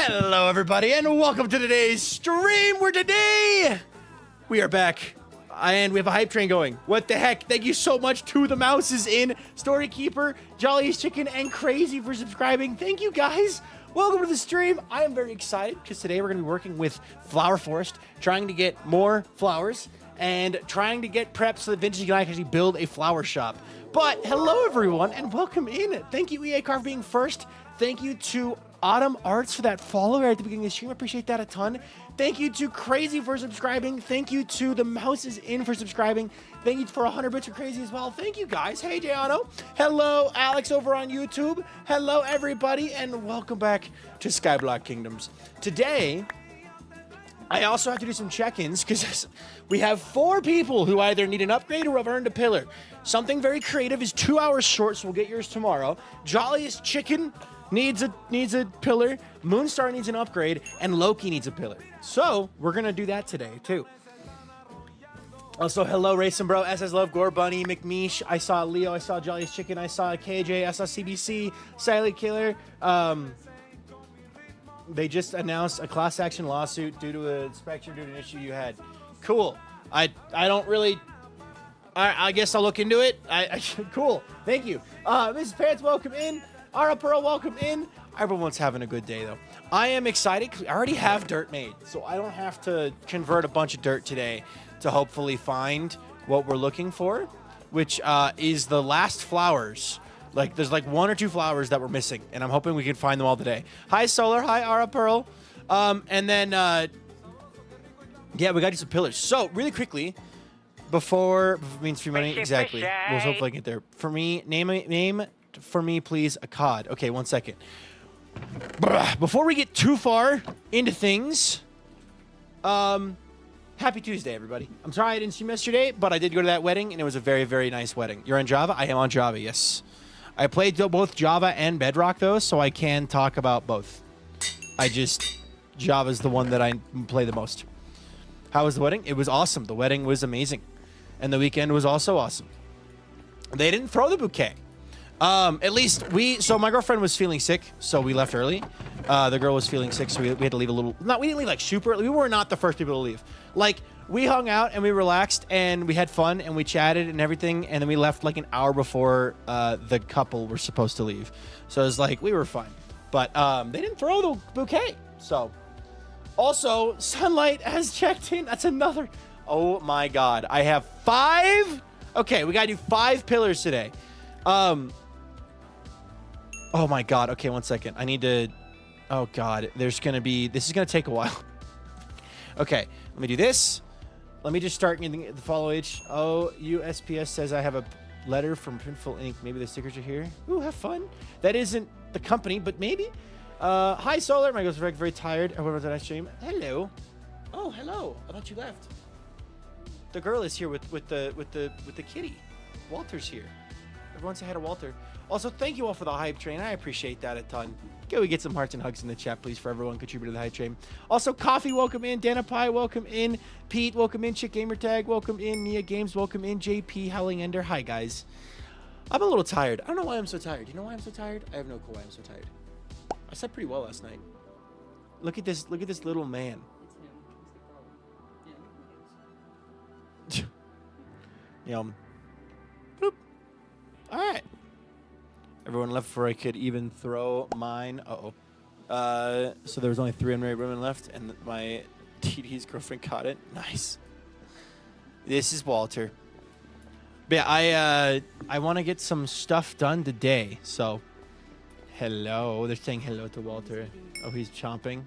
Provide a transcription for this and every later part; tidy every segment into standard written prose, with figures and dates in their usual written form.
Hello, everybody, and welcome to today's stream, where today we are back, and we have a hype train going. What the heck? Thank you so much to the Mouses in, Storykeeper, Jolly's Chicken, and Crazy for subscribing. Thank you, guys. Welcome to the stream. I am very excited because today we're going to be working with Flower Forest, trying to get more flowers and trying to get prepped so that Vintage and I can actually build a flower shop. But hello, everyone, and welcome in. Thank you, EA Car, for being first. Thank you to Autumn Arts for that follow right at the beginning of the stream. I appreciate that a ton. Thank you to Crazy for subscribing. Thank you to the Mouses in for subscribing. Thank you for 100 bits for Crazy as well. Thank you, guys. Hey, Jayano. Hello, Alex over on YouTube. Hello, everybody, and welcome back to Skyblock Kingdoms. Today, I also have to do some check-ins because we have 4 people who either need an upgrade or have earned a pillar. Something very creative is 2 hours short, so we'll get yours tomorrow. Jolly's Chicken needs a pillar, Moonstar needs an upgrade, and Loki needs a pillar. So we're gonna do that today too. Also, hello Racing Bro, SS Love, Gore Bunny, McMeesh. I saw Leo, I saw Jolly's Chicken, I saw KJ, I saw CBC, Silent Killer. They just announced a class action lawsuit due to an issue you had. Cool. I don't really. I guess I'll look into it. Cool. Thank you. Mrs. Pants, welcome in. Ara Pearl, welcome in. Everyone's having a good day, though. I am excited because I already have dirt made, so I don't have to convert a bunch of dirt today to hopefully find what we're looking for, which is the last flowers. Like, there's like 1 or 2 flowers that we're missing, and I'm hoping we can find them all today. Hi, Solar. Hi, Ara Pearl. And then, yeah, we got to do some pillars. So, really quickly, before means free money, exactly. We'll hopefully get there. For me, name for me, please, a COD. Okay, 1 second. Before we get too far into things, happy Tuesday, everybody. I'm sorry I didn't stream yesterday, but I did go to that wedding, and it was a very, very nice wedding. You're on Java? I am on Java, yes. I played both Java and Bedrock, though, so I can talk about both. Java's the one that I play the most. How was the wedding? It was awesome. The wedding was amazing. And the weekend was also awesome. They didn't throw the bouquet. At least so my girlfriend was feeling sick, so we left early. The girl was feeling sick, so we had to leave a little, we didn't leave like super early. We were not the first people to leave. Like, we hung out and we relaxed and we had fun and we chatted and everything, and then we left like an hour before the couple were supposed to leave. So it was like, we were fine. But they didn't throw the bouquet. So also, Sunlight has checked in. That's another. Oh my god. I have 5. Okay, we gotta do 5 pillars today. Oh my god. Okay, 1 second. I need to. Oh god. This is gonna take a while. Okay, let me do this. Let me just start getting the follow H. Oh, USPS says I have a letter from Printful Ink. Maybe the stickers are here. Ooh, have fun. That isn't the company, but maybe. Hi, Solar. My girl's very, very tired. I went to that stream. Hello. Oh, hello. I thought you left. The girl is here with the kitty. Walter's here. Everyone say hi to Walter. Also, thank you all for the hype train. I appreciate that a ton. Can we get some hearts and hugs in the chat, please, for everyone contributing to the hype train? Also, Coffee, welcome in. Dana Pie, welcome in. Pete, welcome in. Chick Gamer Tag, welcome in. Nia Games, welcome in. JP, Howling Ender, hi, guys. I'm a little tired. I don't know why I'm so tired. You know why I'm so tired? I have no clue why I'm so tired. I slept pretty well last night. Look at this little man. Yum. Boop. All right. Everyone left before I could even throw mine. Uh-oh. So there was only 3 unmarried women left, and my TD's girlfriend caught it. Nice. This is Walter. But yeah, I want to get some stuff done today, so hello. They're saying hello to Walter. Oh, he's chomping.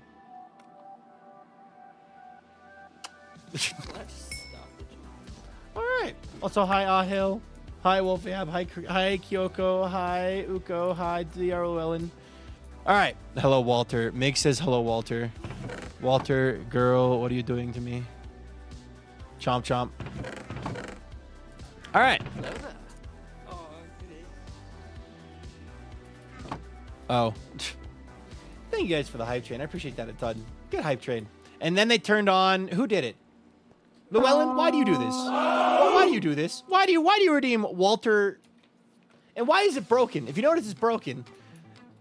All right. Also, hi, Ahil. Hi, Wolfiab. Hi, Kyoko. Hi, Uko. Hi, D.R. Llewellyn. All right. Hello, Walter. Mig says hello, Walter. Walter, girl, what are you doing to me? Chomp, chomp. All right. Oh. Thank you guys for the hype train. I appreciate that a ton. Good hype train. And then they turned on. Who did it? Llewellyn, why do you do this? Why do you do this? Why do you redeem Walter? And why is it broken? If you notice it's broken,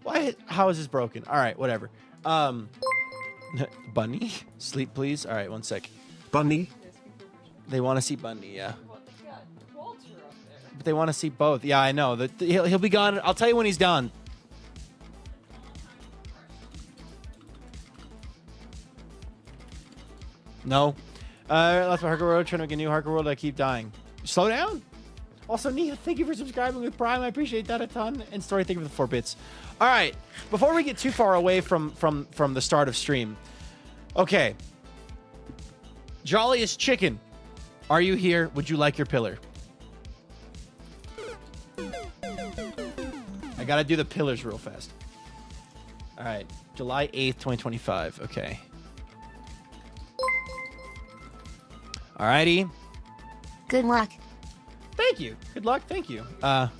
why? How is this broken? All right, whatever. Bunny? Sleep, please. All right, one sec. Bunny? They want to see Bunny, yeah. But they want to see both. Yeah, I know. He'll be gone. I'll tell you when he's gone. No. Left my Hardcore World, trying to make a new Hardcore World. I keep dying. Slow down. Also, Nia, thank you for subscribing with Prime. I appreciate that a ton. And Story, thank you for the 4 bits. All right. Before we get too far away from the start of stream. Okay. Jolliest Chicken. Are you here? Would you like your pillar? I gotta do the pillars real fast. All right. July 8th, 2025. Okay. Alrighty. Good luck. Thank you. Good luck. Thank you. I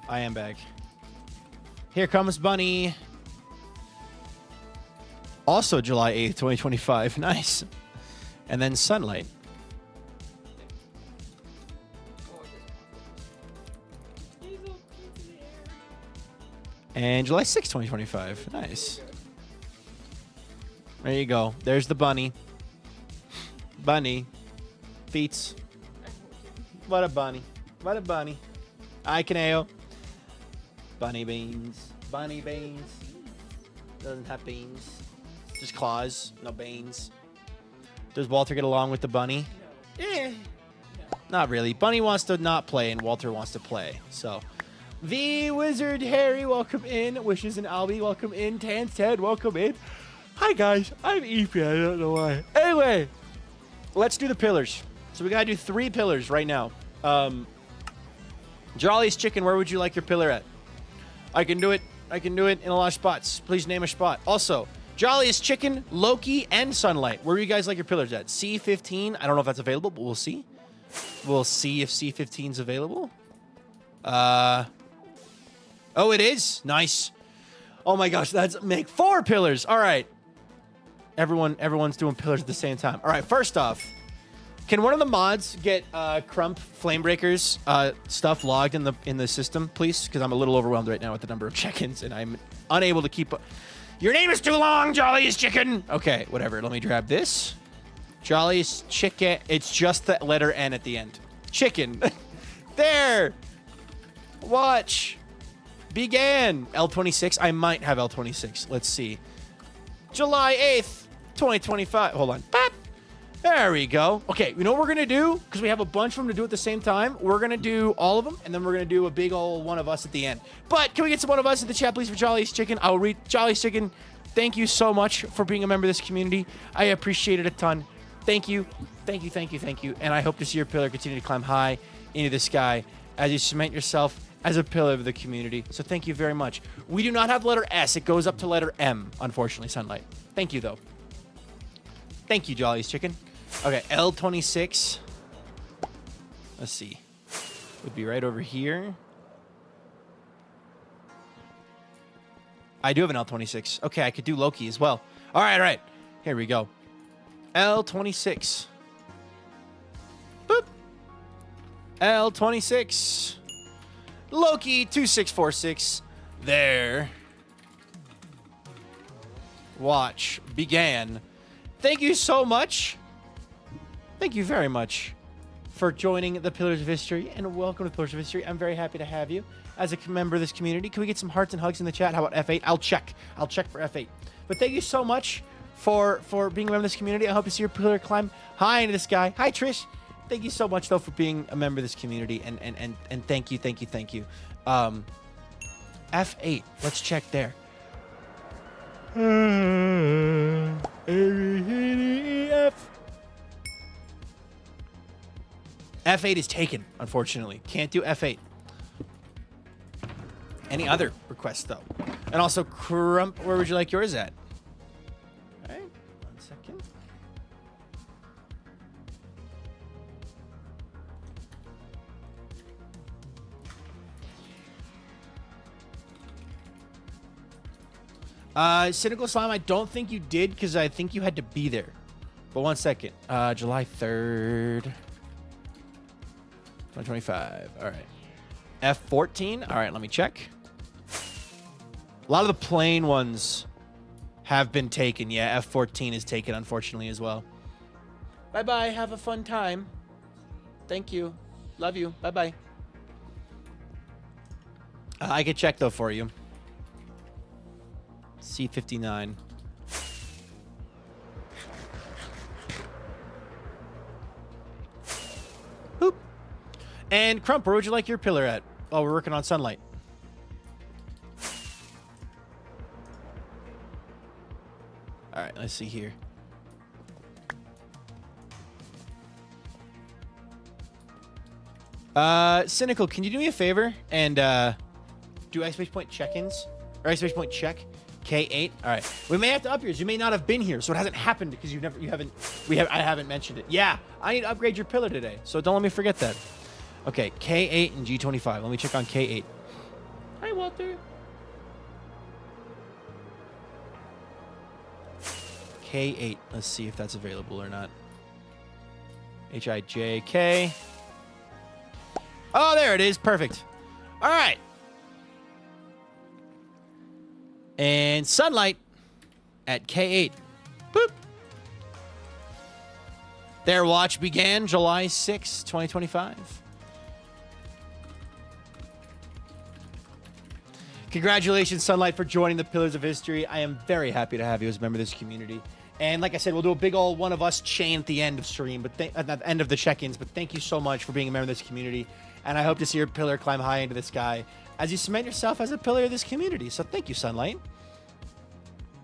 am back. Here comes Bunny. Also July 8th, 2025. Nice. And then Sunlight. And July 6th, 2025. Nice. There you go. There's the Bunny. Bunny. Feats. What a bunny. What a bunny. I can ale. Bunny beans. Bunny beans. Doesn't have beans. Just claws. No beans. Does Walter get along with the bunny? Eh. Not really. Bunny wants to not play and Walter wants to play. So, the Wizard Harry, welcome in. Wishes and Albie, welcome in. Tan's Ted, welcome in. Hi guys. I'm Eepy. I don't know why. Anyway, let's do the pillars. So we gotta do 3 pillars right now. Jolly's Chicken, where would you like your pillar at? I can do it. I can do it in a lot of spots. Please name a spot. Also, Jolly's Chicken, Loki, and Sunlight. Where do you guys like your pillars at? C15. I don't know if that's available, but we'll see. We'll see if C15's available. Oh, it is. Nice. Oh my gosh, that's make 4 pillars. All right. Everyone's doing pillars at the same time. All right, first off, can one of the mods get Crump Flamebreaker's stuff logged in the system, please? Because I'm a little overwhelmed right now with the number of check-ins, and I'm unable to keep up. Your name is too long, Jolly's Chicken. Okay, whatever. Let me grab this. Jolly's Chicken. It's just the letter N at the end. Chicken. There. Watch. Began. L26. I might have L26. Let's see. July 8th, 2025. Hold on. Bop. There we go. Okay, you know what we're going to do? Because we have a bunch of them to do at the same time. We're going to do all of them, and then we're going to do a big old one of us at the end. But can we get some one of us in the chat, please, for Jolly's Chicken? I'll read Jolly's Chicken. Thank you so much for being a member of this community. I appreciate it a ton. Thank you. Thank you, thank you, thank you. And I hope to see your pillar continue to climb high into the sky as you cement yourself as a pillar of the community. So thank you very much. We do not have letter S. It goes up to letter M, unfortunately, Sunlight. Thank you, though. Thank you, Jolly's Chicken. Okay, L26. Let's see. Would be right over here. I do have an L26. Okay, I could do Loki as well. All right, all right. Here we go. L26. Boop. L26. Loki 2646. There. Watch. Began. Thank you so much. Thank you very much for joining the Pillars of History, and welcome to Pillars of History. I'm very happy to have you as a member of this community. Can we get some hearts and hugs in the chat? How about F8? I'll check. I'll check for F8. But thank you so much for being a member of this community. I hope to see your pillar climb high into the sky. Hi, Trish. Thank you so much, though, for being a member of this community, and thank you, thank you, thank you. F8. Let's check there. F. F8 is taken, unfortunately. Can't do F8. Any other requests, though? And also, Crump, where would you like yours at? All right, 1 second. Cynical Slime, I don't think you did because I think you had to be there. But 1 second. July 3rd. 2025. All right. F14. All right, let me check. A lot of the plain ones have been taken. Yeah, F14 is taken, unfortunately, as well. Bye-bye. Have a fun time. Thank you. Love you. Bye-bye. I can check, though, for you. C59. Boop. And Crump, where would you like your pillar at? Oh, we're working on sunlight. All right, let's see here. Cynical, can you do me a favor and do exclamation point check-ins or exclamation point check K8? All right, we may have to up yours. You may not have been here, so it hasn't happened because I haven't mentioned it. Yeah, I need to upgrade your pillar today, so don't let me forget that. Okay, K8 and G25. Let me check on K8. Hi, Walter. K8. Let's see if that's available or not. HIJK. Oh, there it is. Perfect. All right. And sunlight at K8. Boop. Their watch began July 6, 2025. Congratulations, Sunlight, for joining the Pillars of History. I am very happy to have you as a member of this community. And like I said, we'll do a big old one of us chain at the end of stream, but at the end of the check-ins. But thank you so much for being a member of this community. And I hope to see your pillar climb high into the sky as you cement yourself as a pillar of this community. So thank you, Sunlight.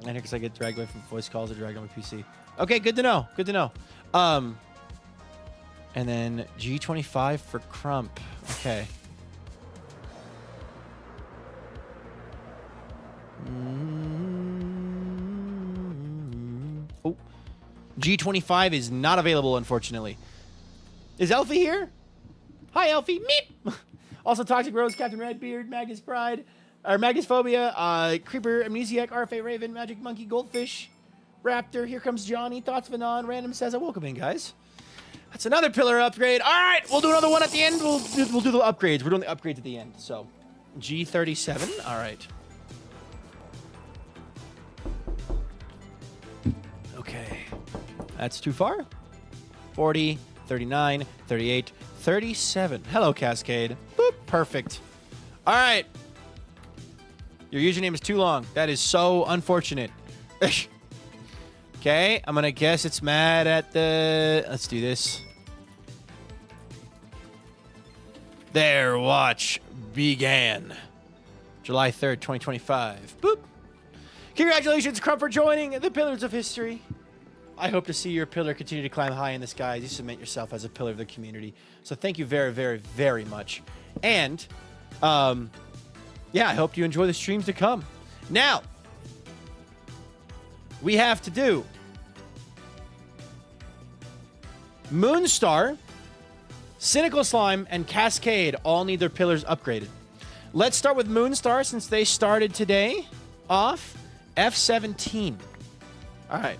And because I get dragged away from voice calls or dragged on my PC. Okay, good to know. Good to know. And then G25 for Crump. Okay. Oh, G25 is not available, unfortunately. Is Elfie here? Hi, Elfie. Meep. Also, Toxic Rose, Captain Redbeard, Magnus Pride, or Magnus Phobia, Creeper, Amnesiac, RFA Raven, Magic Monkey, Goldfish, Raptor. Here comes Johnny. Thoughts Vanon. Random says, welcome in, guys. That's another pillar upgrade. All right, we'll do another one at the end. We'll do the upgrades. We're doing the upgrades at the end. So, G37. All right. Okay. That's too far. 40, 39, 38, 37. Hello, Cascade. Boop. Perfect. All right. Your username is too long. That is so unfortunate. Okay, I'm going to guess it's mad at the... Let's do this. Their watch began. July 3rd, 2025. Boop. Congratulations, Crump, for joining the Pillars of History. I hope to see your pillar continue to climb high in the sky as you cement yourself as a pillar of the community. So thank you very, very, very much. And, yeah, I hope you enjoy the streams to come. Now, we have to do Moonstar, Cynical Slime, and Cascade all need their pillars upgraded. Let's start with Moonstar since they started today off F17. All right.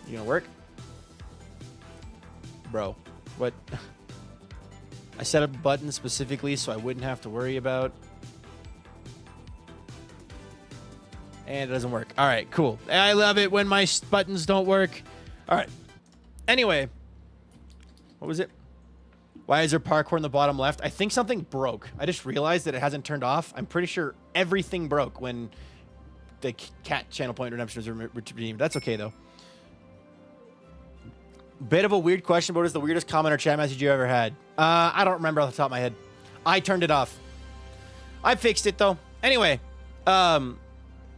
You gonna work? Bro, what? I set up a button specifically so I wouldn't have to worry about. And it doesn't work. All right, cool. I love it when my buttons don't work. All right. Anyway, what was it? Why is there parkour in the bottom left? I think something broke. I just realized that it hasn't turned off. I'm pretty sure everything broke when the cat channel point redemption was redeemed. That's okay, though. Bit of a weird question, but what is the weirdest comment or chat message you ever had? I don't remember off the top of my head. I turned it off. I fixed it, though. Anyway, Moonstar,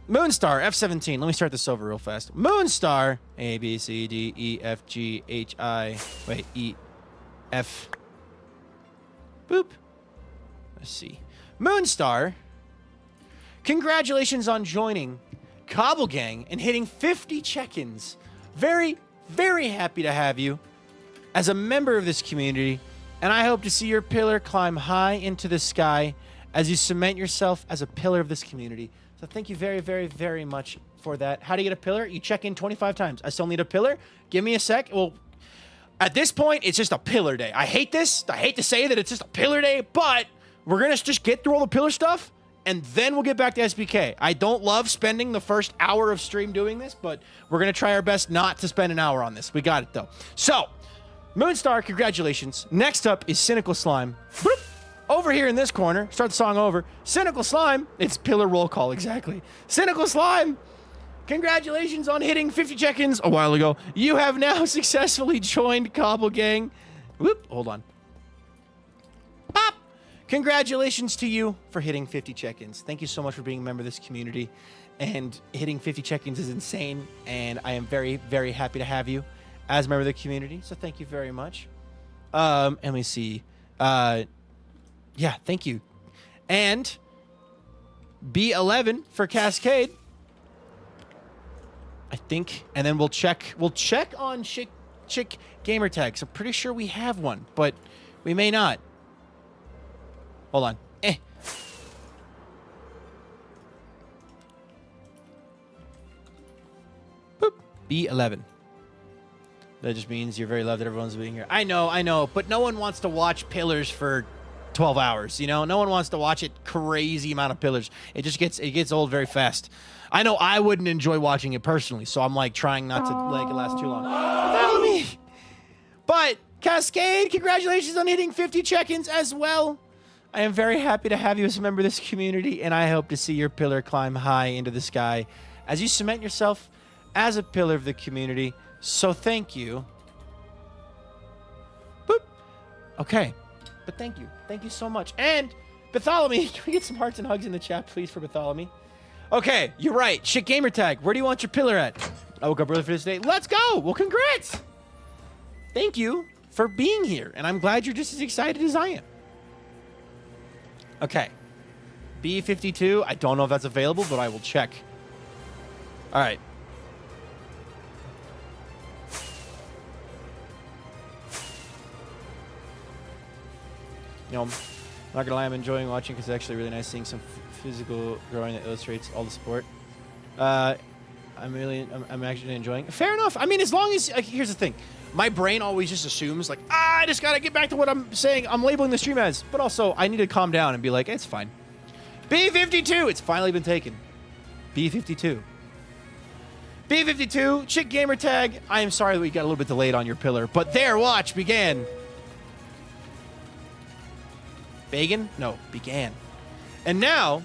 F17. Let me start this over real fast. Moonstar, A, B, C, D, E, F, G, H, I. Wait, E, F. Boop. Let's see. Moonstar, congratulations on joining Cobble Gang and hitting 50 check-ins. Very, very happy to have you as a member of this community, and I hope to see your pillar climb high into the sky as you cement yourself as a pillar of this community. So thank you very, very, very much for that. How do you get a pillar? You check in 25 times. I still need a pillar. Give me a sec. Well, at this point, it's just a pillar day. I hate this. I hate to say that it's just a pillar day, but we're going to just get through all the pillar stuff, and then we'll get back to SBK. I don't love spending the first hour of stream doing this, but we're going to try our best not to spend an hour on this. We got it, though. So, Moonstar, congratulations. Next up is Cynical Slime. Boop. Over here in this corner, start the song over. Cynical Slime, it's pillar roll call, exactly. Cynical Slime, congratulations on hitting 50 check-ins a while ago. You have now successfully joined Cobble Gang. Whoop, hold on. Pop! Congratulations to you for hitting 50 check-ins. Thank you so much for being a member of this community. And hitting 50 check-ins is insane, and I am very, very happy to have you as a member of the community. So thank you very much. Let me see. Yeah, thank you. And B11 for Cascade. I think, and then we'll check on Chick gamer tags. I'm pretty sure we have one, but we may not. Hold on. Boop. B11. That just means you're very loved that everyone's being here. I know, but no one wants to watch pillars for 12 hours, you know? No one wants to watch it crazy amount of pillars. It gets old very fast. I know I wouldn't enjoy watching it personally, so I'm like trying not to like it last too long. Follow me. But Cascade, congratulations on hitting 50 check-ins as well. I am very happy to have you as a member of this community, and I hope to see your pillar climb high into the sky as you cement yourself as a pillar of the community. So thank you. Boop. Okay. But thank you. Thank you so much. And Bartholomew, can we get some hearts and hugs in the chat, please, for Bartholomew? Okay, you're right. Shit gamer tag. Where do you want your pillar at? I woke up early for this day. Let's go. Well, congrats. Thank you for being here. And I'm glad you're just as excited as I am. Okay. B52. I don't know if that's available, but I will check. All right. You know, I'm not gonna lie, I'm enjoying watching because it's actually really nice seeing some physical growing that illustrates all the sport. I'm actually enjoying. Fair enough. I mean, as long as here's the thing, my brain always just assumes like, I just gotta get back to what I'm saying. I'm labeling the stream as, but also I need to calm down and be like, it's fine. B52, it's finally been taken. B52. B52, Chick gamer tag. I am sorry that we got a little bit delayed on your pillar, but their watch began. Began? No, began. And now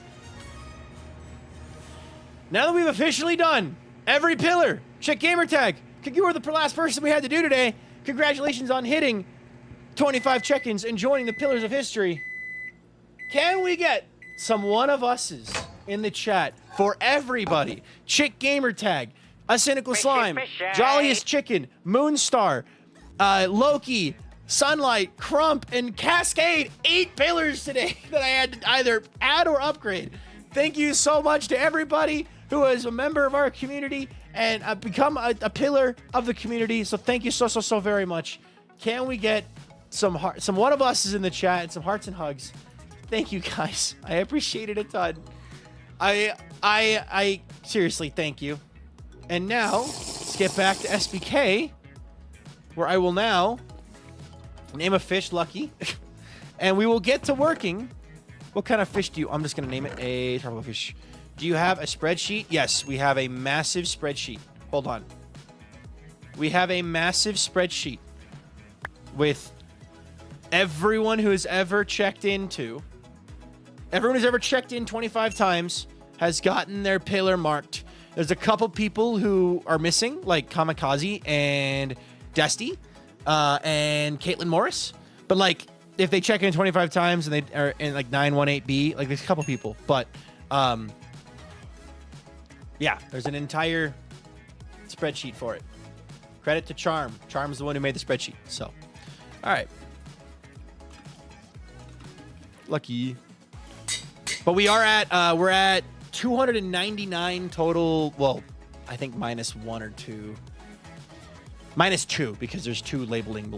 that we've officially done every pillar, Chick gamer tag, you were the last person we had to do today. Congratulations on hitting 25 check-ins and joining the Pillars of History. Can we get some one of us's in the chat for everybody? Chick gamer tag, a cynical slime, jolliest chicken, Moonstar, Loki, Sunlight, Crump, and Cascade. 8 pillars today that I had to either add or upgrade. Thank you so much to everybody who is a member of our community and become a pillar of the community. So thank you so very much. Can we get some one of us is in the chat and some hearts and hugs? Thank you guys. I appreciate it a ton. I seriously thank you. And now let's get back to SBK, where I will now name a fish Lucky, and we will get to working. What kind of fish do you... I'm just going to name it a tropical fish. Do you have a spreadsheet? Yes, we have a massive spreadsheet. Hold on. We have a massive spreadsheet with everyone who has ever checked into... Everyone who's ever checked in 25 times has gotten their pillar marked. There's a couple people who are missing, like Kamikaze and Desty. And Caitlin Morris, but like if they check in 25 times and they are in like 918B, like there's a couple people, but yeah, there's an entire spreadsheet for it. Credit to Charm. Charm's the one who made the spreadsheet. So, all right, Lucky. But we are at we're at 299 total. Well, I think minus 1 or 2. Minus 2, because there's 2 labeling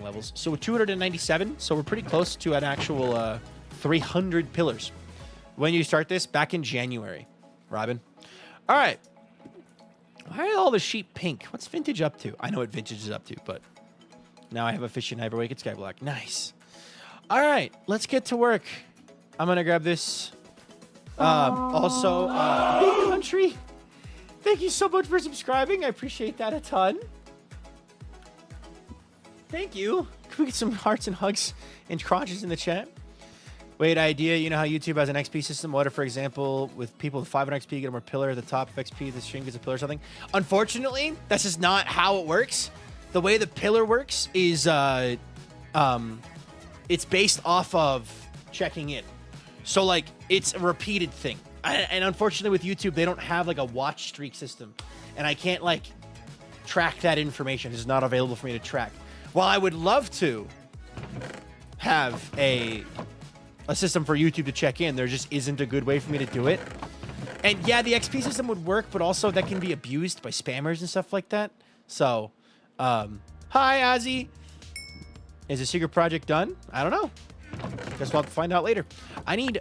levels. So 297, so we're pretty close to an actual 300 pillars. When you start this? Back in January, Robin. All right. Why are all the sheep pink? What's Vintage up to? I know what Vintage is up to, but now I have a fish in Hyperwake at Skyblock. Nice. All right, let's get to work. I'm going to grab this Also, Big Country, thank you so much for subscribing. I appreciate that a ton. Thank you. Can we get some hearts and hugs and crotches in the chat? Wait, idea. You know how YouTube has an XP system? What if, for example, with people with 500 XP, get a more pillar at the top of XP, the stream gets a pillar or something? Unfortunately, that's just not how it works. The way the pillar works is it's based off of checking in. So, like, it's a repeated thing. And unfortunately, with YouTube, they don't have, like, a watch streak system. And I can't, like, track that information. It's not available for me to track. While I would love to have a system for YouTube to check in, there just isn't a good way for me to do it. And yeah, the XP system would work, but also that can be abused by spammers and stuff like that. So, hi, Ozzy. Is the secret project done? I don't know. Guess we'll have to find out later. I need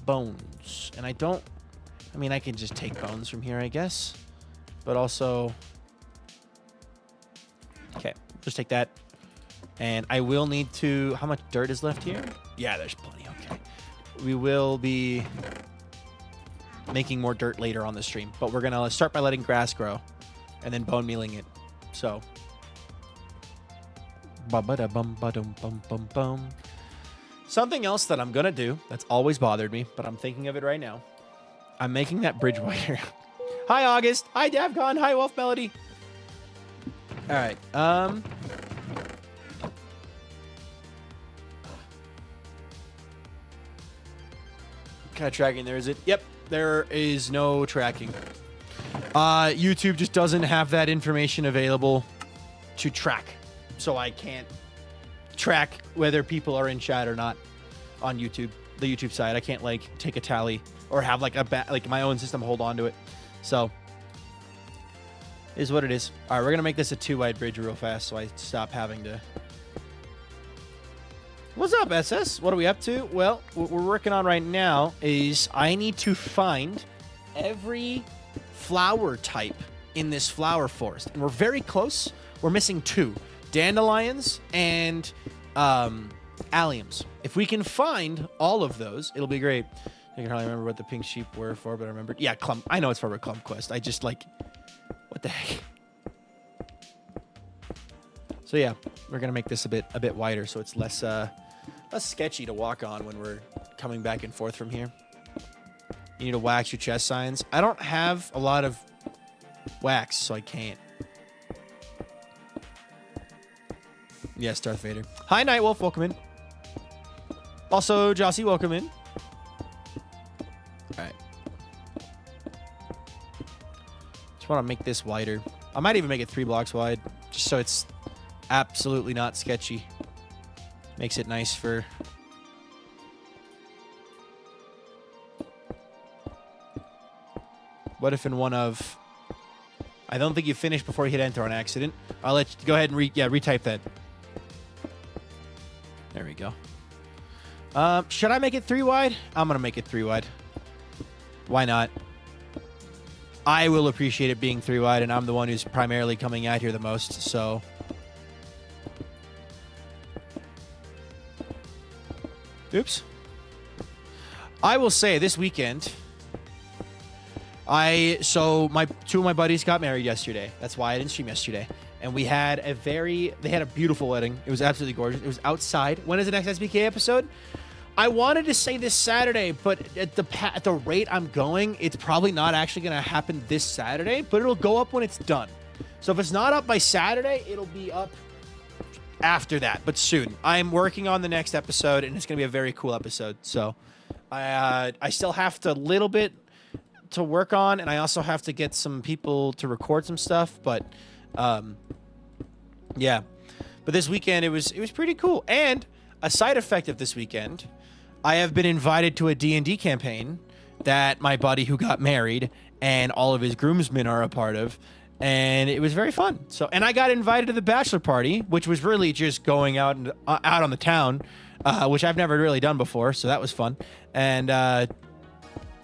bones, and I mean, I can just take bones from here, I guess. But also, okay, just take that. And I will need to, how much dirt is left here? Yeah, there's plenty, okay. We will be making more dirt later on the stream, but we're gonna start by letting grass grow and then bone mealing it. So, something else that I'm gonna do that's always bothered me, but I'm thinking of it right now. I'm making that bridge wider. Hi, August. Hi, Davcon. Hi, Wolf Melody. All right. Kind of tracking there, is it? Yep, there is no tracking. YouTube just doesn't have that information available to track. So I can't track whether people are in chat or not on YouTube, the YouTube side. I can't like take a tally or have like like my own system hold on to it. So is what it is. All right, we're gonna make this a 2-wide bridge real fast so I stop having to. What's up, SS? What are we up to? Well, what we're working on right now is I need to find every flower type in this flower forest. And we're very close. We're missing 2. Dandelions and alliums. If we can find all of those, it'll be great. I can hardly remember what the pink sheep were for, but I remembered. Yeah, clump. I know it's for a clump quest. I just like... What the heck? So yeah, we're going to make this a bit wider so it's less sketchy to walk on when we're coming back and forth from here. You need to wax your chest signs. I don't have a lot of wax, so I can't. Yes, Darth Vader. Hi, Nightwolf. Welcome in. Also, Jossie, welcome in. All right. Just want to make this wider. I might even make it 3 blocks wide, just so it's absolutely not sketchy. Makes it nice for... What if in one of... I don't think you finished before you hit enter on accident. I'll let you go ahead and retype that. There we go. Should I make it 3 wide? I'm going to make it 3 wide. Why not? I will appreciate it being 3 wide, and I'm the one who's primarily coming out here the most, so... Oops. I will say this weekend, so 2 of my buddies got married yesterday. That's why I didn't stream yesterday. And they had a beautiful wedding. It was absolutely gorgeous. It was outside. When is the next SBK episode? I wanted to say this Saturday, but at the rate I'm going, it's probably not actually going to happen this Saturday, but it'll go up when it's done. So if it's not up by Saturday, it'll be up after that, but soon. I'm working on the next episode, and it's going to be a very cool episode. So I still have a little bit to work on, and I also have to get some people to record some stuff, but yeah. But this weekend, it was pretty cool. And a side effect of this weekend, I have been invited to a D&D campaign that my buddy who got married and all of his groomsmen are a part of. And it was very fun. So, and I got invited to the bachelor party, which was really just going out on the town, which I've never really done before. So that was fun. And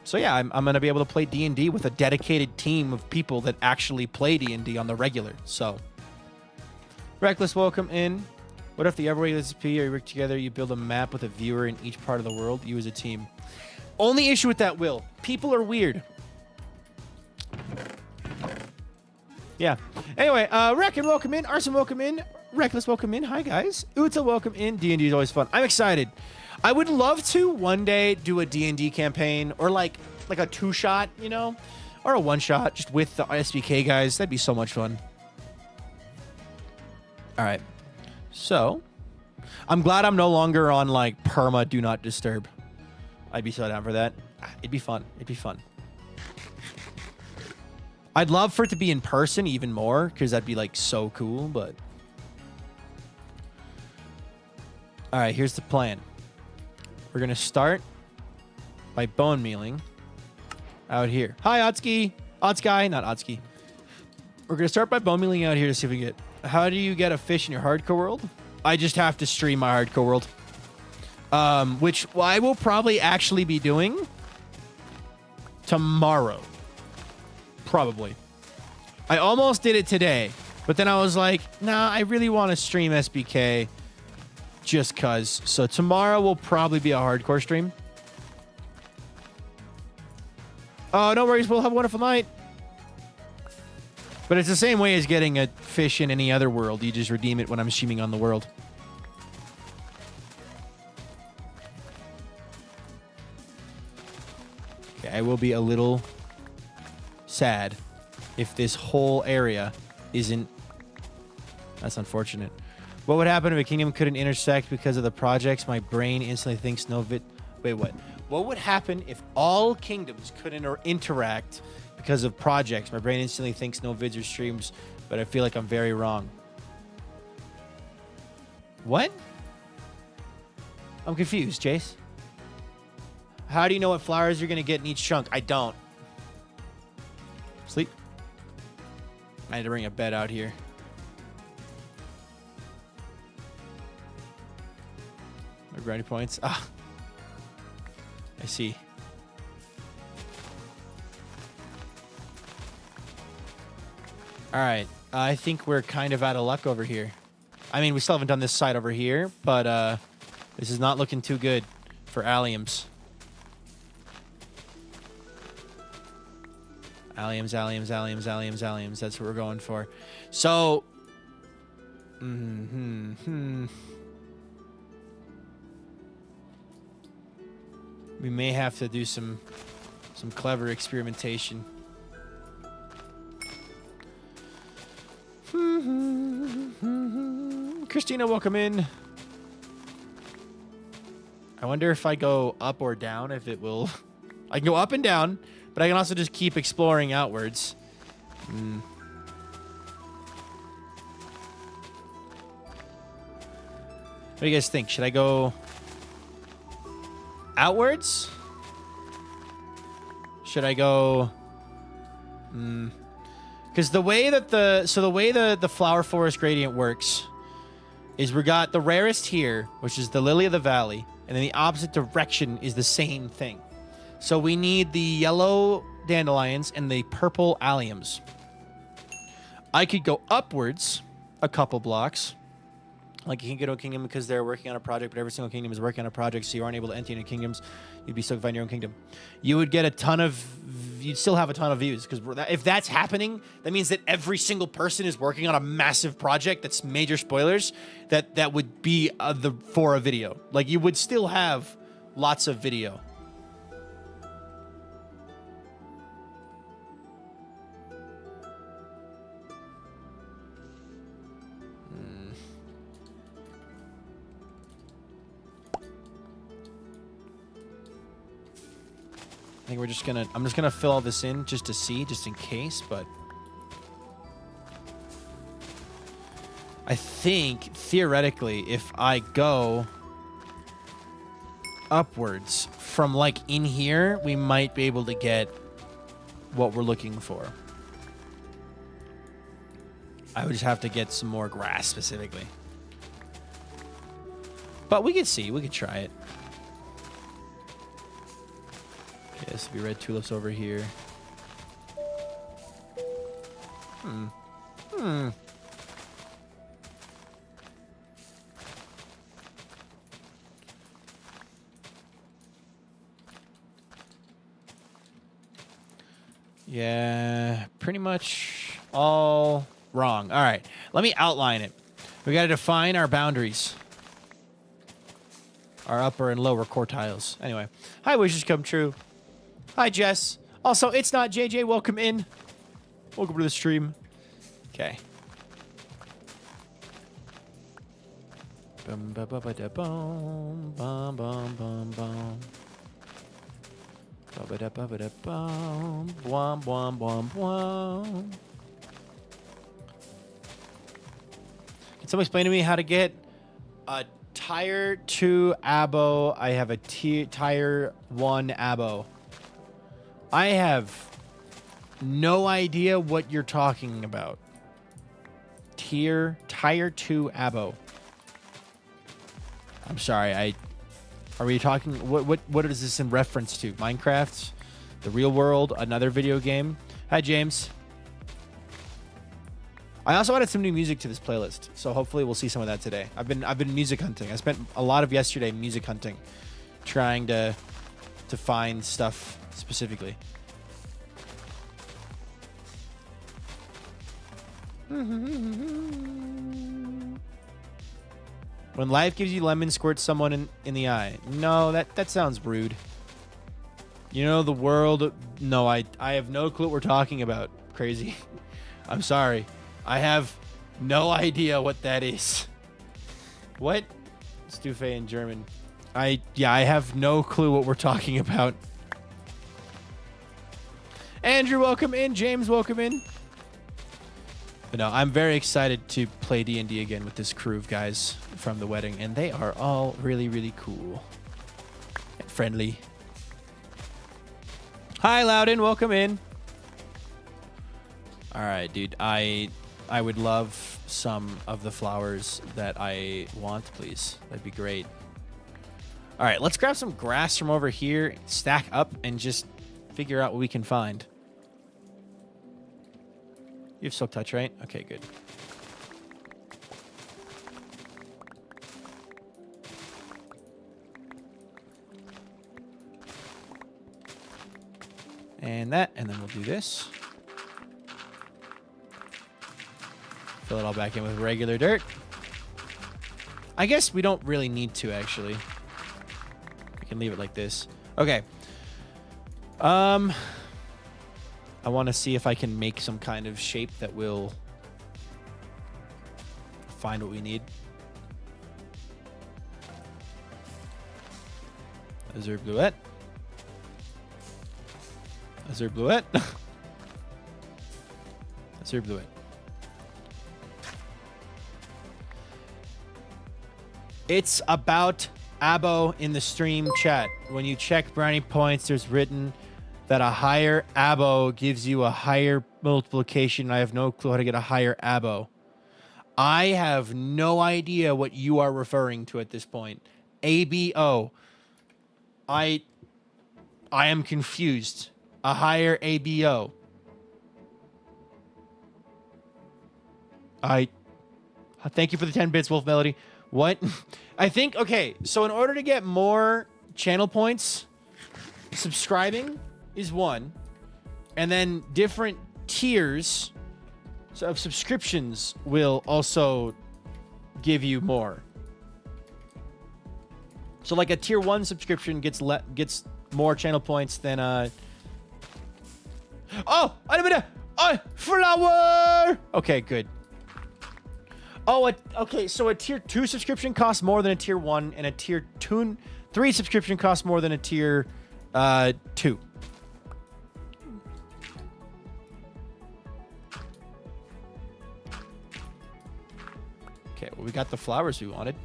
so yeah, I'm going to be able to play D&D with a dedicated team of people that actually play D&D on the regular. So, Reckless, welcome in. What if the Everway SCP or you work together, you build a map with a viewer in each part of the world, you as a team? Only issue with that, Will. People are weird. Yeah. Anyway, Reckon, welcome in. Arson, welcome in. Reckless, welcome in. Hi, guys. Uta, welcome in. D&D is always fun. I'm excited. I would love to one day do a D&D campaign or like a 2-shot, you know, or a 1-shot just with the SBK guys. That'd be so much fun. All right. So, I'm glad I'm no longer on like perma do not disturb. I'd be so down for that. It'd be fun. It'd be fun. I'd love for it to be in person even more because that'd be like so cool, but... All right, here's the plan. We're going to start by bone mealing out here. Hi, Otski. Otsky, not Otski. We're going to start by bone mealing out here to see if we get... How do you get a fish in your hardcore world? I just have to stream my hardcore world. Which I will probably actually be doing tomorrow. Probably. I almost did it today, but then I was like, nah, I really want to stream SBK just cuz. So tomorrow will probably be a hardcore stream. Oh, no worries. We'll have a wonderful night. But it's the same way as getting a fish in any other world. You just redeem it when I'm streaming on the world. Okay, I will be a little sad if this whole area isn't. That's unfortunate. What would happen if a kingdom couldn't intersect because of the projects? My brain instantly thinks no vid. Wait, what? What would happen if all kingdoms couldn't interact because of projects? My brain instantly thinks no vids or streams, but I feel like I'm very wrong. What? I'm confused, Jace. How do you know what flowers you're going to get in each chunk? I don't. Sleep. I had to bring a bed out here. No grindy points. Ah. I see. All right. I think we're kind of out of luck over here. I mean, we still haven't done this side over here, but this is not looking too good for alliums. Alliums. That's what we're going for. So, we may have to do some clever experimentation. Christina, welcome in. I wonder if I go up or down, if it will... I can go up and down, but I can also just keep exploring outwards. What do you guys think? Should I go outwards? Should I go... Because the way that the flower forest gradient works is we got the rarest here, which is the lily of the valley, and then the opposite direction is the same thing. So we need the yellow dandelions and the purple alliums. I could go upwards a couple blocks. Like you can get to a kingdom because they're working on a project, but every single kingdom is working on a project, so you aren't able to enter into kingdoms. You'd be stuck to find your own kingdom. You would get a ton of... You'd still have a ton of views, because if that's happening, that means that every single person is working on a massive project that's major spoilers that would be for a video. Like, you would still have lots of video. I think we're just gonna... I'm just gonna fill all this in just to see, just in case, but... I think, theoretically, if I go upwards from, like, in here, we might be able to get what we're looking for. I would just have to get some more grass, specifically. But we could see. We could try it. Okay, this will be red tulips over here. Yeah, pretty much all wrong. All right, let me outline it. We got to define our boundaries. Our upper and lower quartiles. Anyway, hi, wishes come true. Hi, Jess. Also, it's not JJ. Welcome in. Welcome to the stream. Okay. Bum ba ba ba da bum bum bum bum bum. Ba ba da ba ba da bum bum bum bum bum. Can someone explain to me how to get a Tier 2 abo? I have a Tier 1 abo. I have no idea what you're talking about. Tier 2 abo. I'm sorry. Are we talking? What is this in reference to? Minecraft, the real world, another video game. Hi, James. I also added some new music to this playlist, so hopefully we'll see some of that today. I've been music hunting. I spent a lot of yesterday music hunting, trying to find stuff specifically. When life gives you lemon, squirt someone in the eye. No, that sounds rude. You know the world. No, I have no clue what we're talking about. Crazy. I'm sorry. I have no idea what that is. What? Stufe in German. I have no clue what we're talking about. Andrew, welcome in. James, welcome in. But no, I'm very excited to play D&D again with this crew of guys from the wedding, and they are all really, really cool and friendly. Hi, Loudon. Welcome in. All right, dude. I would love some of the flowers that I want, please. That'd be great. All right, let's grab some grass from over here, stack up, and just figure out what we can find. You have Silk Touch, right? Okay, good. And that, and then we'll do this. Fill it all back in with regular dirt. I guess we don't really need to, actually. We can leave it like this. Okay. I want to see if I can make some kind of shape that will find what we need. Azure Bluette. Azure Bluette. Azure Bluette. It's about abo in the stream chat. When you check brownie points, there's written that a higher abo gives you a higher multiplication. I have no clue how to get a higher abo. I have no idea what you are referring to at this point. ABO. I am confused. A higher ABO. Thank you for the 10 bits, Wolf Melody. What? I think, okay, so in order to get more channel points, subscribing is one, and then different tiers of subscriptions will also give you more. So like a tier 1 subscription gets more channel points than oh, flower. Okay, good. Oh, okay, so a tier 2 subscription costs more than a tier 1, and a tier 3 subscription costs more than a tier 2. Okay, well, we got the flowers we wanted.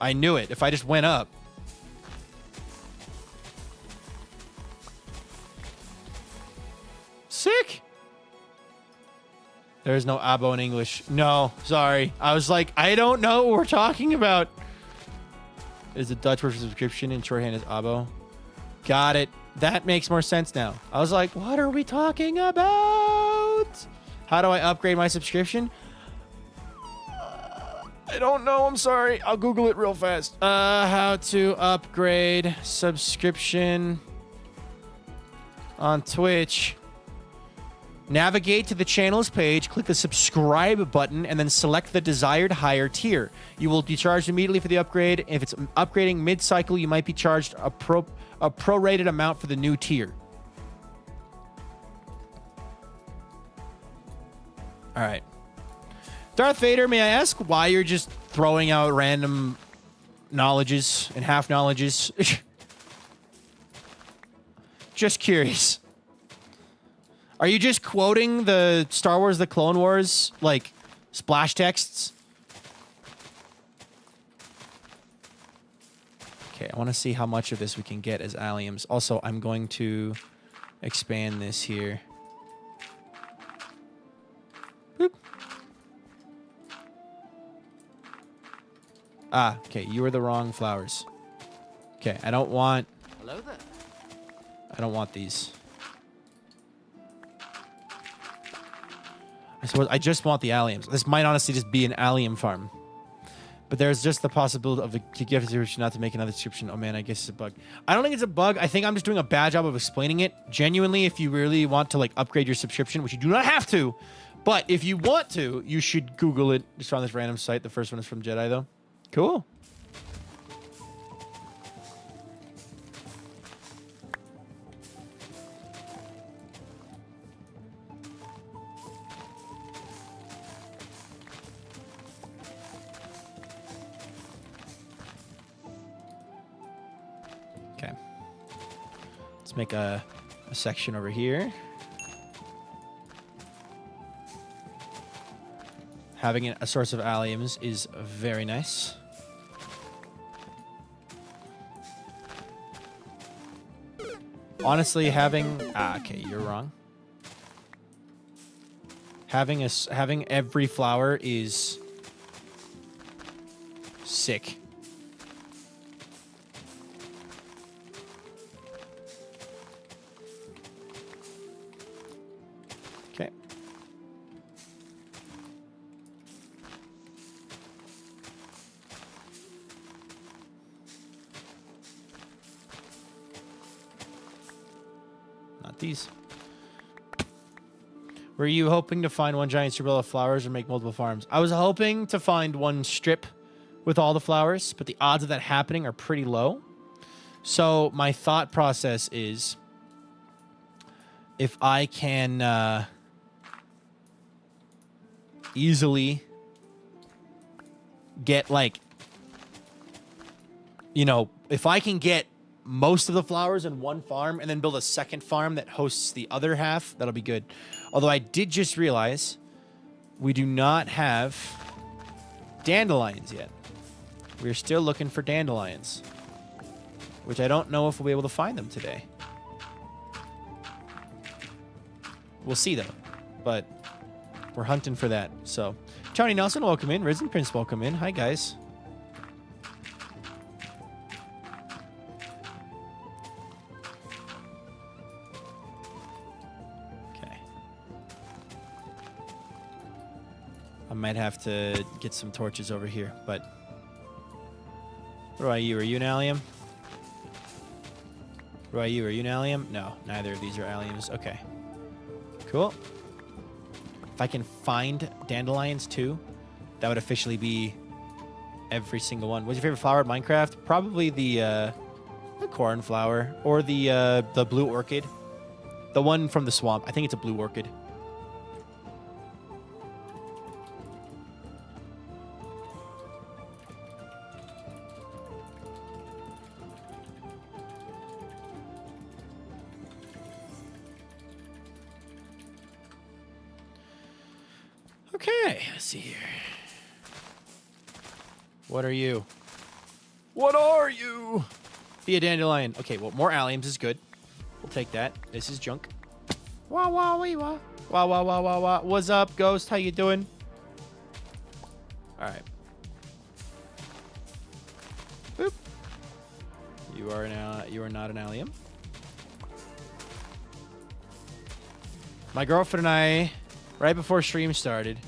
I knew it. If I just went up. Sick. There's no abo in English. No, sorry. I was like, I don't know what we're talking about. Is the Dutch word for subscription in shorthand is abo? Got it. That makes more sense now. I was like, what are we talking about? How do I upgrade my subscription? I don't know. I'm sorry. I'll Google it real fast. How to upgrade subscription on Twitch. Navigate to the channel's page, click the subscribe button, and then select the desired higher tier. You will be charged immediately for the upgrade. If it's upgrading mid-cycle, you might be charged a prorated amount for the new tier. All right. Darth Vader, may I ask why you're just throwing out random knowledges and half knowledges? Just curious. Are you just quoting the Star Wars The Clone Wars, like, splash texts? Okay, I want to see how much of this we can get as alliums. Also, I'm going to expand this here. Boop. Ah, okay, you are the wrong flowers. Okay, I don't want... Hello there. I don't want these. I suppose I just want the alliums. This might honestly just be an allium farm. But there's just the possibility of the gift description not to make another description. Oh man, I guess it's a bug. I don't think it's a bug. I think I'm just doing a bad job of explaining it. Genuinely, if you really want to like upgrade your subscription, which you do not have to, but if you want to, you should Google it. Just on this random site. The first one is from Jedi though. Cool. Let's make a section over here. Having a source of alliums is very nice. Honestly, having... Ah, okay, you're wrong. Having every flower is sick. Okay. Not these. Were you hoping to find one giant strip of flowers or make multiple farms? I was hoping to find one strip with all the flowers, but the odds of that happening are pretty low. So my thought process is, if I can easily get, like, you know, if I can get most of the flowers in one farm and then build a second farm that hosts the other half, that'll be good. Although I did just realize we do not have dandelions yet. We're still looking for dandelions, which I don't know if we'll be able to find them today. We'll see, though. But we're hunting for that. So, Tony Nelson, welcome in. Risen Prince, welcome in. Hi, guys. Okay. I might have to get some torches over here, but... What about you? Are you an allium? What about you? Are you an allium? No, neither of these are alliums. Okay. Cool. If I can find dandelions too, that would officially be every single one. What's your favorite flower in Minecraft? Probably the cornflower or the blue orchid. The one from the swamp. I think it's a blue orchid. Okay, let's see here. What are you? What are you? Be a dandelion. Okay, well, more alliums is good. We'll take that. This is junk. Wah, wah, wee, wah. Wah, wah, wah, wah, wah. What's up, Ghost? How you doing? All right. Boop. You are not an allium. My girlfriend and I, right before stream started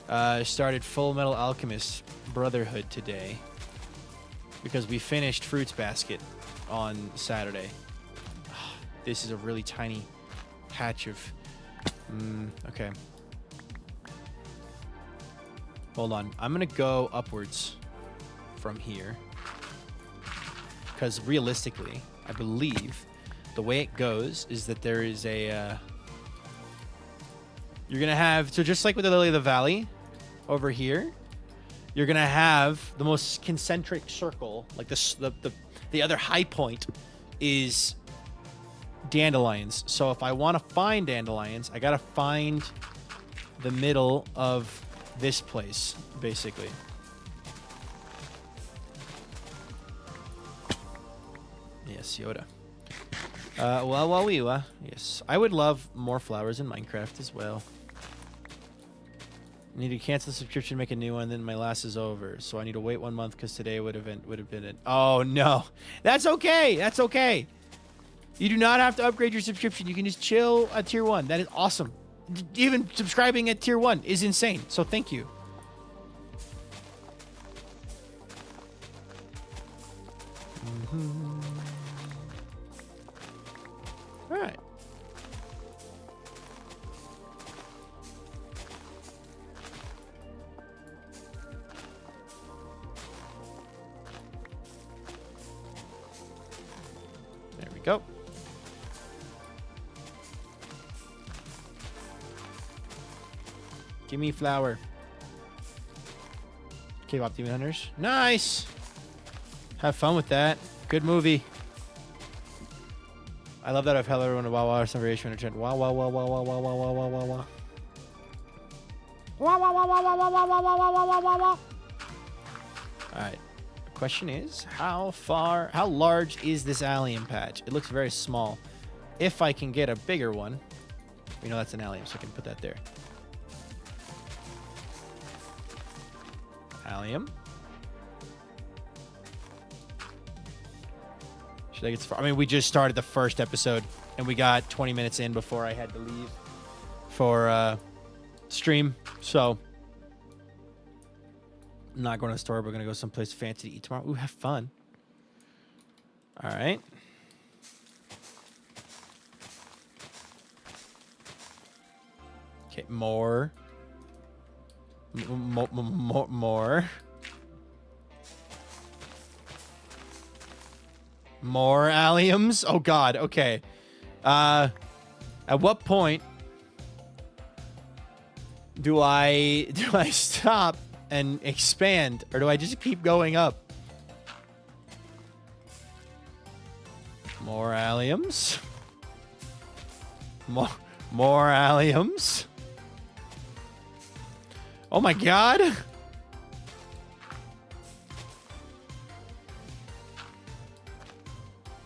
Full Metal Alchemist Brotherhood today because we finished Fruits Basket on Saturday. This is a really tiny patch of... okay. Hold on. I'm going to go upwards from here. Because realistically, I believe the way it goes is that there is a... you're going to have... So just like with the Lily of the Valley over here, you're going to have the most concentric circle. Like the other high point is dandelions. So if I want to find dandelions, I got to find the middle of this place, basically. Yes, Yoda. Yes, I would love more flowers in Minecraft as well. I need to cancel the subscription, make a new one, then my last is over. So I need to wait 1 month because today would have been it. Oh no, that's okay. That's okay. You do not have to upgrade your subscription. You can just chill at tier 1. That is awesome. Even subscribing at tier 1 is insane. So thank you. All right. There we go. Give me flower. K-pop Demon Hunters. Nice. Have fun with that. Good movie. I love that I've held everyone to wow wow or some variation of trend. Wow wow wow wow wow wow wow wow wow wow wow. Wow wow wow wow wow wow wow wow wow wow wow wow. Alright. The question is, how large is this allium patch? It looks very small. If I can get a bigger one, we know that's an allium, so I can put that there. Allium. Should I get far? I mean, we just started the first episode, and we got 20 minutes in before I had to leave for stream. So, I'm not going to the store. We're going to go someplace fancy to eat tomorrow. Ooh, have fun. All right. Okay, more. More alliums? Oh god, okay. At what point do I stop and expand, or do I just keep going up? More alliums? More alliums? Oh my god!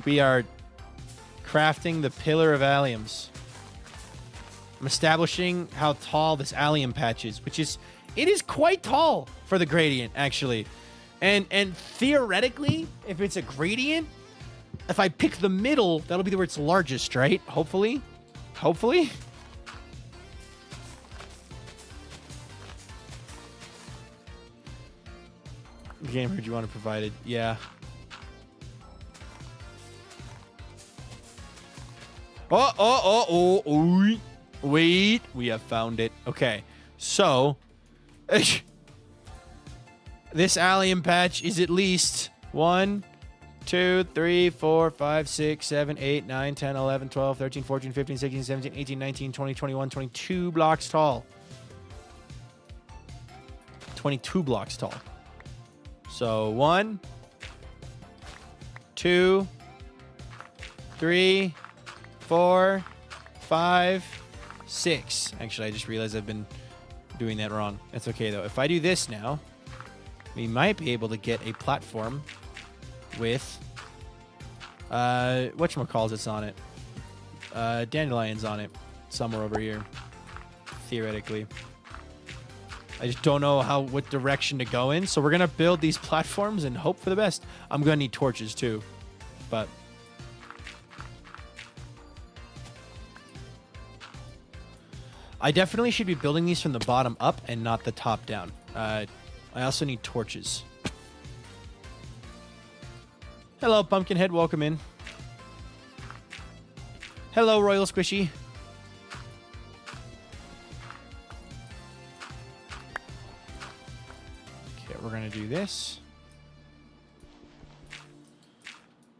We are crafting the pillar of alliums. I'm establishing how tall this allium patch is, which is, it is quite tall for the gradient, actually. And theoretically, if it's a gradient, if I pick the middle, that'll be where it's largest, right? Hopefully. Hopefully. Game heard you want to provide it. Yeah. Oh, wait. We have found it. Okay. So, this allium patch is at least 1, 2, 3, 4, 5, 6, 7, 8, 9, 10, 11, 12, 13, 14, 15, 16, 17, 18, 19, 20, 21, 22 blocks tall. 22 blocks tall. So, 1, 2, 3, 4, 5, 6. Actually, I just realized I've been doing that wrong. That's okay, though. If I do this now, we might be able to get a platform with whatchamacallits on it. Dandelions on it. Somewhere over here. Theoretically. I just don't know what direction to go in. So we're going to build these platforms and hope for the best. I'm going to need torches, too. But I definitely should be building these from the bottom up and not the top down. I also need torches. Hello, Pumpkinhead. Welcome in. Hello, Royal Squishy. gonna do this.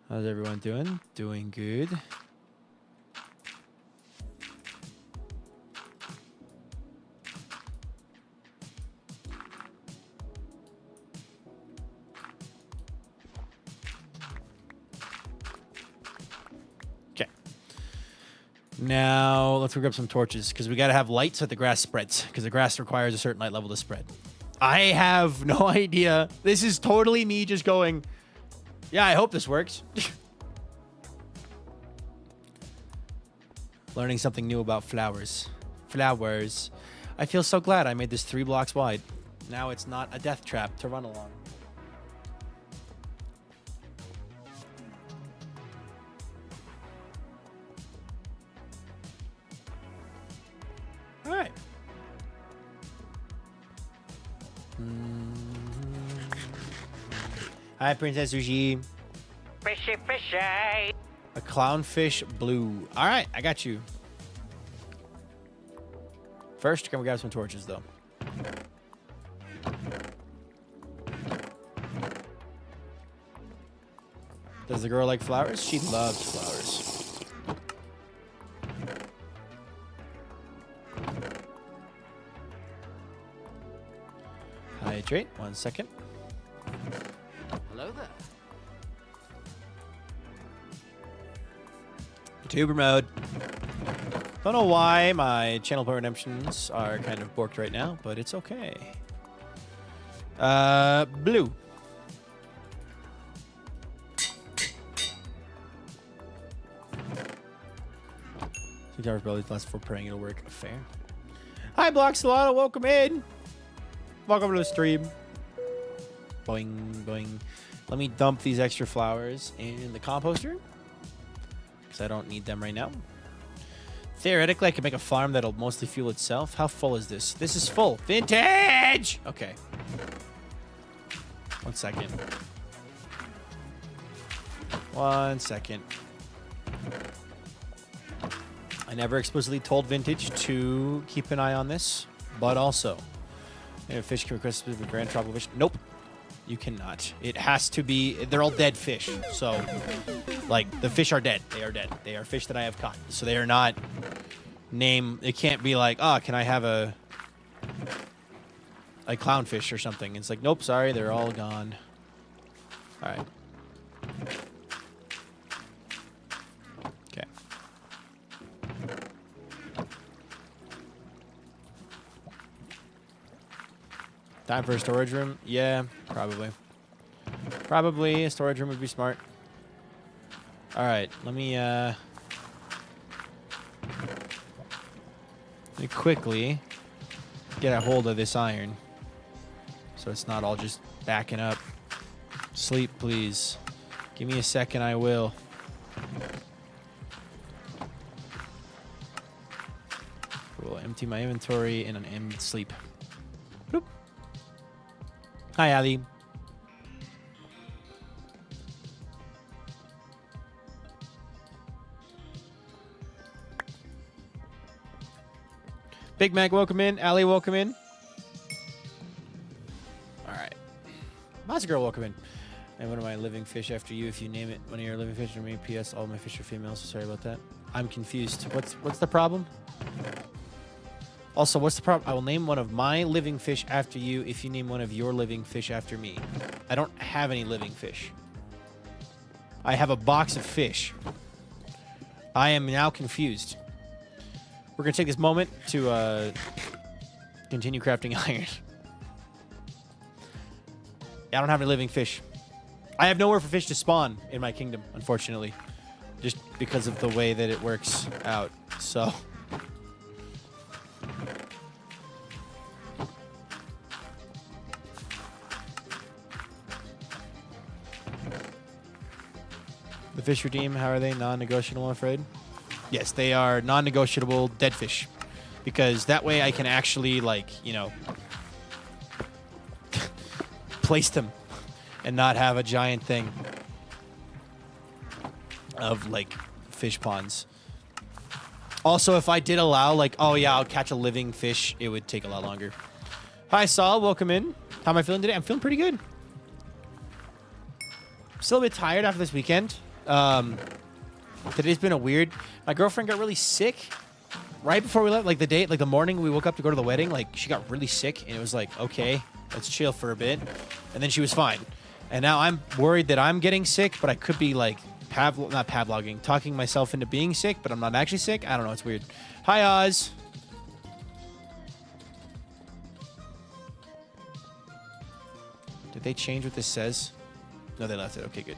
How's everyone doing? Doing good. Okay. Now let's go grab some torches because we gotta have light so that the grass spreads because the grass requires a certain light level to spread. I have no idea. This is totally me just going, yeah, I hope this works. Learning something new about flowers. Flowers. I feel so glad I made this 3 blocks wide. Now it's not a death trap to run along. All right. Hi, Princess Uji. Fishy, fishy. A clownfish blue. All right, I got you. First, can we grab some torches, though? Does the girl like flowers? She loves flowers. Hydrate. 1 second. Hello there. YouTuber mode. Don't know why my channel point redemptions are kind of borked right now, but it's okay. Blue. $6 belly plus for praying it'll work. Fair. Hi, Block Solana. Welcome in. Welcome to the stream. Boing, boing. Let me dump these extra flowers in the composter because I don't need them right now. Theoretically, I could make a farm that'll mostly fuel itself. How full is this? This is full. Vintage! Okay. 1 second. 1 second. I never explicitly told Vintage to keep an eye on this, but also, if fish can request specific grand tropical fish. Nope. You cannot. It has to be, they're all dead fish. So, like, the fish are dead. They are dead. They are fish that I have caught. So they are not it can't be like, oh, can I have a clownfish or something? It's like, nope, sorry, they're all gone. All right. Okay. Time for a storage room? Yeah, probably. Probably a storage room would be smart. All right, let me quickly get a hold of this iron so it's not all just backing up. Sleep, please. Give me a second, I will. Cool, empty my inventory and end sleep. Bloop. Hi, Ali. Big Mac, welcome in. Ali, welcome in. All right. Mazza Girl, welcome in. And one of my living fish after you, if you name it one of your living fish or me. P.S. All my fish are females, so sorry about that. I'm confused. What's the problem? Also, what's the problem? I will name one of my living fish after you if you name one of your living fish after me. I don't have any living fish. I have a box of fish. I am now confused. We're going to take this moment to continue crafting iron. I don't have any living fish. I have nowhere for fish to spawn in my kingdom, unfortunately. Just because of the way that it works out. So... The fish redeem, how are they? Non-negotiable, I'm afraid. Yes, they are non-negotiable dead fish. Because that way I can actually, like, you know, place them and not have a giant thing of, like, fish ponds. Also, if I did allow, like, oh, yeah, I'll catch a living fish, it would take a lot longer. Hi, Saul. Welcome in. How am I feeling today? I'm feeling pretty good. Still a bit tired after this weekend. Today's been a weird... My girlfriend got really sick right before we left. Like the morning we woke up to go to the wedding. Like she got really sick and it was like, okay, let's chill for a bit. And then she was fine. And now I'm worried that I'm getting sick, but I could be like not Pavlogging, talking myself into being sick, but I'm not actually sick. I don't know. It's weird. Hi, Oz. Did they change what this says? No, they left it. Okay, good.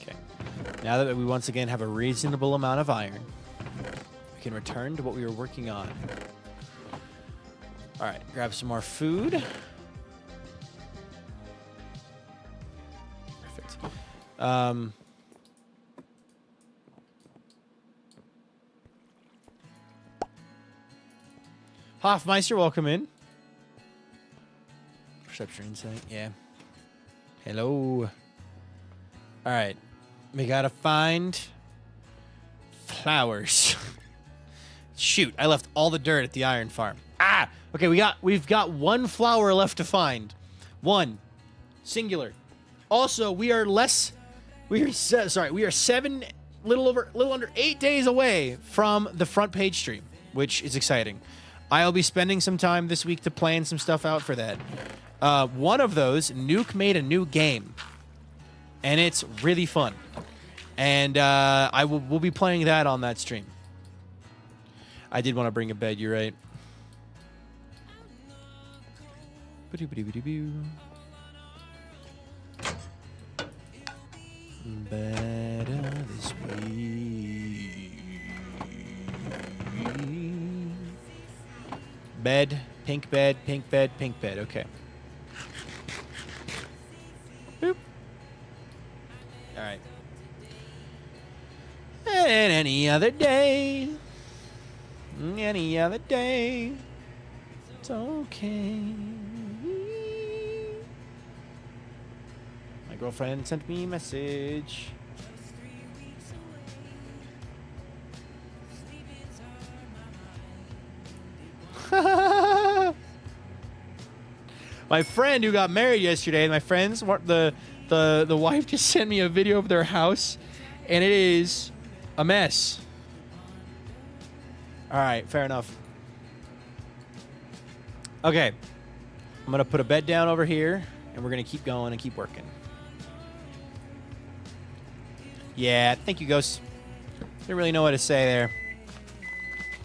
Okay. Now that we once again have a reasonable amount of iron, we can return to what we were working on. All right, grab some more food. Perfect. Hoffmeister, welcome in. Perception insight, yeah. Hello. All right, we gotta find flowers. Shoot, I left all the dirt at the iron farm. Ah, okay, we've got one flower left to find. One, singular. Also, we are little under 8 days away from the front page stream, which is exciting. I'll be spending some time this week to plan some stuff out for that. One of those, Nuke made a new game, and it's really fun. And we'll be playing that on that stream. I did want to bring a bed, you're right. Better this way. Bed, pink bed, pink bed, pink bed. Okay. Boop. All right. And any other day. Any other day. It's okay. My girlfriend sent me a message. My friend who got married yesterday, my friends, the wife just sent me a video of their house, and it is a mess. All right, fair enough. Okay, I'm gonna put a bed down over here, and we're gonna keep going and keep working. Yeah, thank you, Ghost. Didn't really know what to say there.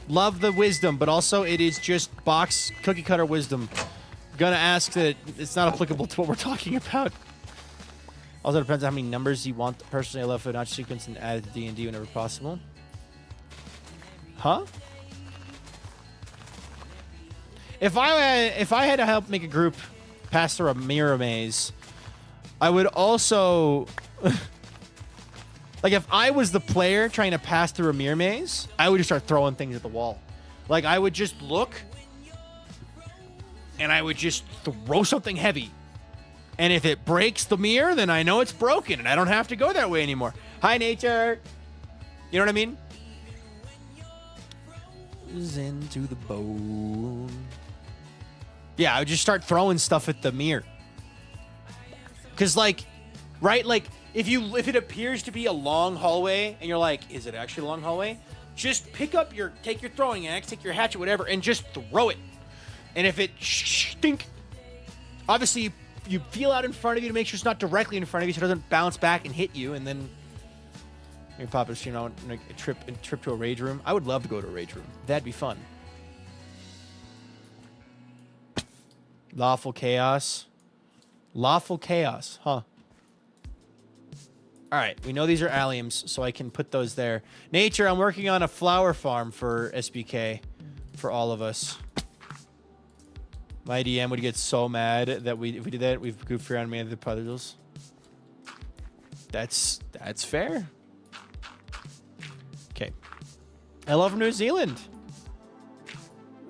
Love the wisdom, but also it is just box cookie cutter wisdom. Gonna ask that it's not applicable to what we're talking about. Also depends on how many numbers you want. Personally, I love Fibonacci sequence and add it to D&D whenever possible. Huh? If I had to help make a group pass through a mirror maze, I would also like if I was the player trying to pass through a mirror maze, I would just start throwing things at the wall. Like I would just look and I would just throw something heavy. And if it breaks the mirror, then I know it's broken and I don't have to go that way anymore. Hi, nature. You know what I mean? Into the bone. Yeah, I would just start throwing stuff at the mirror. Cause like, right? Like if it appears to be a long hallway and you're like, is it actually a long hallway? Just take your throwing axe, take your hatchet, whatever, and just throw it. And if it stink, obviously you feel out in front of you to make sure it's not directly in front of you so it doesn't bounce back and hit you, and then you pop a, a trip to a rage room. I would love to go to a rage room. That'd be fun. Lawful chaos. Lawful chaos, huh? All right, we know these are alliums, so I can put those there. Nature, I'm working on a flower farm for SBK for all of us. My DM would get so mad that if we did that, we've goofed around and made the puzzles. That's fair. Okay. Hello from New Zealand.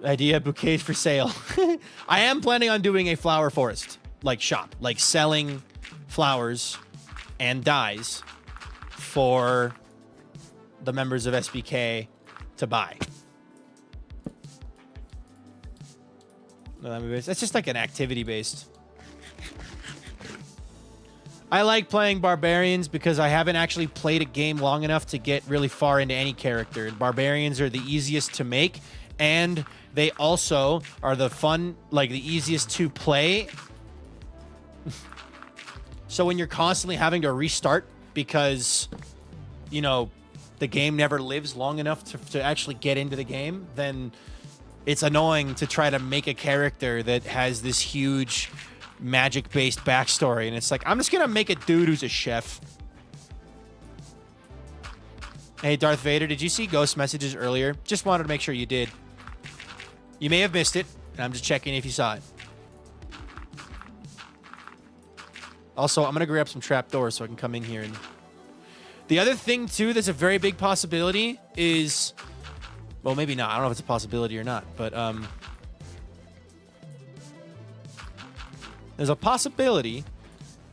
Idea bouquets for sale. I am planning on doing a flower forest, like shop, like selling flowers and dyes for the members of SBK to buy. That's just like an activity based. I like playing barbarians because I haven't actually played a game long enough to get really far into any character. Barbarians are the easiest to make, and they also are the easiest to play. So when you're constantly having to restart because, you know, the game never lives long enough to actually get into the game, then it's annoying to try to make a character that has this huge magic-based backstory, and it's like, I'm just gonna make a dude who's a chef. Hey, Darth Vader, did you see ghost messages earlier? Just wanted to make sure you did. You may have missed it, and I'm just checking if you saw it. Also, I'm gonna grab some trapdoors so I can come in here. And the other thing, too, that's a very big possibility is... Well, maybe not. I don't know if it's a possibility or not, but, there's a possibility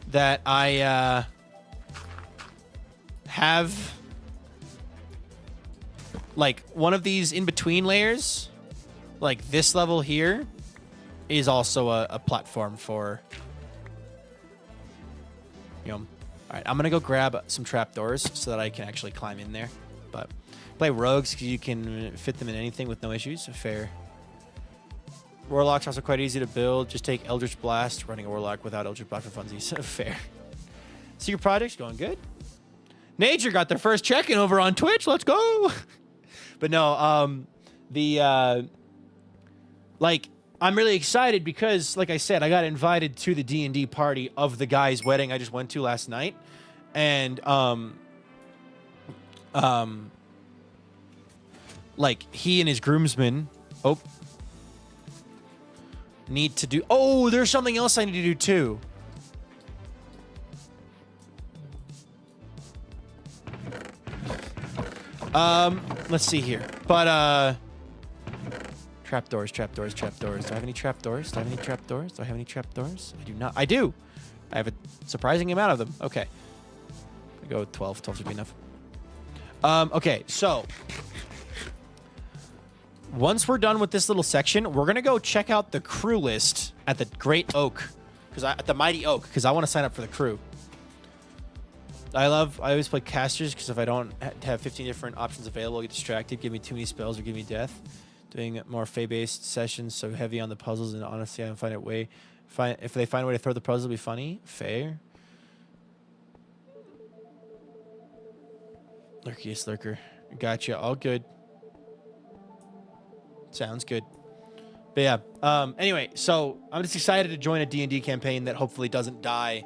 that I have like one of these in-between layers, like this level here, is also a platform for, you know. All right, I'm gonna go grab some trapdoors so that I can actually climb in there. But play rogues because you can fit them in anything with no issues. Fair. Warlock's also quite easy to build. Just take Eldritch Blast. Running a Warlock without Eldritch Blast for funsies. Fair. Secret Project's going good. Nature got their first check-in over on Twitch. Let's go. But no, I'm really excited because, like I said, I got invited to the D&D party of the guy's wedding I just went to last night. And, like, he and his groomsmen... Oh... need to do... Oh, there's something else I need to do, too. Let's see here. But, trapdoors. Do I have any trapdoors? I do not. I do. I have a surprising amount of them. Okay. I go with 12. 12 should be enough. Okay, so... Once we're done with this little section, we're gonna go check out the crew list at the Great Oak, at the Mighty Oak, because I want to sign up for the crew. I always play casters because if I don't have 15 different options available, I get distracted, give me too many spells, or give me death. Doing more fey-based sessions, so heavy on the puzzles, and honestly, I don't find it if they find a way to throw the puzzle, it'll be funny. Fair. Lurkiest lurker. Gotcha. All good. Sounds good. But yeah, anyway, so I'm just excited to join a D&D campaign that hopefully doesn't die.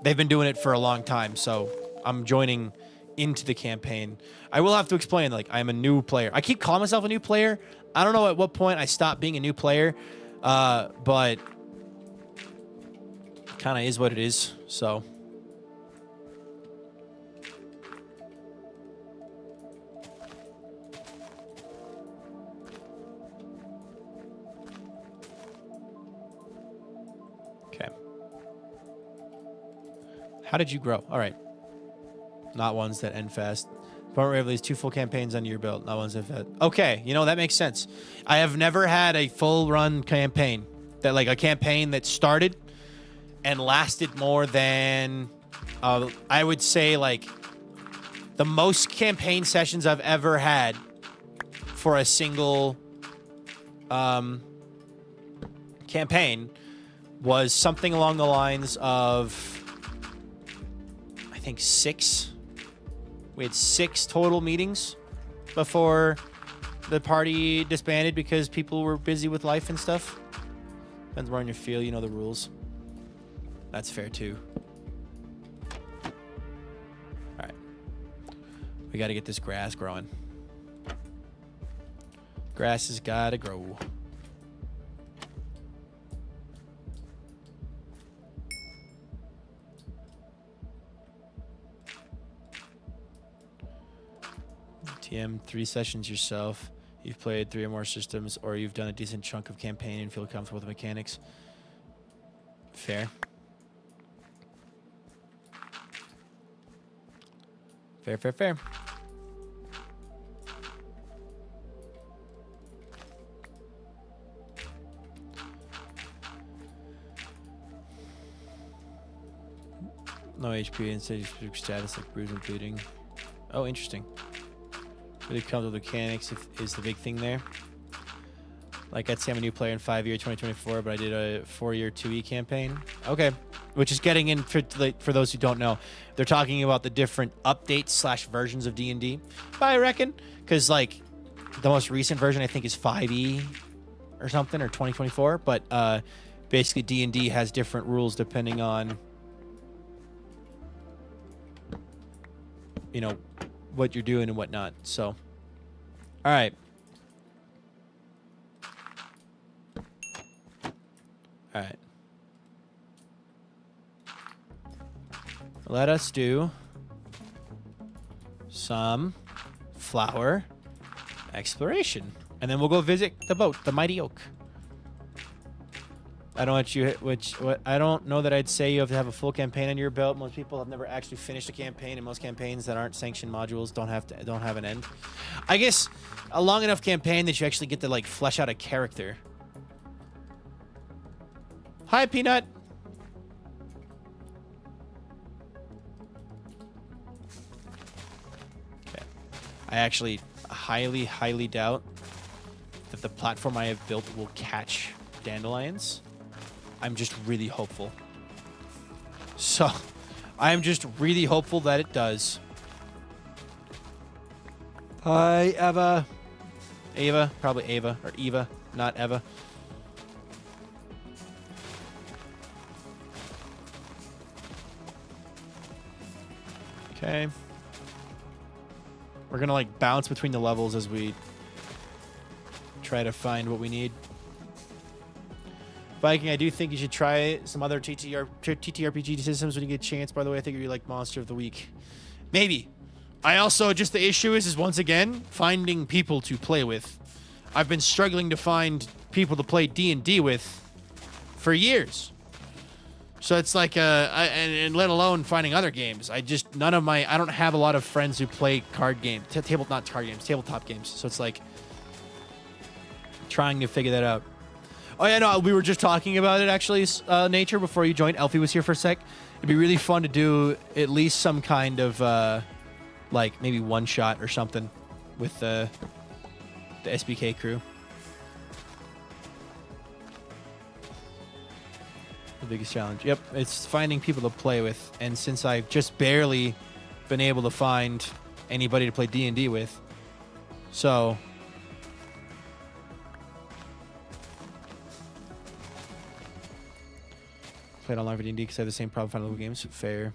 They've been doing it for a long time, so I'm joining into the campaign. I will have to explain, like, I'm a new player. I keep calling myself a new player. I don't know at what point I stopped being a new player, but kind of is what it is, so... How did you grow? All right. Not ones that end fast. Point where at least 2 full campaigns under your belt. Not ones that have... Okay, you know, that makes sense. I have never had a full run campaign. A campaign that started and lasted more than... I would say, like, the most campaign sessions I've ever had for a single campaign was something along the lines of... I think 6. We had 6 total meetings before the party disbanded because people were busy with life and stuff. Depends where on your field, you know the rules. That's fair too. Alright. We gotta get this grass growing. Grass has gotta grow. TM 3 sessions yourself. You've played 3 or more systems, or you've done a decent chunk of campaign and feel comfortable with the mechanics. Fair. Fair. No HP and status like bruise and bleeding. Oh, interesting. Really comes with mechanics is the big thing there. Like I'd say I'm a new player in 5-year 2024, but I did a 4-year 2E campaign. Okay. Which is getting in for those who don't know. They're talking about the different updates / versions of D&D. I reckon. Because like the most recent version I think is 5E or something, or 2024. But basically D&D has different rules depending on, you know, what you're doing and whatnot. So, all right. All right. Let us do some flower exploration. And then we'll go visit the boat, the Mighty Oak. I don't know that I'd say you have to have a full campaign on your belt. Most people have never actually finished a campaign, and most campaigns that aren't sanctioned modules don't have an end. I guess a long enough campaign that you actually get to like flesh out a character. Hi, Peanut. Okay. I actually highly doubt that the platform I have built will catch dandelions. I'm just really hopeful. So, I'm just really hopeful that it does. Hi, Eva. Ava, probably Ava, or Eva, not Eva. Okay. We're gonna like bounce between the levels as we try to find what we need. Viking, I do think you should try some other TTRPG systems when you get a chance. By the way, I think you'd like Monster of the Week. Maybe. I also, just the issue is once again, finding people to play with. I've been struggling to find people to play D&D with for years. So it's like, and let alone finding other games. I don't have a lot of friends who play card games. Tabletop games. So it's like, trying to figure that out. Oh, yeah, no, we were just talking about it, actually, Nature, before you joined. Elfie was here for a sec. It'd be really fun to do at least some kind of, like, maybe one-shot or something with the SBK crew. The biggest challenge. Yep, it's finding people to play with. And since I've just barely been able to find anybody to play D&D with, so... Played online for D&D because I have the same problem finding local games. Fair.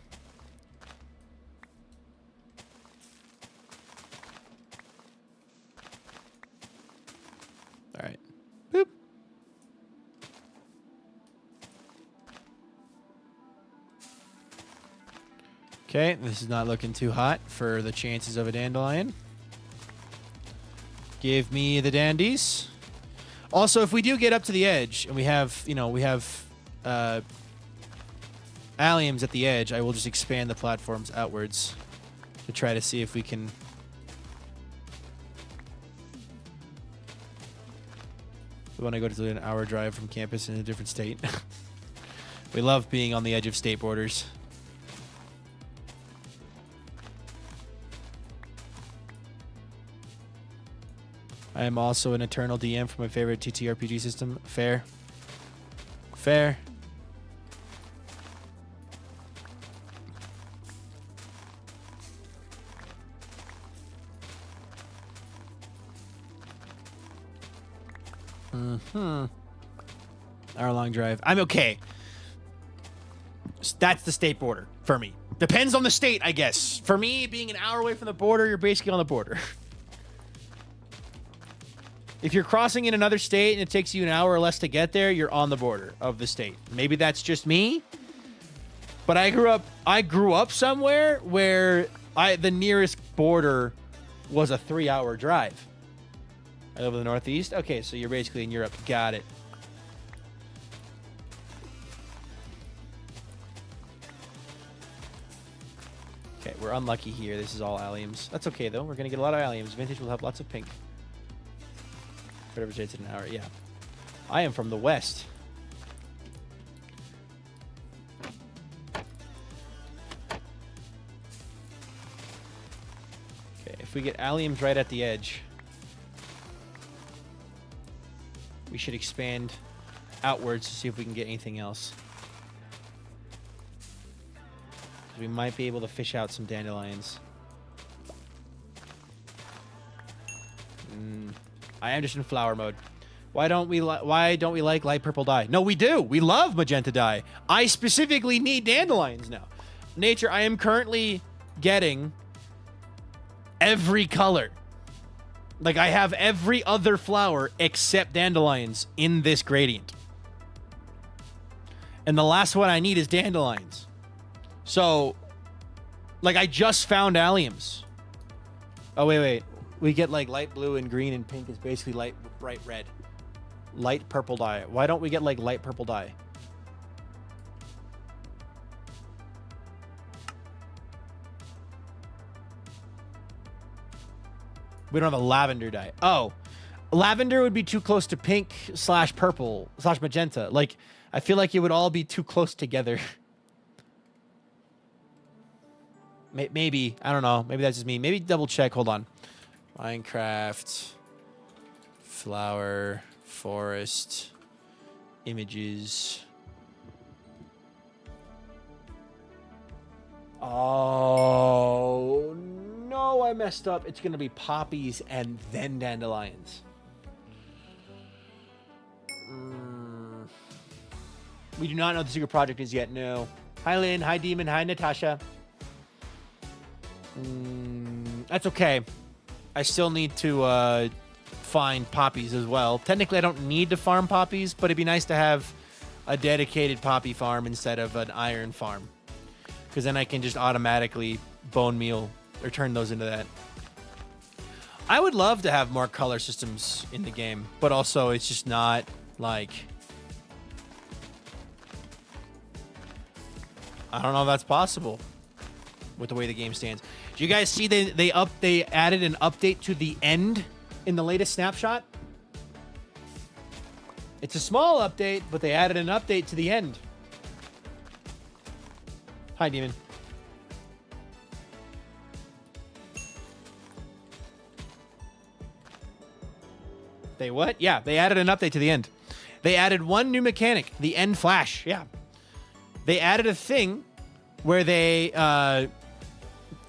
All right. Boop. Okay, this is not looking too hot for the chances of a dandelion. Give me the dandies. Also, if we do get up to the edge and we have, alliums at the edge, I will just expand the platforms outwards to try to see if we can... We want to go to an hour drive from campus in a different state. We love being on the edge of state borders. I am also an eternal DM for my favorite TTRPG system. Fair. Fair. Hour-long drive. I'm okay. That's the state border for me. Depends on the state, I guess. For me, being an hour away from the border, you're basically on the border. If you're crossing in another state and it takes you an hour or less to get there, you're on the border of the state. Maybe that's just me, but I grew up somewhere where the nearest border was a 3-hour drive. I live in the Northeast. Okay, so you're basically in Europe. Got it. Okay, we're unlucky here. This is all alliums. That's okay, though. We're going to get a lot of alliums. Vintage will have lots of pink. Whatever takes it an hour. Yeah. I am from the West. if we get alliums right at the edge, we should expand outwards to see if we can get anything else. We might be able to fish out some dandelions. I am just in flower mode. Why don't we like light purple dye? No, we do. We love magenta dye. I specifically need dandelions now. Nature, I am currently getting every color. Like, I have every other flower except dandelions in this gradient. And the last one I need is dandelions. So, like, I just found alliums. Oh, wait. We get, like, light blue and green and pink is basically bright red. Light purple dye. Why don't we get, like, light purple dye? We don't have a lavender dye. Oh, lavender would be too close to pink / purple / magenta. Like, I feel like it would all be too close together. Maybe. I don't know. Maybe that's just me. Maybe double check. Hold on. Minecraft. Flower. Forest. Images. Oh, no, I messed up. It's going to be poppies and then dandelions. We do not know what the secret project is yet. No. Hi, Lynn. Hi, Demon. Hi, Natasha. That's okay. I still need to find poppies as well. Technically, I don't need to farm poppies, but it'd be nice to have a dedicated poppy farm instead of an iron farm. Because then I can just automatically bone meal or turn those into that. I would love to have more color systems in the game, but also it's just not like... I don't know if that's possible with the way the game stands. Do you guys see they added an update to the end in the latest snapshot? It's a small update, but they added an update to the end. Hi, Demon. They what? Yeah, they added an update to the end. They added one new mechanic, the end flash. Yeah. They added a thing where they've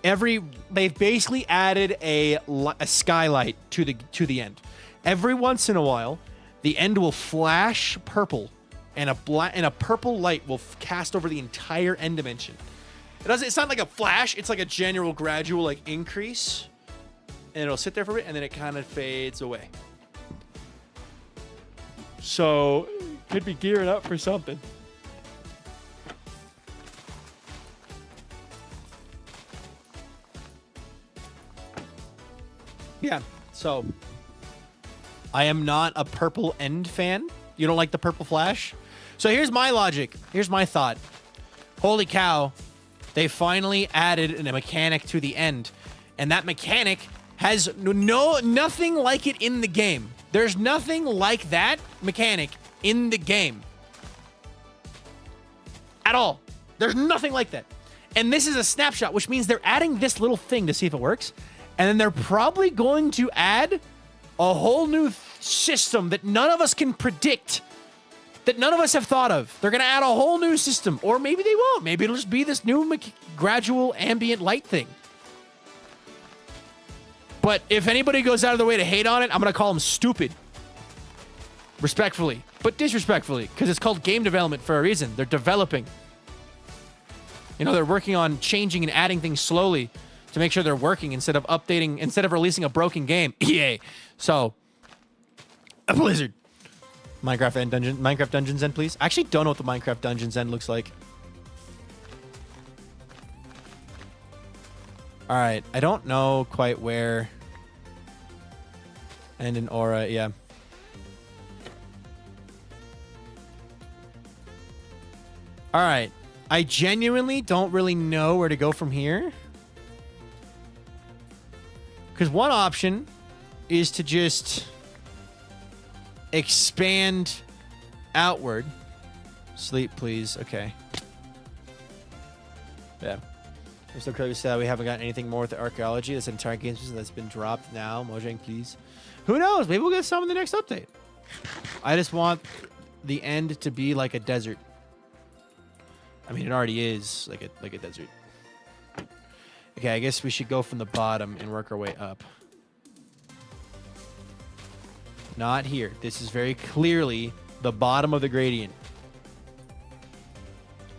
basically added a skylight to the end. Every once in a while, the end will flash purple, and a purple light will cast over the entire end dimension. It's not like a flash. It's like a general gradual like increase, and it'll sit there for a bit, and then it kind of fades away. So could be gearing up for something. Yeah, so I am not a purple end fan. You don't like the purple flash? So here's my logic. Here's my thought. Holy cow, they finally added a mechanic to the end. And that mechanic has nothing like it in the game. There's nothing like that mechanic in the game. At all. There's nothing like that. And this is a snapshot, which means they're adding this little thing to see if it works. And then they're probably going to add a whole new system that none of us can predict, that none of us have thought of. They're going to add a whole new system. Or maybe they won't. Maybe it'll just be this new gradual ambient light thing. But if anybody goes out of their way to hate on it, I'm going to call them stupid. Respectfully. But disrespectfully. Because it's called game development for a reason. They're developing. You know, they're working on changing and adding things slowly to make sure they're working instead of updating, instead of releasing a broken game. EA. So, a Blizzard. Minecraft Dungeons End, please. I actually don't know what the Minecraft Dungeons End looks like. All right. I don't know quite where. And in Aura, yeah. All right. I genuinely don't really know where to go from here. Because one option is to just expand outward. Sleep, please. Okay. Yeah. I'm so crazy sad we haven't gotten anything more with archaeology. This entire game that's been dropped now. Mojang, please. Who knows? Maybe we'll get some in the next update. I just want the end to be like a desert. I mean, it already is like a desert. Okay, I guess we should go from the bottom and work our way up. Not here. This is very clearly the bottom of the gradient.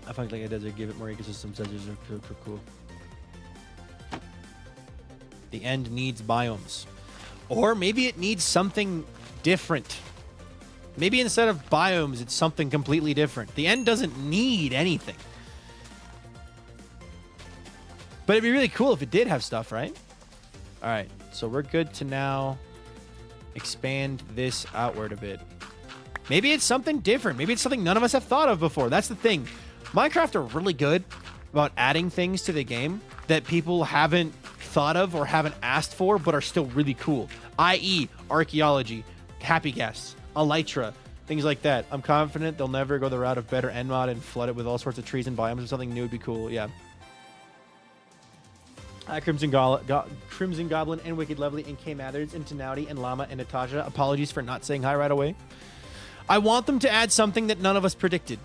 I find like a desert. Give it more ecosystems. Deserts are cool. The end needs biomes. Or maybe it needs something different. Maybe instead of biomes, it's something completely different. The end doesn't need anything. But it'd be really cool if it did have stuff, right? All right, so we're good to now expand this outward a bit. Maybe it's something different. Maybe it's something none of us have thought of before. That's the thing. Minecraft are really good about adding things to the game that people haven't thought of or haven't asked for, but are still really cool. I.e., archaeology, happy guests, elytra, things like that. I'm confident they'll never go the route of better end mod and flood it with all sorts of trees and biomes, or something new would be cool. Yeah. Crimson Goblin and Wicked Lovely and K Mathers and Tenouty and Llama and Natasha. Apologies for not saying hi right away. I want them to add something that none of us predicted.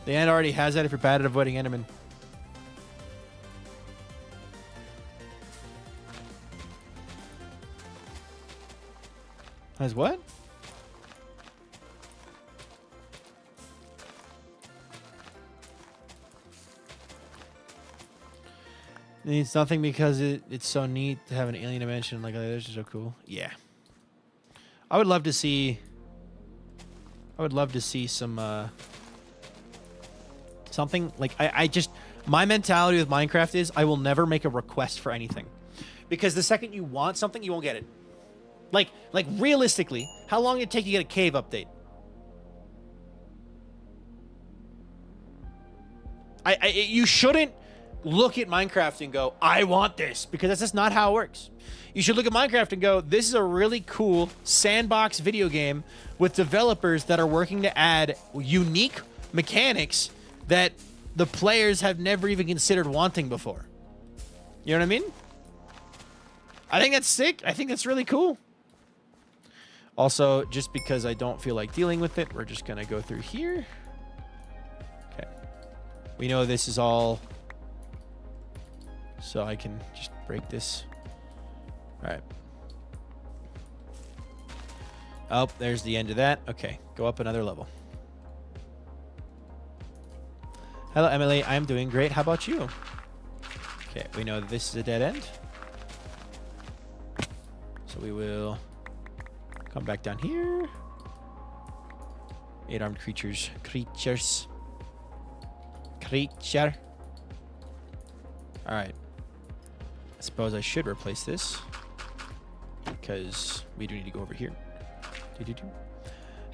The end already has that if you're bad at avoiding Enderman. Has what? It needs nothing because it's so neat to have an alien dimension like this is so cool. Yeah. I would love to see some something like I just my mentality with Minecraft is I will never make a request for anything. Because the second you want something, you won't get it. Like realistically, how long did it take you to get a cave update? You shouldn't look at Minecraft and go, I want this, because that's just not how it works. You should look at Minecraft and go, this is a really cool sandbox video game with developers that are working to add unique mechanics that the players have never even considered wanting before. You know what I mean? I think that's sick. I think that's really cool. Also, just because I don't feel like dealing with it, we're just going to go through here. Okay. We know this is all... So I can just break this. All right. Oh, there's the end of that. Okay, go up another level. Hello, Emily. I'm doing great. How about you? Okay, we know that this is a dead end. So we will come back down here. 8-armed creatures. Creature. All right. I suppose I should replace this because we do need to go over here.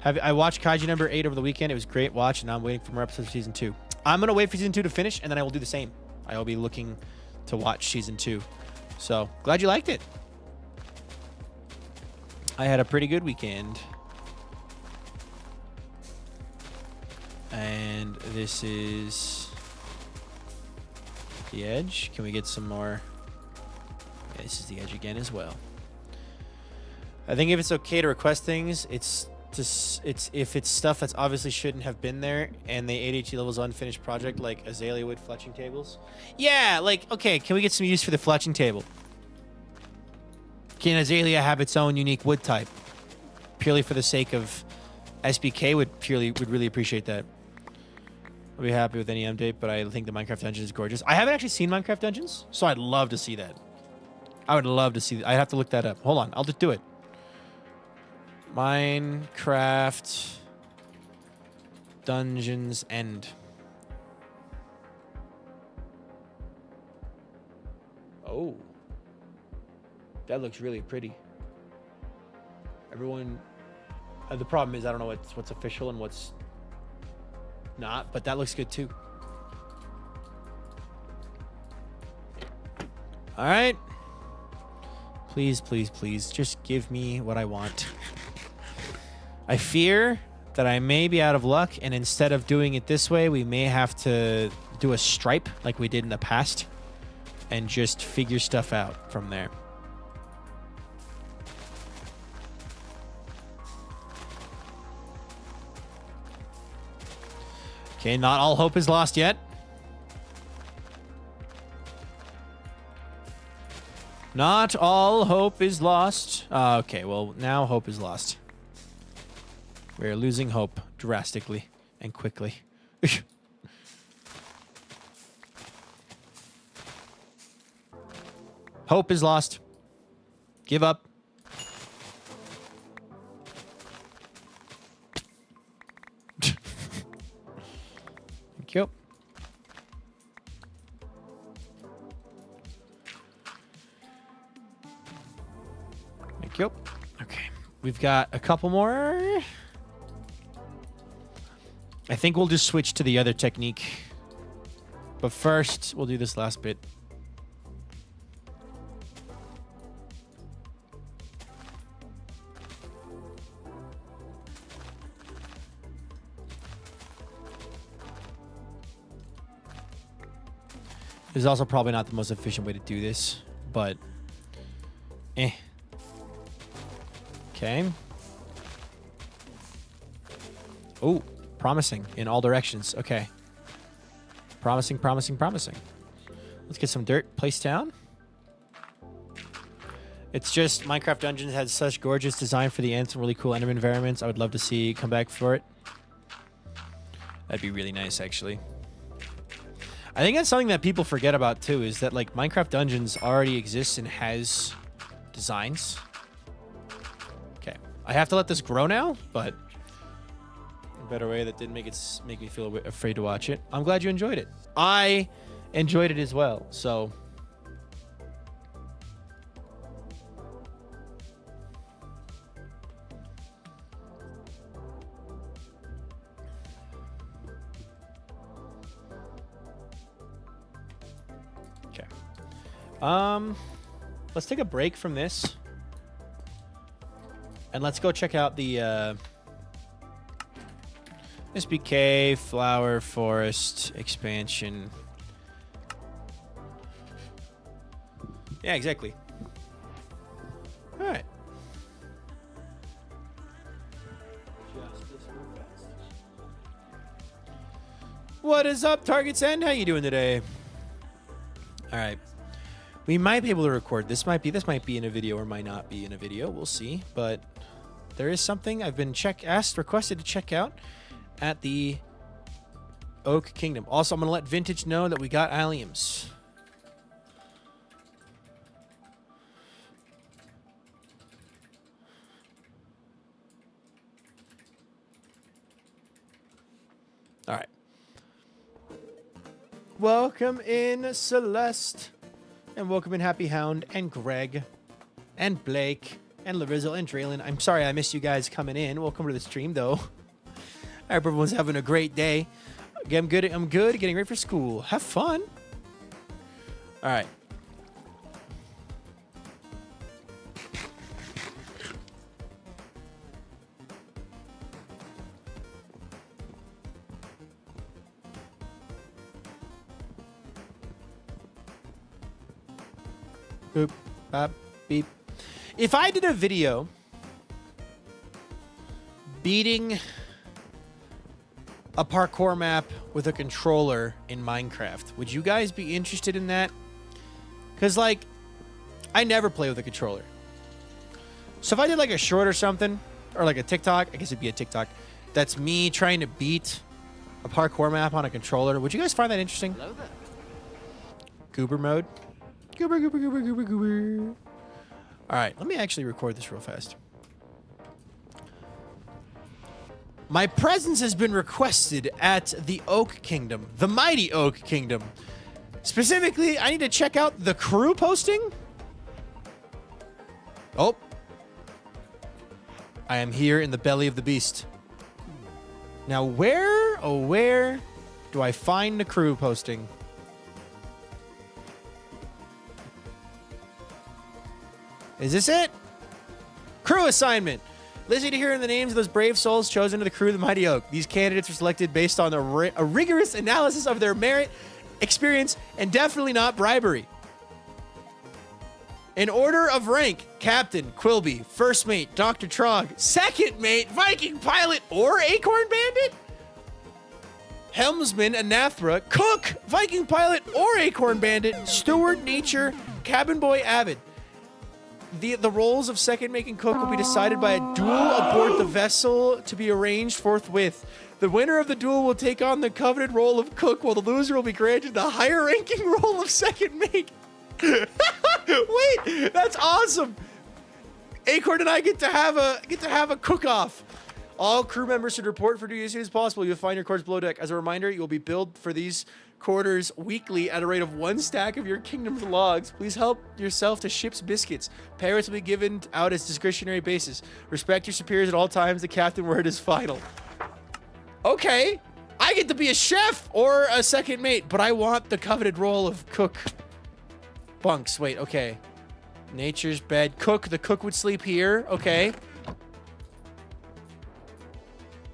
I watched Kaiju number 8 over the weekend. It was a great watch, and now I'm waiting for more episodes of season 2. I'm going to wait for season 2 to finish, and then I will do the same. I will be looking to watch season 2. So, glad you liked it. I had a pretty good weekend. And this is the edge. Can we get some more? Yeah, this is the edge again as well. I think if it's okay to request things, it's if it's stuff that's obviously shouldn't have been there, and the ADHD levels unfinished project like azalea wood fletching tables. Yeah, like, okay, can we get some use for the fletching table? Can azalea have its own unique wood type? Purely for the sake of SBK would really appreciate that. I'll be happy with any update, but I think the Minecraft Dungeon is gorgeous. I haven't actually seen Minecraft Dungeons, so I'd love to see that. I would love to see that. I'd have to look that up. Hold on, I'll just do it. Minecraft Dungeons End. Oh. That looks really pretty. Everyone... the problem is I don't know what's official and what's not, but that looks good too. All right. Please, please, please, just give me what I want. I fear that I may be out of luck, and instead of doing it this way, we may have to do a stripe like we did in the past and just figure stuff out from there. Okay, not all hope is lost yet. Not all hope is lost. Okay, well, now hope is lost. We're losing hope drastically and quickly. Hope is lost. Give up. Thank you. Thank you. Okay. We've got a couple more. I think we'll just switch to the other technique. But first, we'll do this last bit. This is also probably not the most efficient way to do this, but Okay. Oh, promising in all directions. Okay. Promising, promising, promising. Let's get some dirt placed down. It's just Minecraft Dungeons has such gorgeous design for the ants and really cool enderman environments. I would love to see come back for it. That'd be really nice, actually. I think that's something that people forget about too, is that like Minecraft Dungeons already exists and has designs. Okay, I have to let this grow now, but a better way that didn't make me feel a bit afraid to watch it. I'm glad you enjoyed it. I enjoyed it as well, so. Let's take a break from this. And let's go check out the SBK Flower Forest expansion. Yeah, exactly. All right. What is up, Target's End? How you doing today? All right. We might be able to record. This might be in a video or might not be in a video. We'll see. But there is something I've been requested to check out at the Oak Kingdom. Also, I'm going to let Vintage know that we got alliums. All right. Welcome in, Celeste. And welcome in Happy Hound and Greg and Blake and Larizzle and Draylin. I'm sorry I missed you guys coming in. Welcome to the stream, though. I hope everyone's having a great day. I'm good. Getting ready for school. Have fun. All right. Boop, bop, beep. If I did a video beating a parkour map with a controller in Minecraft, would you guys be interested in that? Because, like, I never play with a controller. So if I did, like, a short or something, or, like, a TikTok, I guess it'd be a TikTok, that's me trying to beat a parkour map on a controller, would you guys find that interesting? Hello there. Goober mode. Goober, goober, goober, goober, goober. All right, let me actually record this real fast. My presence has been requested at the Oak Kingdom, the mighty Oak Kingdom. Specifically, I need to check out the crew posting. Oh. I am here in the belly of the beast. Now, where do I find the crew posting? Is this it? Crew assignment. Listen to hearing the names of those brave souls chosen to the crew of the Mighty Oak. These candidates were selected based on a rigorous analysis of their merit, experience, and definitely not bribery. In order of rank, Captain Quilby, First Mate Dr. Trog, Second Mate Viking Pilot or Acorn Bandit, Helmsman Anathra, Cook Viking Pilot or Acorn Bandit, Steward Nature, Cabin Boy Avid. The roles of second mate and cook will be decided by a duel aboard the vessel to be arranged forthwith. The winner of the duel will take on the coveted role of cook, while the loser will be granted the higher ranking role of second mate. Wait, that's awesome. Acorn and I get to have a cook-off. All crew members should report for duty as soon as possible. You'll find your quarters below deck. As a reminder, you will be billed for these quarters weekly at a rate of 1 stack of your kingdom's logs. Please help yourself to ship's biscuits. Payouts will be given out as discretionary basis. Respect your superiors at all times. The captain word is final. Okay, I get to be a chef or a second mate, but I want the coveted role of cook. Bunks, wait, okay. Nature's bed. Cook, the cook would sleep here. Okay.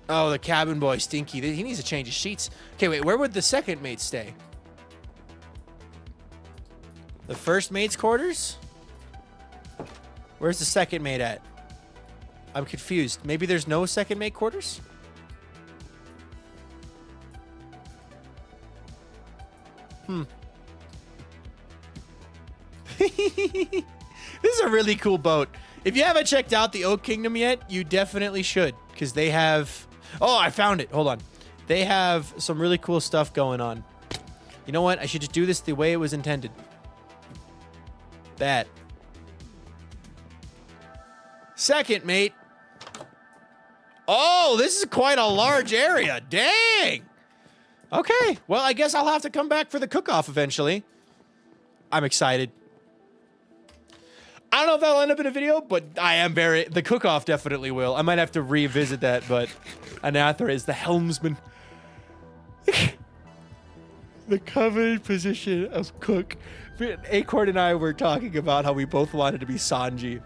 Oh, the cabin boy, Stinky. He needs to change his sheets. Okay, wait, where would the second mate stay? The first mate's quarters? Where's the second mate at? I'm confused. Maybe there's no second mate quarters? This is a really cool boat. If you haven't checked out the Oak Kingdom yet, you definitely should, because they have... Oh, I found it. Hold on. They have some really cool stuff going on. You know what? I should just do this the way it was intended. That. Second, mate. Oh, this is quite a large area. Dang. Okay. Well, I guess I'll have to come back for the cook-off eventually. I'm excited. I don't know if that'll end up in a video, but I am very... The cook-off definitely will. I might have to revisit that, but... Anathra is the helmsman. The coveted position of cook. Acorn and I were talking about how we both wanted to be Sanji.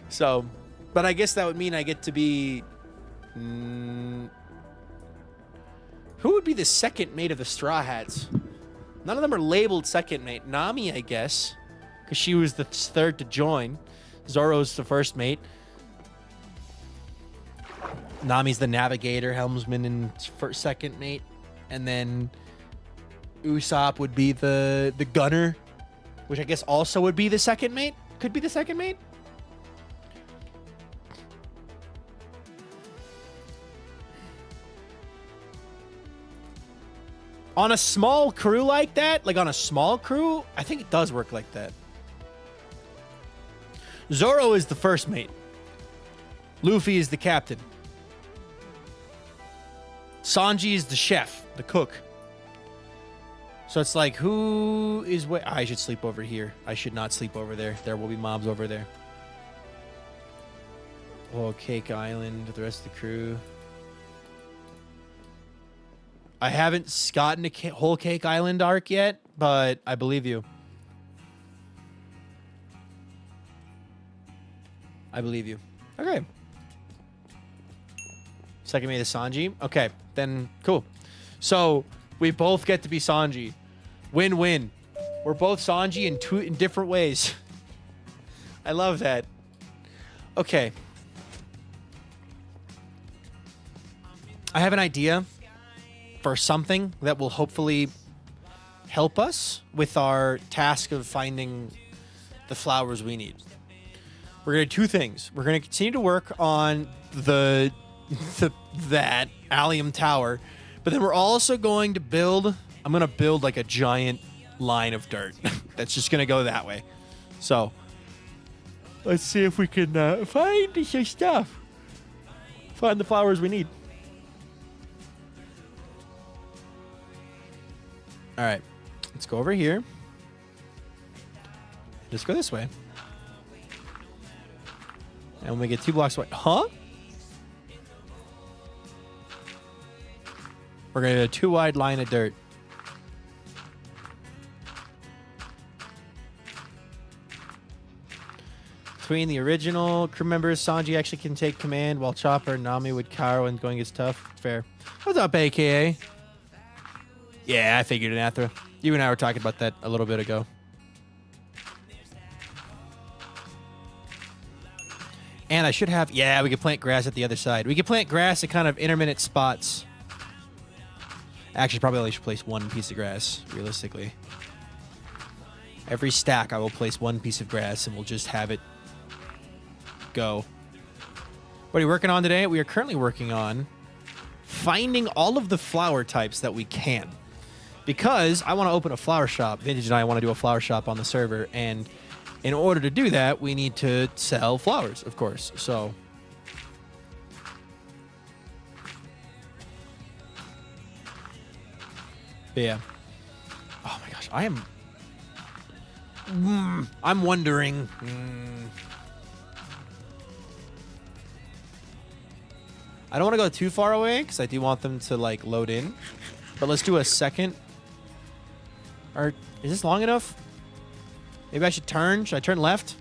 So... But I guess that would mean I get to be... Who would be the second mate of the Straw Hats? None of them are labeled second mate. Nami, I guess, because she was the third to join. Zoro's the first mate. Nami's the navigator, helmsman, and second mate. And then Usopp would be the gunner, which I guess also would be the second mate. Could be the second mate. On a small crew like that, like on a small crew, I think it does work like that. Zoro is the first mate. Luffy is the captain. Sanji is the chef, the cook. So it's like, who is what? I should sleep over here. I should not sleep over there. There will be mobs over there. Oh, Cake Island, the rest of the crew. I haven't gotten a whole Cake Island arc yet, but I believe you. I believe you. Okay. Second mate is Sanji. Okay, then cool. So we both get to be Sanji. Win-win. We're both Sanji in different ways. I love that. Okay. I have an idea for something that will hopefully help us with our task of finding the flowers we need. We're going to do two things. We're going to continue to work on that Allium Tower, but then we're also going to build... I'm going to build like a giant line of dirt that's just going to go that way. So let's see if we can find some stuff. Find the flowers we need. All right, let's go over here. Just go this way. And when we get 2 blocks away, huh? We're gonna do a 2-wide line of dirt. Between the original crew members, Sanji actually can take command, while Chopper and Nami with Karo and going gets tough. Fair. What's up, AKA? Yeah, I figured it, Athra. You and I were talking about that a little bit ago. And I should have... Yeah, we could plant grass at the other side. We could plant grass at kind of intermittent spots. Actually, probably only should place one piece of grass, realistically. Every stack, I will place one piece of grass, and we'll just have it go. What are you working on today? We are currently working on finding all of the flower types that we can. Because I want to open a flower shop. Vintage and I want to do a flower shop on the server, and in order to do that, we need to sell flowers, of course. So... But yeah. Oh my gosh, I am... I'm wondering... I don't want to go too far away, because I do want them to, like, load in. But let's do a second. Or, is this long enough? Maybe I should turn? Should I turn left?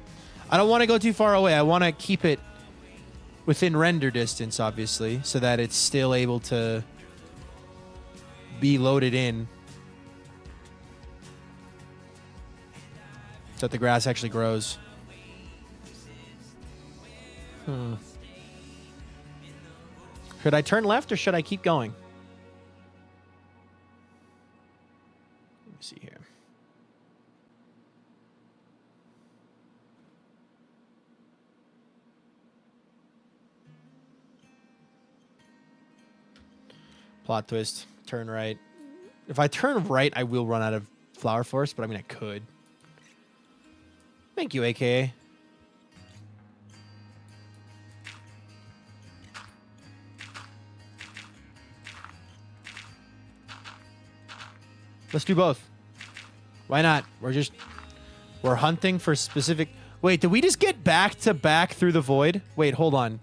I don't want to go too far away. I want to keep it within render distance, obviously, so that it's still able to... be loaded in so that the grass actually grows. Should I turn left or should I keep going? Let me see here. Plot twist. Turn right. If I turn right, I will run out of flower force, but I mean, I could. Thank you, AKA. Let's do both. Why not? We're hunting for specific... Wait, did we just get back to back through the void? Wait, hold on.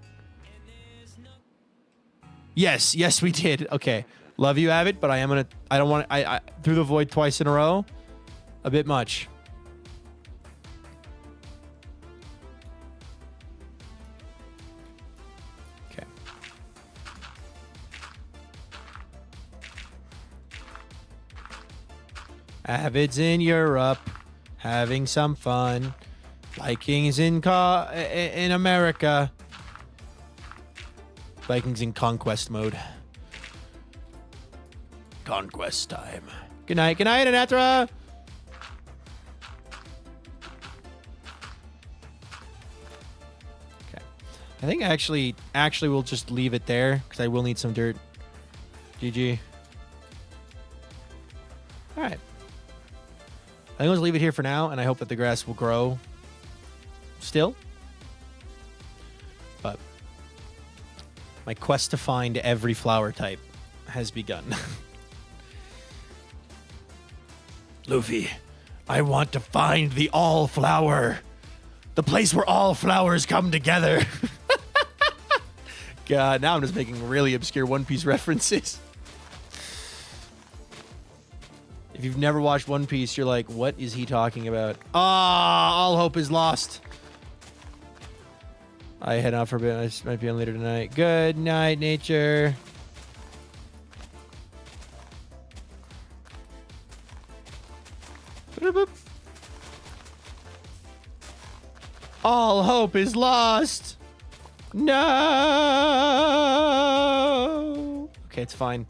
Yes, we did. Okay. Love you, Avid, but I don't want I through the void twice in a row. A bit much. Okay. Avid's in Europe, having some fun. Vikings in America. Vikings in conquest mode. Conquest time. Good night, Anatra. Okay. I think actually we'll just leave it there because I will need some dirt. GG. All right. I think we'll just leave it here for now, and I hope that the grass will grow still. But my quest to find every flower type has begun. Luffy, I want to find the all flower. The place where all flowers come together. God, now I'm just making really obscure One Piece references. If you've never watched One Piece, you're like, what is he talking about? All hope is lost. I head out for a bit. I might be on later tonight. Good night, nature. All hope is lost. No. Okay, it's fine.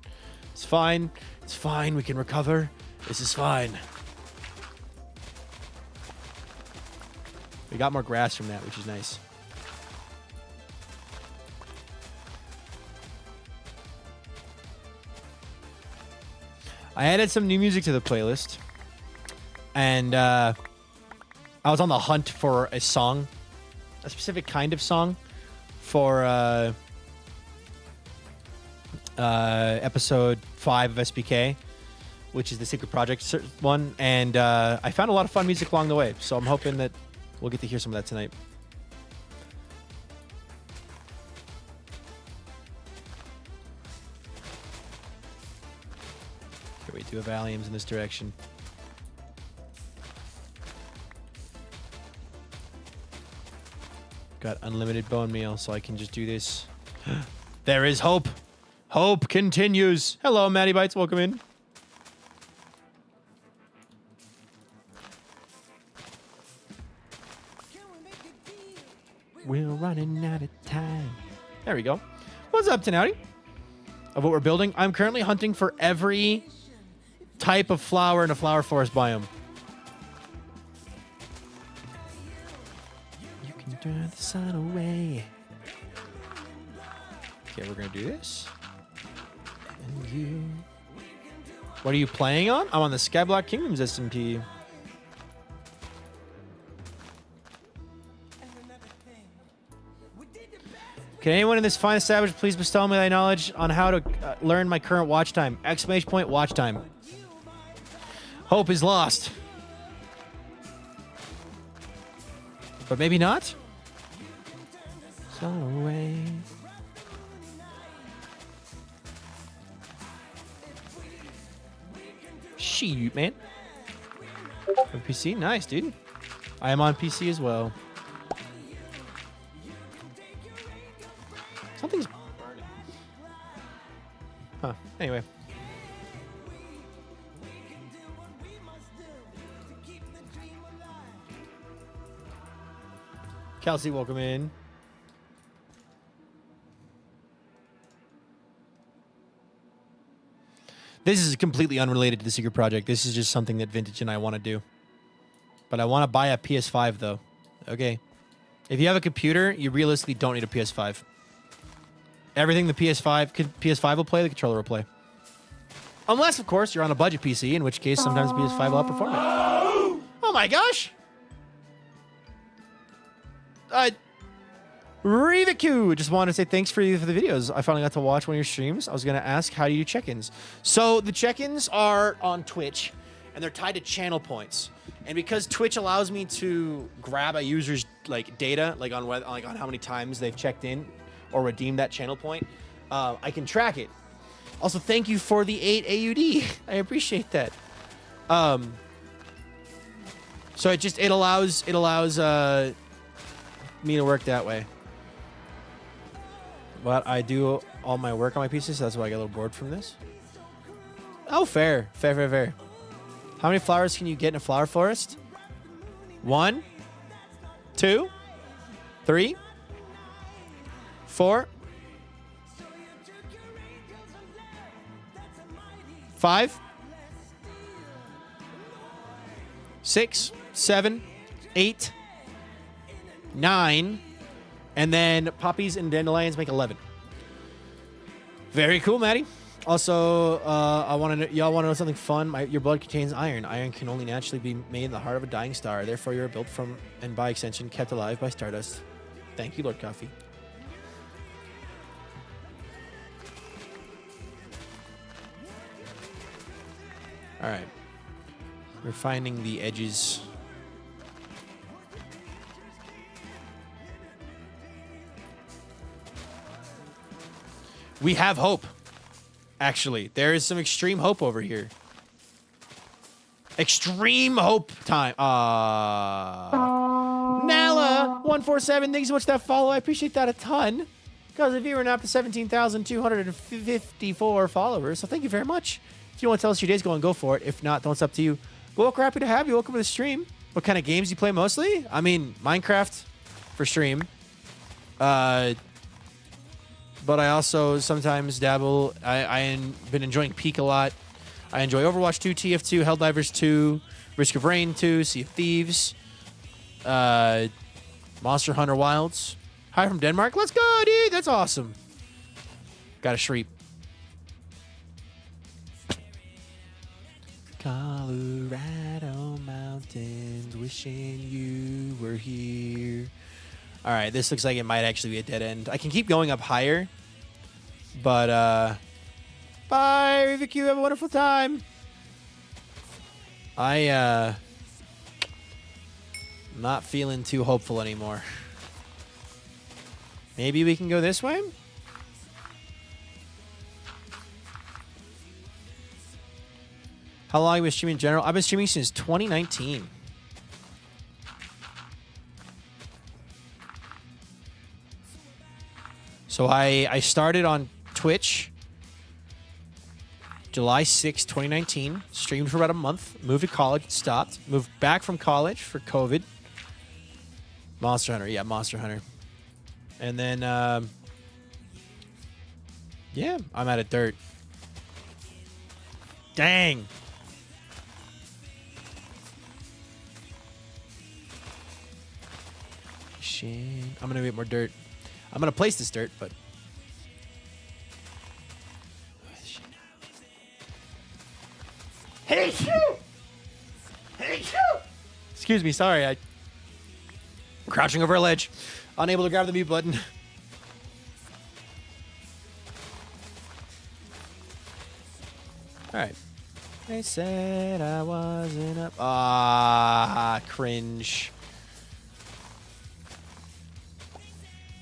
It's fine. It's fine. We can recover. This is fine. We got more grass from that, which is nice. I added some new music to the playlist. And I was on the hunt for a song, a specific kind of song for episode 5 of SBK, which is the Secret Project one. And I found a lot of fun music along the way. So I'm hoping that we'll get to hear some of that tonight. Okay, wait, do have alliums in this direction. Got unlimited bone meal, so I can just do this. There is hope. Hope continues. Hello, Matty Bites. Welcome in. We're running out of time. There we go. What's up, Tenouty? Of what we're building, I'm currently hunting for every type of flower in a flower forest biome. You can turn the sun away. Okay, we're gonna do this. And you. What are you playing on? I'm on the Skyblock Kingdoms SMP. Can anyone in this fine establishment please bestow me thy knowledge on how to learn my current watch time? Exclamation point, watch time. Hope is lost. But maybe not? Sun away. Shoot, man. On PC? Nice, dude. I am on PC as well. Something's burning. Huh. Anyway. Kelsey, welcome in. This is completely unrelated to the secret project. This is just something that Vintage and I want to do. But I want to buy a PS5, though. Okay. If you have a computer, you realistically don't need a PS5. Everything the PS5 will play, the controller will play. Unless, of course, you're on a budget PC, in which case sometimes the PS5 will outperform it. Oh my gosh! Riviku, just wanted to say thanks for the videos. I finally got to watch one of your streams. I was going to ask, how do you do check-ins? So the check-ins are on Twitch, and they're tied to channel points. And because Twitch allows me to grab a user's data, on how many times they've checked in or redeemed that channel point, I can track it. Also, thank you for the 8 AUD. I appreciate that. So it allows me to work that way. But I do all my work on my pieces, so that's why I get a little bored from this. Oh, fair. Fair. How many flowers can you get in a flower forest? 1, 2, 3, 4, 5, 6, 7, 8, 9, and then poppies and dandelions make 11. Very cool, Maddie. Also, y'all want to know something fun? Your blood contains iron. Iron can only naturally be made in the heart of a dying star. Therefore, you're built from, and by extension, kept alive by stardust. Thank you, Lord Coffee. All right. We're finding the edges. We have hope. Actually, there is some extreme hope over here. Extreme hope time. Nala147, thanks so much for that follow. I appreciate that a ton. Because if you were up to 17,254 followers, so thank you very much. If you want to tell us your day's going, go for it. If not, then it's up to you. Well, we're happy to have you. Welcome to the stream. What kind of games do you play mostly? I mean, Minecraft for stream. But I also sometimes dabble. I've been enjoying Peak a lot. I enjoy Overwatch 2, TF2, Helldivers 2, Risk of Rain 2, Sea of Thieves, Monster Hunter Wilds. Hi from Denmark. Let's go, dude. That's awesome. Got a shriek. Colorado mountains, wishing you were here. All right, this looks like it might actually be a dead end. I can keep going up higher, but bye, Riviku. Have a wonderful time. I'm not feeling too hopeful anymore. Maybe we can go this way? How long have you been streaming in general? I've been streaming since 2019. So I started on Twitch July 6, 2019. Streamed for about a month. Moved to college, stopped. Moved back from college for COVID. Monster Hunter, yeah, Monster Hunter. And then, yeah, I'm out of dirt. Dang. Shit. I'm gonna get more dirt. I'm gonna place this dirt, but. Hey, shoot! Hey, shoot! Excuse me, sorry. I'm crouching over a ledge, unable to grab the mute button. All right. They said I wasn't up. Ah, cringe.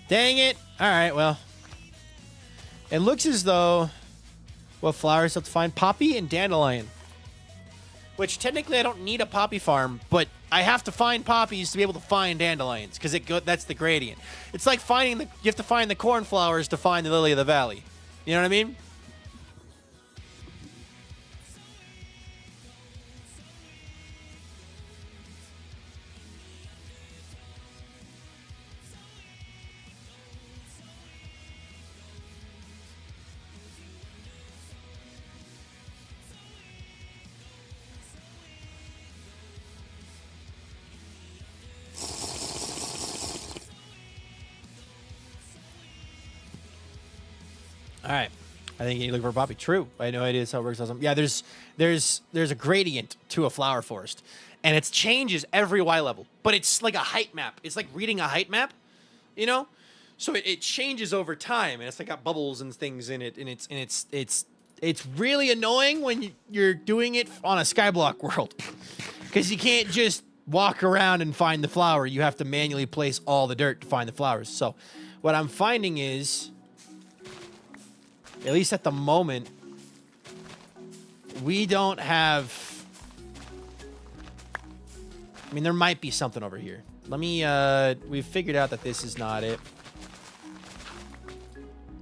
Dang it. All right, well. It looks as though what flowers have to find? Poppy and dandelion. Which technically I don't need a poppy farm, but I have to find poppies to be able to find dandelions because that's the gradient. It's like finding you have to find the cornflowers to find the lily of the valley. You know what I mean? All right. I think you look for a poppy. True. I had no idea how it works. Yeah, there's a gradient to a flower forest, and it changes every Y level. But it's like a height map. It's like reading a height map, you know. So it changes over time, and it's like got bubbles and things in it, and it's really annoying when you're doing it on a Skyblock world, because you can't just walk around and find the flower. You have to manually place all the dirt to find the flowers. So what I'm finding is, at least at the moment, we don't have... I mean, there might be something over here. Let me... we've figured out that this is not it.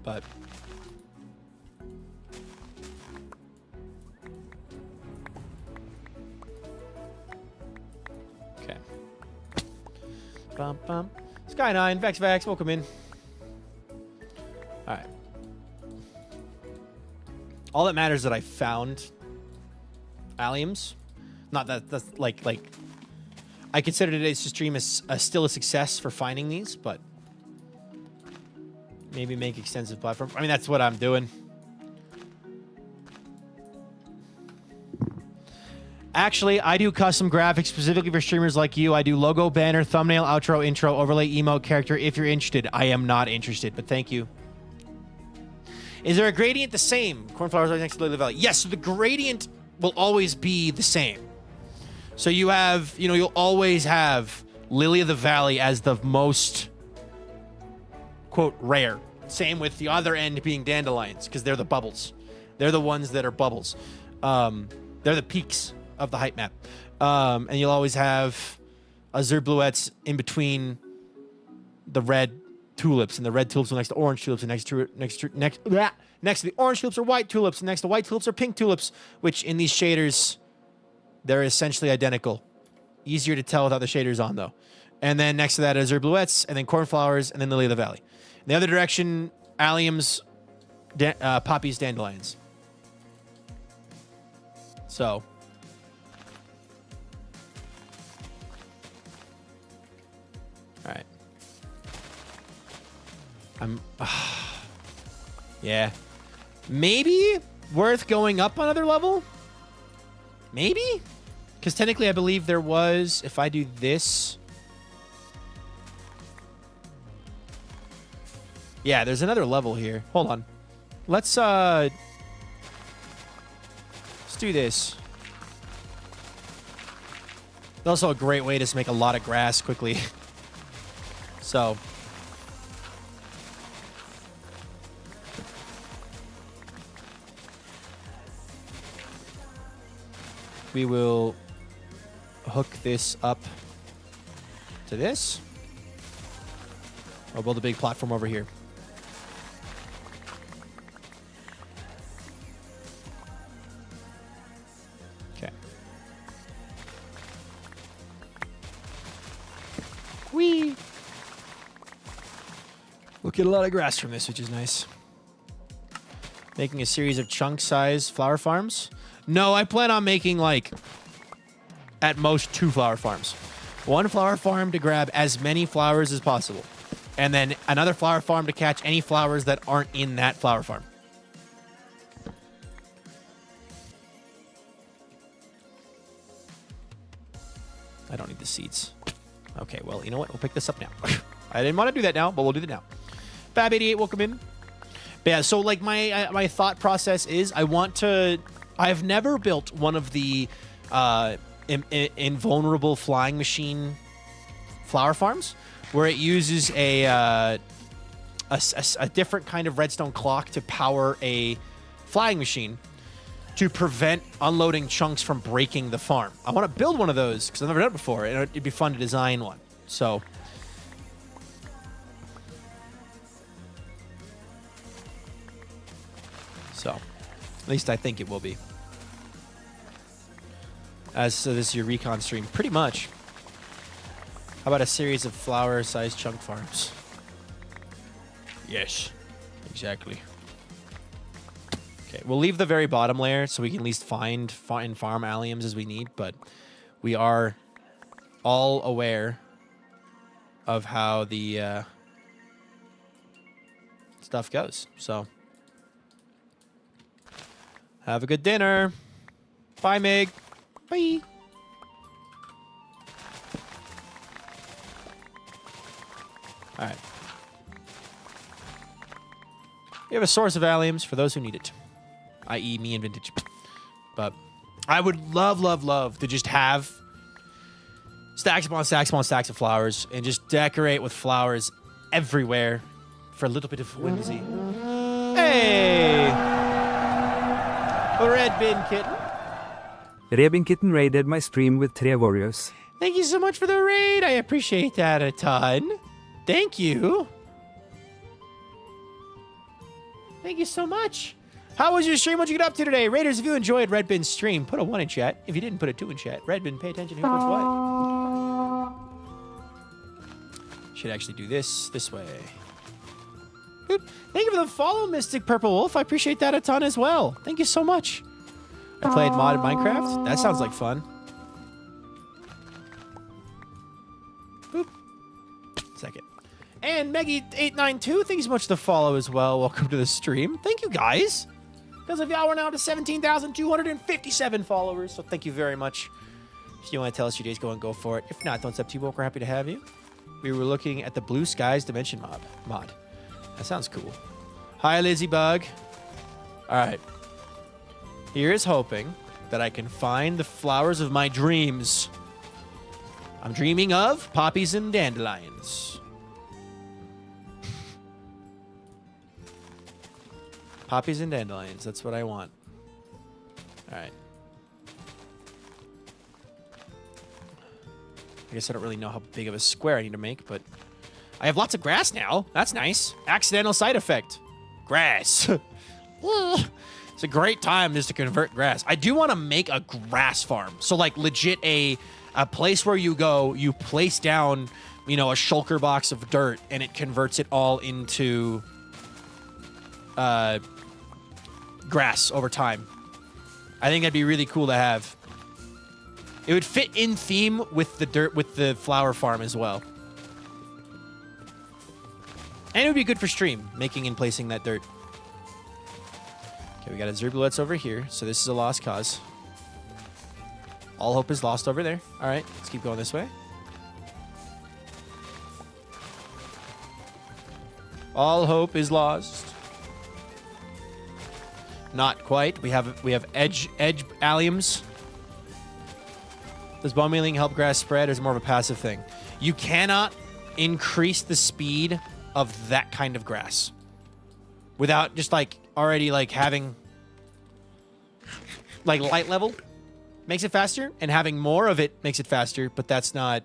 But... okay. Bum, bum. Sky9, Vex, welcome in. Alright. All that matters is that I found alliums. Not that that's like I consider today's stream as still a success for finding these, but maybe make extensive platform. I mean, that's what I'm doing. Actually, I do custom graphics specifically for streamers like you. I do logo, banner, thumbnail, outro, intro, overlay, emote, character. If you're interested, I am not interested, but thank you. Is there a gradient the same? Cornflowers are next to Lily Valley. Yes, so the gradient will always be the same. So you have, you'll always have Lily of the Valley as the most, quote, rare. Same with the other end being dandelions, because they're the bubbles. They're the ones that are bubbles. They're the peaks of the height map. And you'll always have azure bluettes in between the red tulips, and the red tulips are next to orange tulips, and next to the orange tulips are white tulips, and next to white tulips are pink tulips, which in these shaders, they're essentially identical. Easier to tell without the shaders on, though. And then next to that is azure bluettes, and then cornflowers, and then lily of the valley. In the other direction, alliums, poppies, dandelions. So... all right. Yeah. Maybe worth going up another level? Maybe? Because technically I believe there was, if I do this... yeah, there's another level here. Hold on. Let's do this. It's also a great way to make a lot of grass quickly. So... we will hook this up to this. I'll build a big platform over here. Whee! We'll get a lot of grass from this, which is nice. Making a series of chunk-size flower farms. No, I plan on making, like, at most 2 flower farms. 1 flower farm to grab as many flowers as possible. And then another flower farm to catch any flowers that aren't in that flower farm. I don't need the seeds. Okay, well, you know what? We'll pick this up now. I didn't want to do that now, but we'll do that now. Fab88, welcome in. But yeah, so like my thought process is I've never built one of the invulnerable flying machine flower farms where it uses a different kind of redstone clock to power a flying machine to prevent unloading chunks from breaking the farm. I want to build one of those because I've never done it before, and it'd be fun to design one. So, at least I think it will be. So this is your recon stream, pretty much. How about a series of flower-sized chunk farms? Yes, exactly. Okay, we'll leave the very bottom layer so we can at least find farm alliums as we need, but we are all aware of how the stuff goes. So, have a good dinner. Bye, Mig. Bye. All right. We have a source of alliums for those who need it, i.e. me and Vintage. But I would love to just have stacks upon stacks upon stacks of flowers and just decorate with flowers everywhere for a little bit of whimsy. Hey! Red Bin Kitten. Rebin Kitten raided my stream with 3 warriors. Thank you so much for the raid. I appreciate that a ton. Thank you. Thank you so much. How was your stream? What'd you get up to today? Raiders, if you enjoyed Red Bin's stream, put a 1 in chat. If you didn't, put a 2 in chat. Red Bin, pay attention who puts what. Should actually do this way. Boop. Thank you for the follow, Mystic Purple Wolf. I appreciate that a ton as well. Thank you so much. I played modded Minecraft. That sounds like fun. Boop. Second. And Meggy892, thank you so much for the follow as well. Welcome to the stream. Thank you, guys. Because of y'all, we're now to 17,257 followers. So thank you very much. If you want to tell us your day's going, go for it. If not, don't step too woke. We're happy to have you. We were looking at the Blue Skies Dimension mod. That sounds cool. Hi, Lizzie Bug. All right. Here's hoping that I can find the flowers of my dreams. I'm dreaming of poppies and dandelions. Poppies and dandelions. That's what I want. All right. I guess I don't really know how big of a square I need to make, but I have lots of grass now. That's nice. Accidental side effect. Grass. It's a great time just to convert grass. I do want to make a grass farm. So, like, legit a place where you go, you place down, you know, a shulker box of dirt, and it converts it all into grass over time. I think that'd be really cool to have. It would fit in theme with the dirt, with the flower farm as well. And it would be good for stream, making and placing that dirt. Okay, we got a Zerbulettes over here, so this is a lost cause. All hope is lost over there. All right, let's keep going this way. All hope is lost. Not quite. We have edge alliums. Does bone mealing help grass spread, or is it more of a passive thing? You cannot increase the speed of that kind of grass without just like already like having like light level makes it faster, and having more of it makes it faster, but that's not.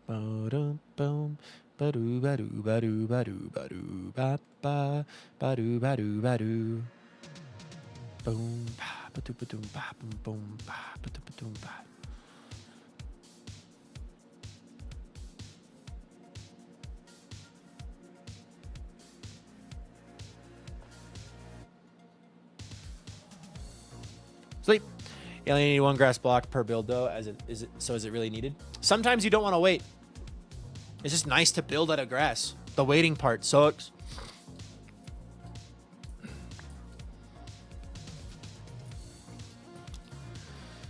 Boom. Ba-doo, ba-doo, ba-doo, ba-doo, ba-doo, ba-ba, ba-doo, ba-doo, ba-doo. Boom, ba, ba-doom, ba-doom, ba, boom, boom, ba, ba-doom, ba-doom, ba. Sleep. You only need 1 grass block per build, though. Is it really needed? Sometimes you don't want to wait. It's just nice to build out of grass. The waiting part sucks.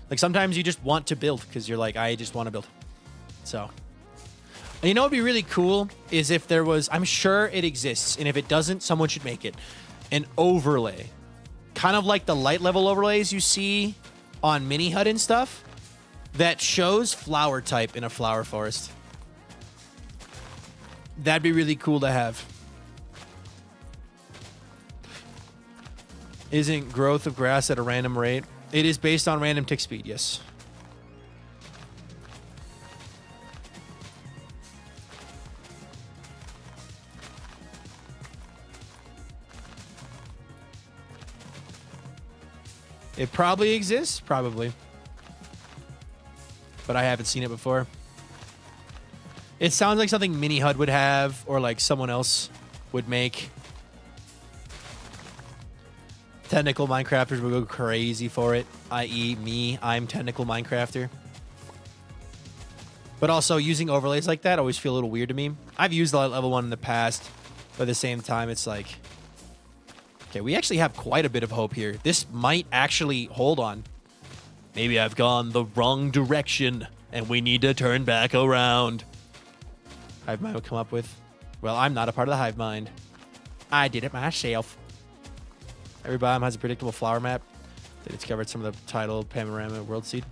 Like, sometimes you just want to build because you're like, I just want to build. So, and you know what would be really cool is if there was, I'm sure it exists, and if it doesn't, someone should make it, an overlay. Kind of like the light level overlays you see on mini hut and stuff that shows flower type in a flower forest. That'd be really cool to have. Isn't growth of grass at a random rate? It is based on random tick speed, yes. It probably exists, probably. But I haven't seen it before. It sounds like something Mini HUD would have, or like someone else would make. Technical Minecrafters would go crazy for it, i.e. me. I'm technical Minecrafter. But also, using overlays like that always feel a little weird to me. I've used the level 1 in the past, but at the same time, it's like... Okay, we actually have quite a bit of hope here. This might actually... Hold on. Maybe I've gone the wrong direction, and we need to turn back around. Hive mind would come up with... Well, I'm not a part of the hive mind. I did it myself. Every biome has a predictable flower map. They discovered some of the tidal panorama world seed.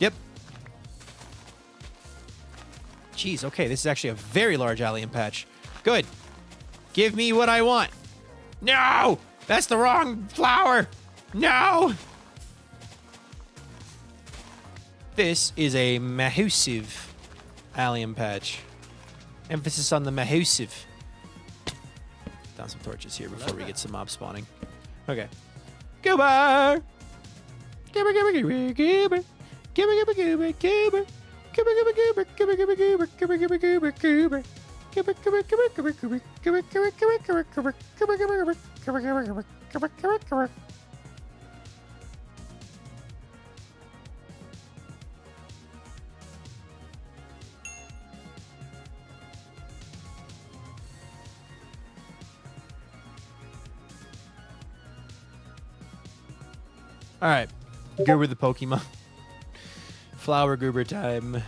Yep. Jeez, okay, this is actually a very large allium patch. Good. Give me what I want. No! That's the wrong flower! No! This is a massive allium patch. Emphasis on the massive. Down some torches here before we get some mob spawning. Okay. Goober! Goober, goober, goober, goober. Goober, goober, goober, goober. Goober, goober, goober, goober, goober, goober, goober, goober, goober, goober. Goober, goober, goober, goober, goober, goober, goober, goober, goober, goober, goober, goober, goober, goober, goober, goober, goober. All right, Goober the Pokemon. Flower Goober time.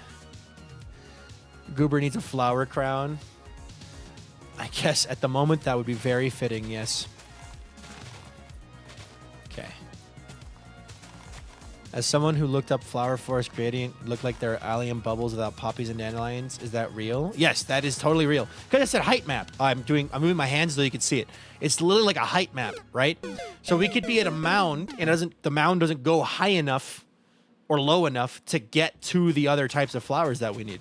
Goober needs a flower crown. I guess at the moment that would be very fitting, yes. Okay. As someone who looked up flower forest gradient, looked like there are allium bubbles without poppies and dandelions. Is that real? Yes, that is totally real. Because I said height map. I'm moving my hands so you can see it. It's literally like a height map, right? So we could be at a mound and the mound doesn't go high enough or low enough to get to the other types of flowers that we need.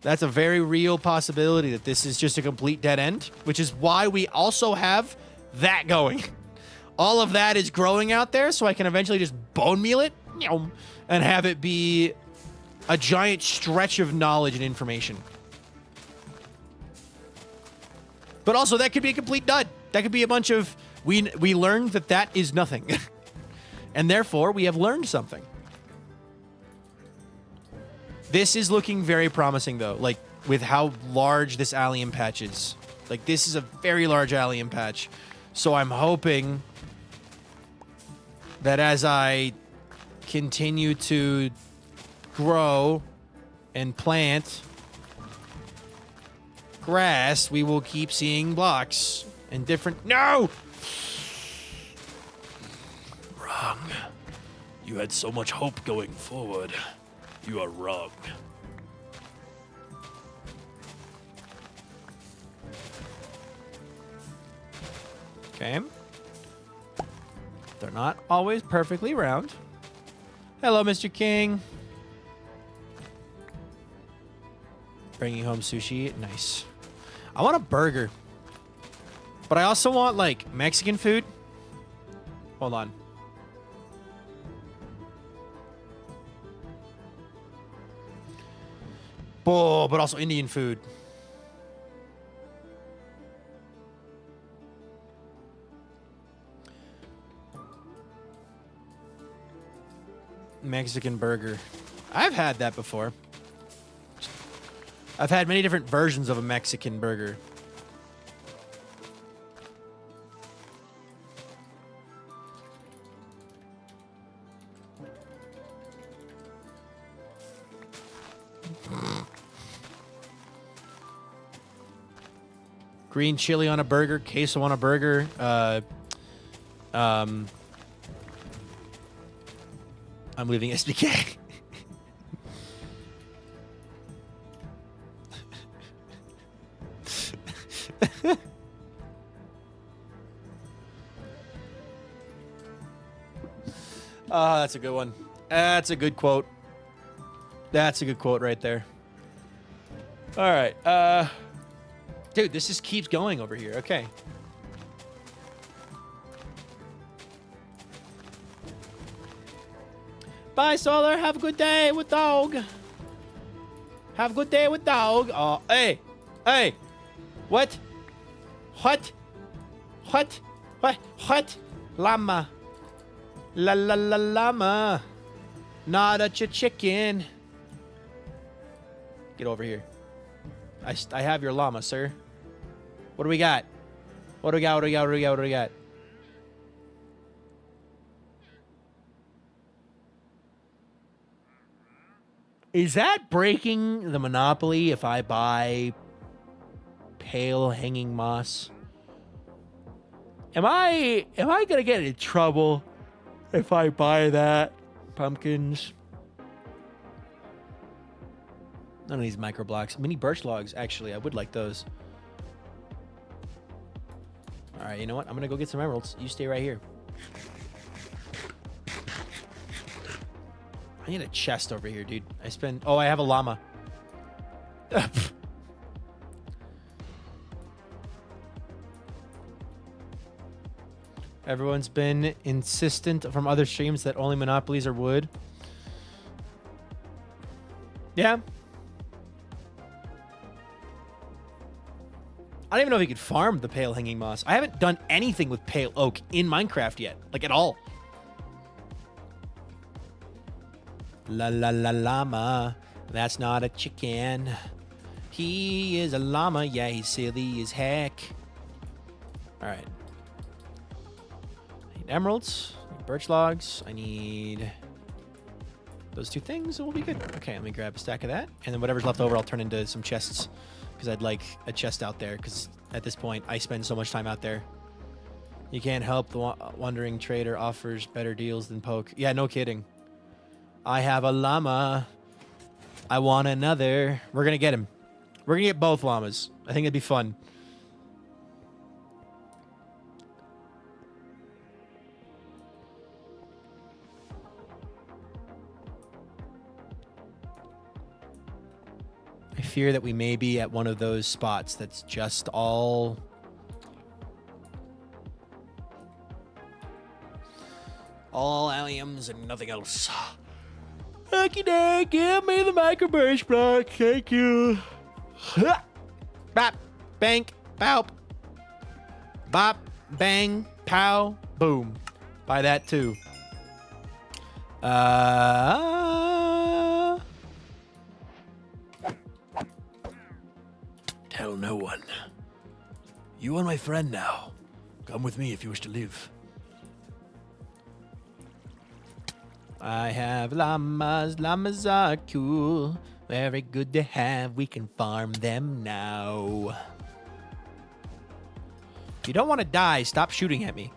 That's a very real possibility that this is just a complete dead end, which is why we also have that going. All of that is growing out there, so I can eventually just bone meal it and have it be a giant stretch of knowledge and information. But also, that could be a complete dud. That could be a bunch of... We learned that is nothing. And therefore, we have learned something. This is looking very promising, though. Like, with how large this allium patch is. Like, this is a very large allium patch. So I'm hoping that as I continue to grow and plant grass, we will keep seeing blocks and different... No! Wrong. You had so much hope going forward. You are wrong. Okay. They're not always perfectly round. Hello, Mr. King. Bringing home sushi. Nice. I want a burger. But I also want, like, Mexican food. Hold on. Oh, but also Indian food. Mexican burger. I've had that before. I've had many different versions of a Mexican burger. Green chili on a burger, queso on a burger, I'm leaving SBK. That's a good one. That's a good quote. That's a good quote right there. All right. Dude, this just keeps going over here. Okay. Bye, Solar. Have a good day with dog. Have a good day with dog. Oh, hey. Hey. What? What? What? What? What? Llama. La la la llama. Not a chicken. Get over here. I have your llama, sir. What do we got? What do we got? What do we got? What do we got? What do we got? Is that breaking the monopoly if I buy pale hanging moss? Am I gonna get in trouble if I buy that? Pumpkins. None of these micro blocks. Mini birch logs, actually. I would like those. All right, you know what? I'm gonna go get some emeralds. You stay right here. I need a chest over here, dude. Oh, I have a llama. Everyone's been insistent from other streams that only monopolies are wood. Yeah. I don't even know if you could farm the pale hanging moss. I haven't done anything with pale oak in Minecraft yet. Like, at all. La la la llama. That's not a chicken. He is a llama. Yeah, he's silly as heck. All right. I need emeralds. I need birch logs. I need those two things. It will be good. Okay, let me grab a stack of that. And then whatever's left over, I'll turn into some chests. Because I'd like a chest out there. Because at this point, I spend so much time out there. You can't help the wandering trader offers better deals than poke. Yeah, no kidding. I have a llama. I want another. We're going to get him. We're going to get both llamas. I think it'd be fun. I fear that we may be at one of those spots that's just all alliums and nothing else. Lucky day, give me the micro birch block. Thank you. Bop, bank, pow. Bop, bang, pow, boom. Buy that too. Tell no one. You are my friend now. Come with me if you wish to live. I have llamas. Llamas are cool. Very good to have. We can farm them now. If you don't want to die, stop shooting at me.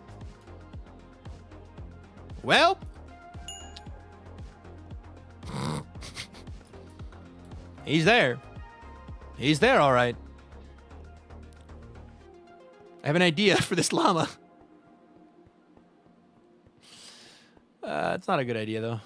Well. He's there. He's there, all right. I have an idea for this llama. It's not a good idea, though.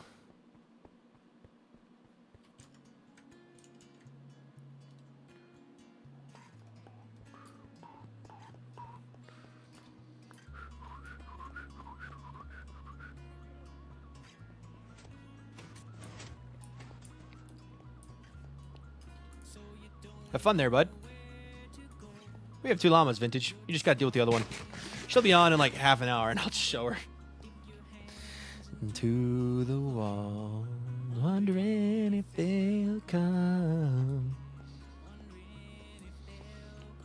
Have fun there, bud. We have 2 llamas, Vintage. You just gotta deal with the other one. She'll be on in like half an hour, and I'll just show her. To the wall, wondering if they'll come.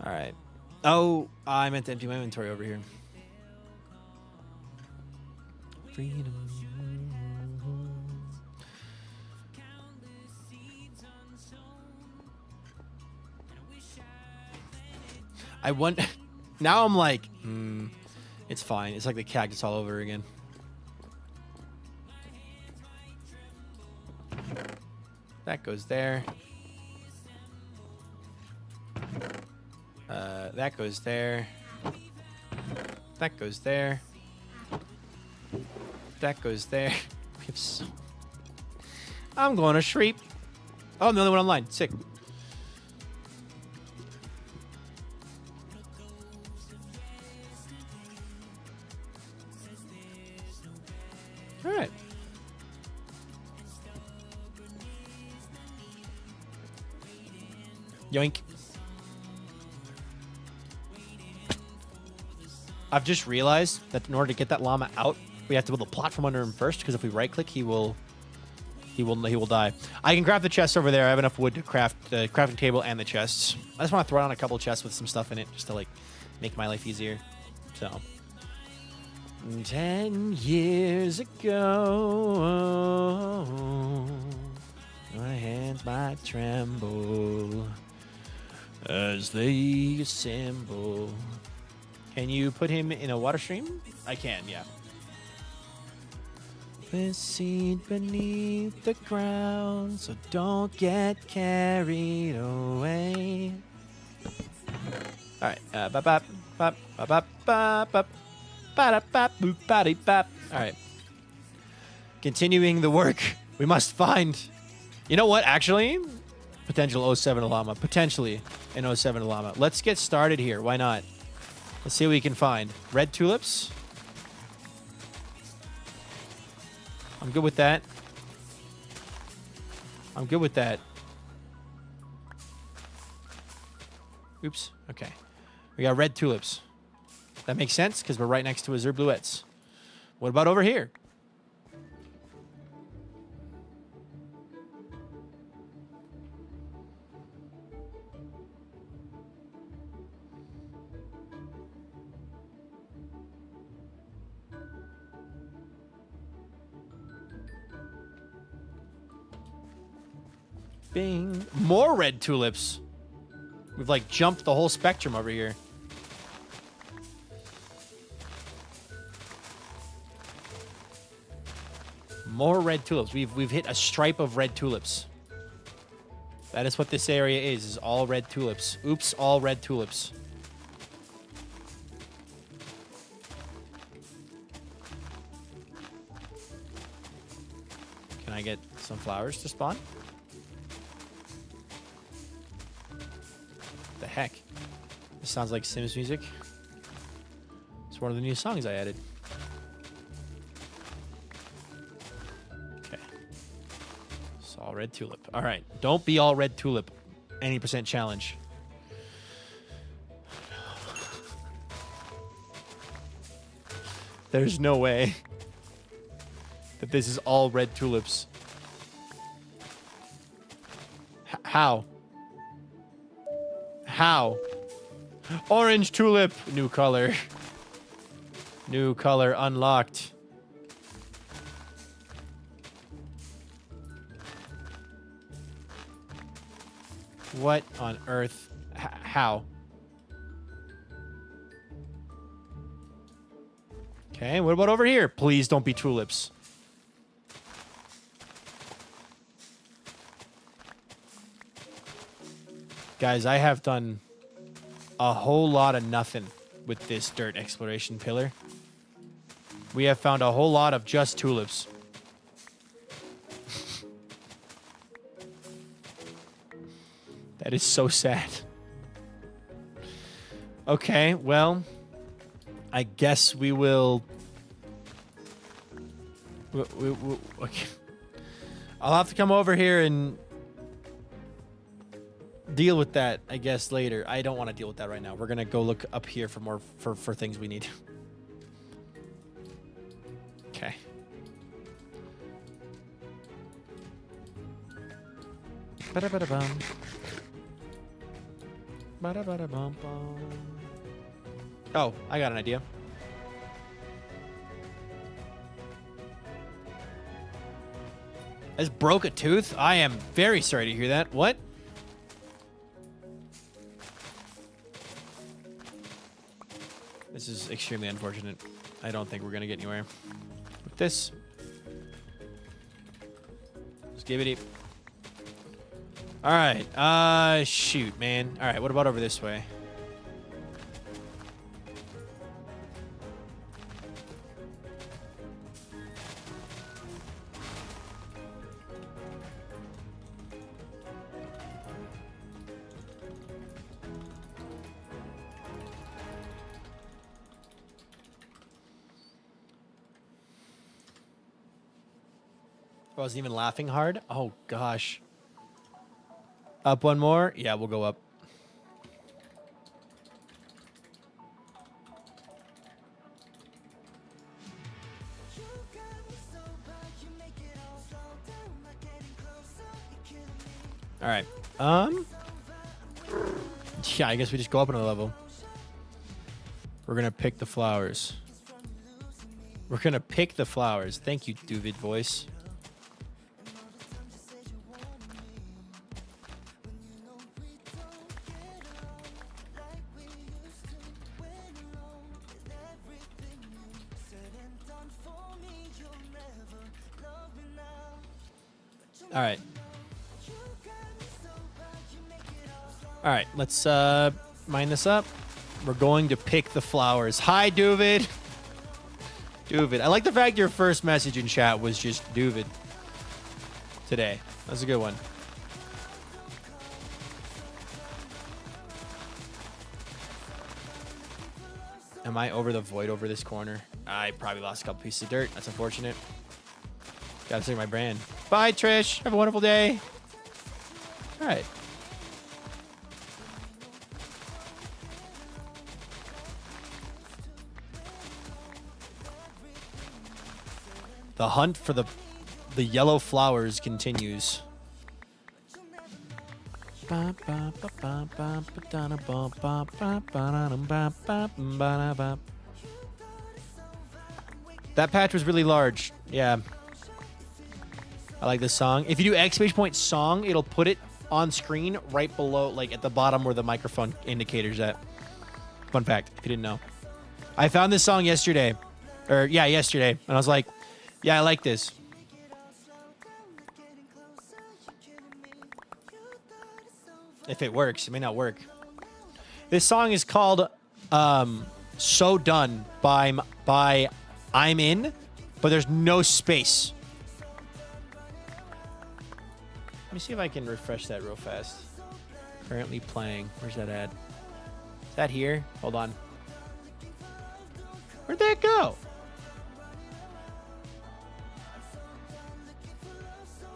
All right. Oh, I meant to empty my inventory over here. Freedom. I want. Now I'm like, it's fine. It's like the cactus all over again. That goes there. That goes there. That goes there. That goes there. We have so... I'm going to Shreep. Oh, I'm the only one online. Sick. All right. Yoink. I've just realized that in order to get that llama out, we have to build a plot from under him first, because if we right click, he will die. I can craft the chest over there. I have enough wood to craft the crafting table and the chests. I just want to throw on a couple chests with some stuff in it just to like make my life easier. So 10 years ago, my hands might tremble as they assemble. Can you put him in a water stream? I can, yeah. The seed beneath the ground, so don't get carried away. All right, bop bop bop bop bop bop bop bop bop boop bop bop. All right. Continuing the work, we must find. You know what? Actually, potential 07 llama. Potentially an 07 llama. Let's get started here. Why not? Let's see what we can find. Red tulips. I'm good with that. I'm good with that. Oops. Okay. We got red tulips. That makes sense because we're right next to azure bluettes. What about over here? Bing. More red tulips. We've like jumped the whole spectrum over here. More red tulips. We've hit a stripe of red tulips. That is what this area is all red tulips. Oops, all red tulips. Can I get some flowers to spawn? The heck? This sounds like Sims music. It's one of the new songs I added. Okay. It's all red tulip. All right. Don't be all red tulip. Any % challenge. There's no way that this is all red tulips. How? How? Orange tulip. New color. New color unlocked. What on earth? How? Okay, what about over here? Please don't be tulips. Guys, I have done a whole lot of nothing with this dirt exploration pillar. We have found a whole lot of just tulips. That is so sad. Okay, well, I guess we will... Okay. I'll have to come over here and... deal with that, I guess, later. I don't want to deal with that right now. We're gonna go look up here for more for things we need. Okay. Ba-da-ba-da-bum. Ba-da-ba-da-bum-bum. Oh, I got an idea. I just broke a tooth? I am very sorry to hear that. What? This is extremely unfortunate. I don't think we're going to get anywhere with this. Just give it. All right. Shoot, man. All right. What about over this way? I wasn't even laughing hard. Oh, gosh. Up one more? Yeah, we'll go up. All right. Yeah, I guess we just go up another level. We're going to pick the flowers. We're going to pick the flowers. Thank you, Duvid voice. All right. All right, let's mine this up. We're going to pick the flowers. Hi, Duvid. Duvid. I like the fact your first message in chat was just Duvid today. That's a good one. Am I over the void over this corner? I probably lost a couple pieces of dirt. That's unfortunate. Gotta save my brand. Bye, Trish. Have a wonderful day. All right. The hunt for the yellow flowers continues. That patch was really large. Yeah. I like this song. If you do exclamation point song, it'll put it on screen right below, like at the bottom where the microphone indicator's at. Fun fact, if you didn't know. I found this song yesterday. Yesterday. And I was like, yeah, I like this. If it works, it may not work. This song is called So Done by I'm In, but there's no space. Let me see if I can refresh that real fast. Currently playing. Where's that at? Is that here? Hold on. Where'd that go?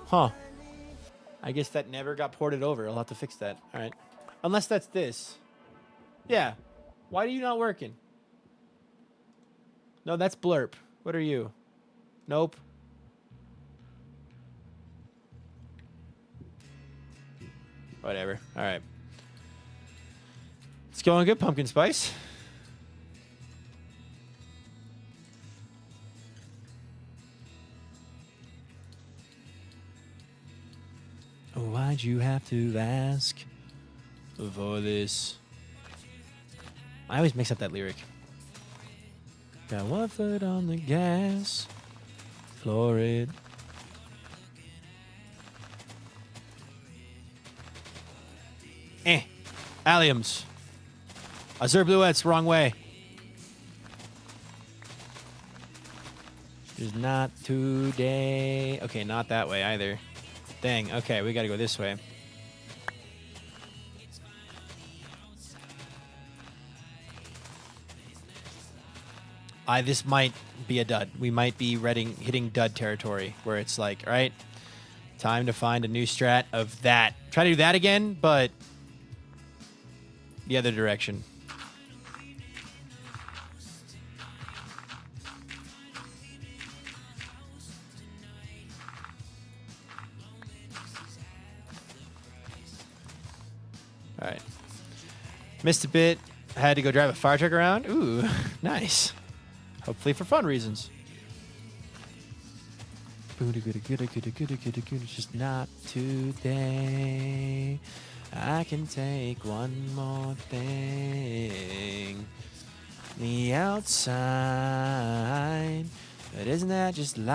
Huh. I guess that never got ported over. I'll have to fix that. All right. Unless that's this. Yeah. Why are you not working? No, that's Blurp. What are you? Nope. Whatever. All right. It's going good, Pumpkin Spice. Why'd you have to ask for this? I always mix up that lyric. Got one foot on the gas. Florid. Alliums. Azure Bluettes, wrong way. There's not today. Okay, not that way either. Dang, okay, we gotta go this way. This might be a dud. We might be hitting dud territory where it's like, all right, time to find a new strat of that. Try to do that again, but the other direction. All right. Missed a bit. Had to go drive a fire truck around. Ooh, nice. Hopefully for fun reasons. Just not today. I can take one more thing. The outside. But isn't that just life?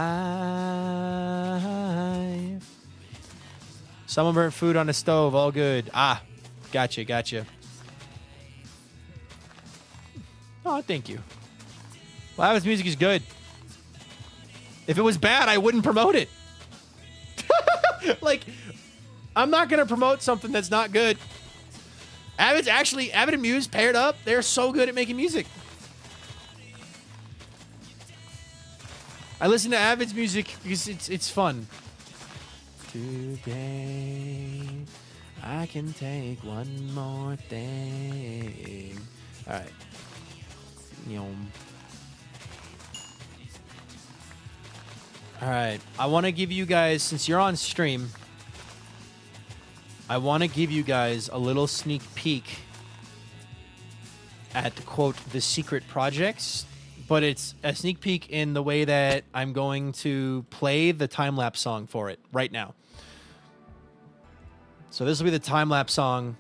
Someone burnt food on the stove. All good. Ah, gotcha, gotcha. Oh, thank you. Well, his music is good. If it was bad, I wouldn't promote it. Like, I'm not going to promote something that's not good. Avid and Muse paired up. They're so good at making music. I listen to Avid's music because it's fun. Today, I can take one more thing. All right. All right. I want to give you guys, since you're on stream, I want to give you guys a little sneak peek at, quote, the secret projects. But it's a sneak peek in the way that I'm going to play the time-lapse song for it right now. So this will be the time-lapse song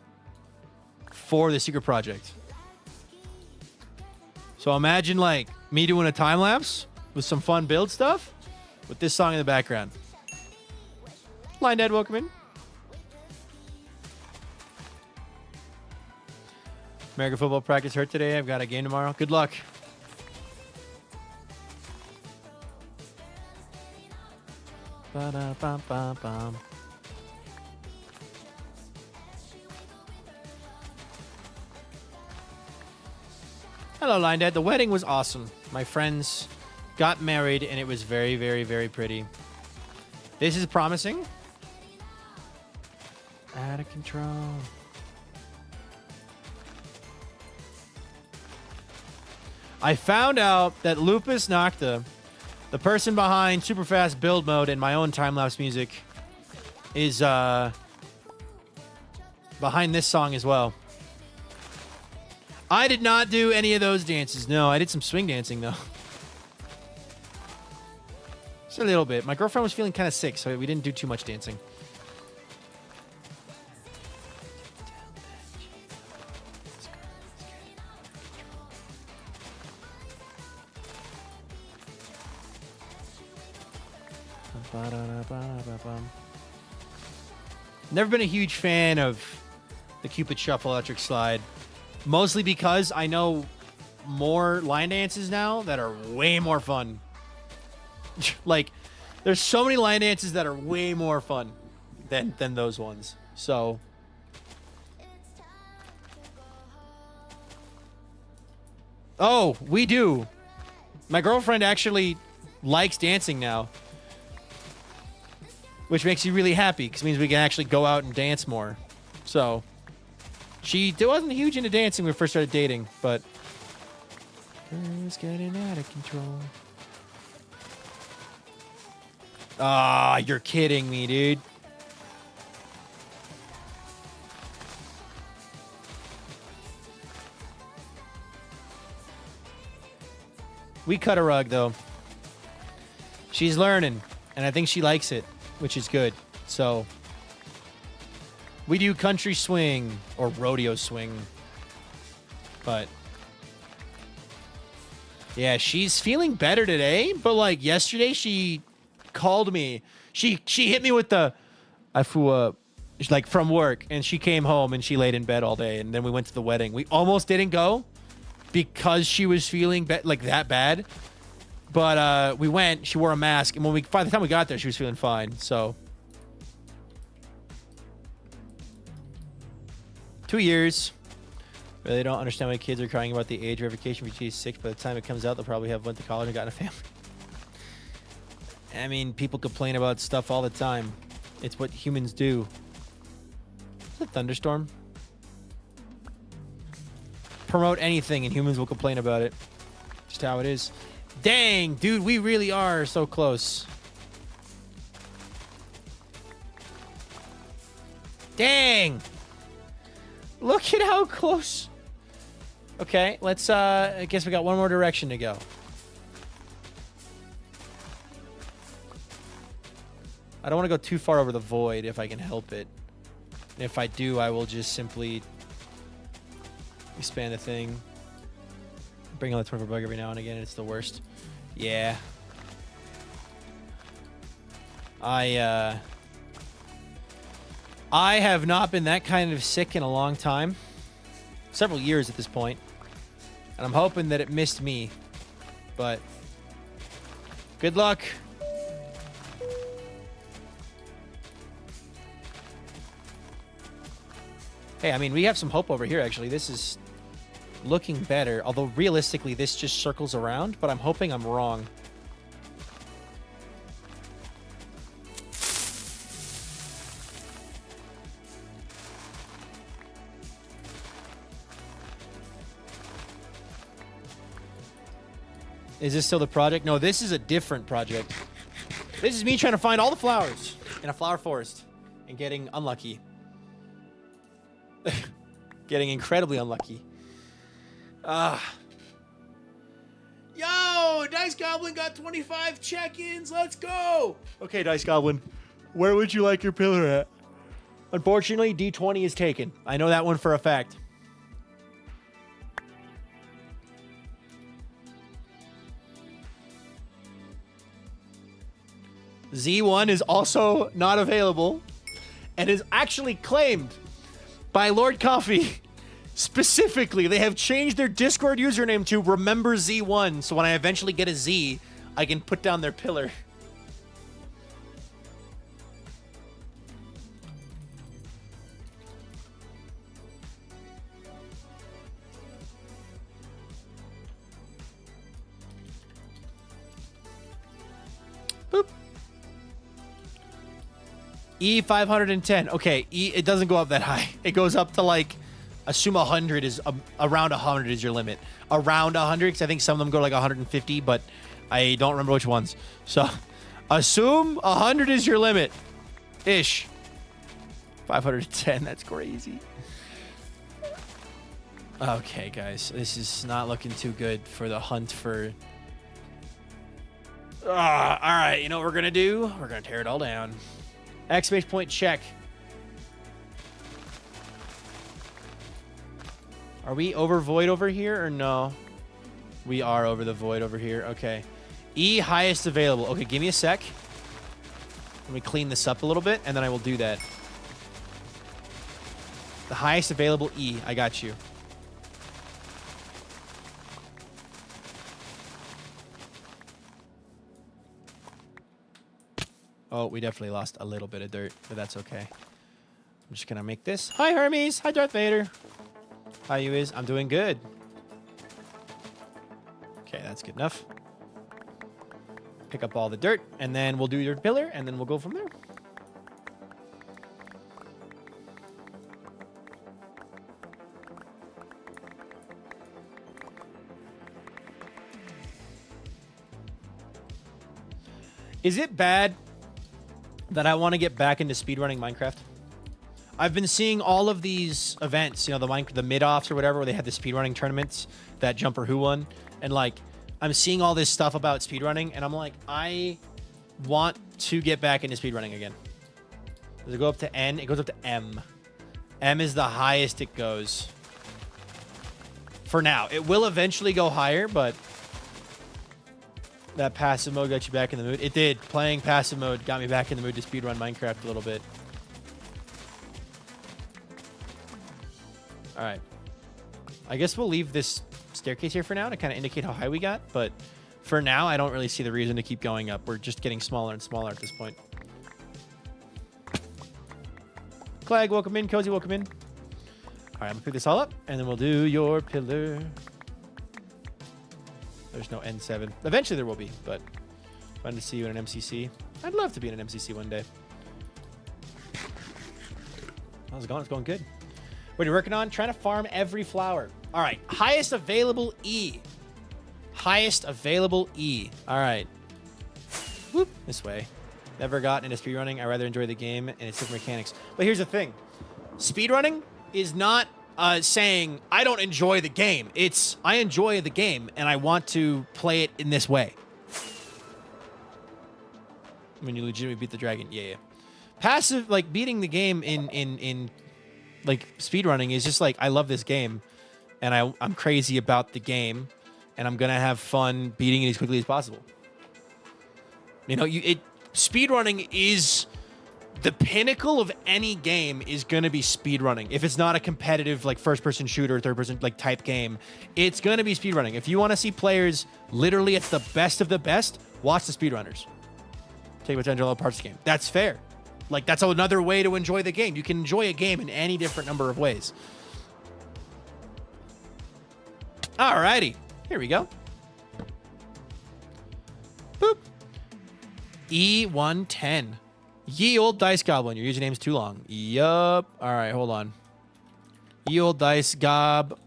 for the secret project. So imagine, like, me doing a time-lapse with some fun build stuff with this song in the background. Line Dad, welcome in. American football practice hurt today. I've got a game tomorrow. Good luck. Ba-da-bum-bum-bum. Hello, Line Dad. The wedding was awesome. My friends got married, and it was very, very, very pretty. This is promising. Out of control. I found out that Lupus Nocta, the person behind super fast build mode and my own time-lapse music, is behind this song as well. I did not do any of those dances. No, I did some swing dancing, though. Just a little bit. My girlfriend was feeling kind of sick, so we didn't do too much dancing. Never been a huge fan of the Cupid Shuffle Electric Slide. Mostly because I know more line dances now that are way more fun. Like, there's so many line dances that are way more fun than those ones. So, oh, we do. My girlfriend actually likes dancing now, which makes you really happy because it means we can actually go out and dance more. So, she wasn't huge into dancing when we first started dating, but it's getting out of control. Ah, you're kidding me, dude. We cut a rug, though. She's learning, and I think she likes it, which is good. So we do country swing or rodeo swing. But yeah, she's feeling better today, but like yesterday she called me. She hit me with the like from work, and she came home and she laid in bed all day, and then we went to the wedding. We almost didn't go because she was feeling like that bad. But we went, she wore a mask, and by the time we got there, she was feeling fine. So 2 years. Really don't understand why kids are crying about the age verification for G6. By the time it comes out, they'll probably have went to college and gotten a family. I mean, people complain about stuff all the time. It's what humans do. Is it a thunderstorm? promote anything and humans will complain about it. Just how it is. Dang, dude, we really are so close. Dang. Look at how close. Okay, let's, I guess we got one more direction to go. I don't want to go too far over the void if I can help it. And if I do, I will just simply expand the thing. Bring on the 24 bug every now and again. It's the worst. Yeah. I have not been that kind of sick in a long time. Several years at this point. And I'm hoping that it missed me. But good luck. Hey, I mean, we have some hope over here, actually. This is looking better. Although, realistically, this just circles around. But I'm hoping I'm wrong. Is this still the project? No, this is a different project. This is me trying to find all the flowers in a flower forest and getting unlucky. Getting incredibly unlucky. Yo, Dice Goblin got 25 check-ins. Let's go. Okay, Dice Goblin, where would you like your pillar at? Unfortunately, D20 is taken. I know that one for a fact. Z1 is also not available and is actually claimed by Lord Coffee. Specifically, they have changed their Discord username to Remember Z1, so when I eventually get a Z, I can put down their pillar. Boop. E 510. Okay, E, it doesn't go up that high. It goes up to like, assume 100 is, around 100 is your limit. Around 100, because I think some of them go like 150, but I don't remember which ones. So, assume 100 is your limit. Ish. 510, that's crazy. Okay, guys, this is not looking too good for the hunt for... all right, you know what we're going to do? We're going to tear it all down. Exclamation point check. Are we over void over here or no? We are over the void over here. Okay. E highest available. Okay, give me a sec. Let me clean this up a little bit, and then I will do that. The highest available E. I got you. Oh, we definitely lost a little bit of dirt, but that's okay. I'm just gonna make this. Hi, Hermes. Hi, Darth Vader. How you is? I'm doing good. Okay, that's good enough. Pick up all the dirt, and then we'll do your pillar, and then we'll go from there. Is it bad that I want to get back into speedrunning Minecraft? I've been seeing all of these events, you know, the mid-offs or whatever, where they had the speedrunning tournaments that Jumper Who won. And, like, I'm seeing all this stuff about speedrunning, and I'm like, I want to get back into speedrunning again. Does it go up to N? It goes up to M. M is the highest it goes. For now. It will eventually go higher, but... that passive mode got you back in the mood. It did. Playing passive mode got me back in the mood to speedrun Minecraft a little bit. All right. I guess we'll leave this staircase here for now to kind of indicate how high we got. But for now, I don't really see the reason to keep going up. We're just getting smaller and smaller at this point. Clag, welcome in. Cozy, welcome in. All right, I'm going to pick this all up, and then we'll do your pillar. There's no N7. Eventually there will be, but fun to see you in an MCC. I'd love to be in an MCC one day. How's it going? It's going good. What are you working on? Trying to farm every flower. All right. Highest available E. Highest available E. All right. Whoop. This way. Never gotten into speedrunning. I rather enjoy the game and its different mechanics. But here's the thing. Speedrunning is not saying I don't enjoy the game. It's I enjoy the game and I want to play it in this way. When you legitimately beat the dragon. Yeah. Passive, like, beating the game in like, speedrunning is just like, I love this game, and I'm crazy about the game, and I'm gonna have fun beating it as quickly as possible. You know, speedrunning is the pinnacle of any game is gonna be speedrunning. If it's not a competitive, like, first-person shooter, third-person, like, type game, it's gonna be speedrunning. If you want to see players literally at the best of the best, watch the speedrunners. Take advantage of all parts of the game. That's fair. Like, that's another way to enjoy the game. You can enjoy a game in any different number of ways. Alrighty. Here we go. Boop. E110. Ye old dice goblin. Your username's too long. Yup. Alright, hold on. Ye old dice goblin.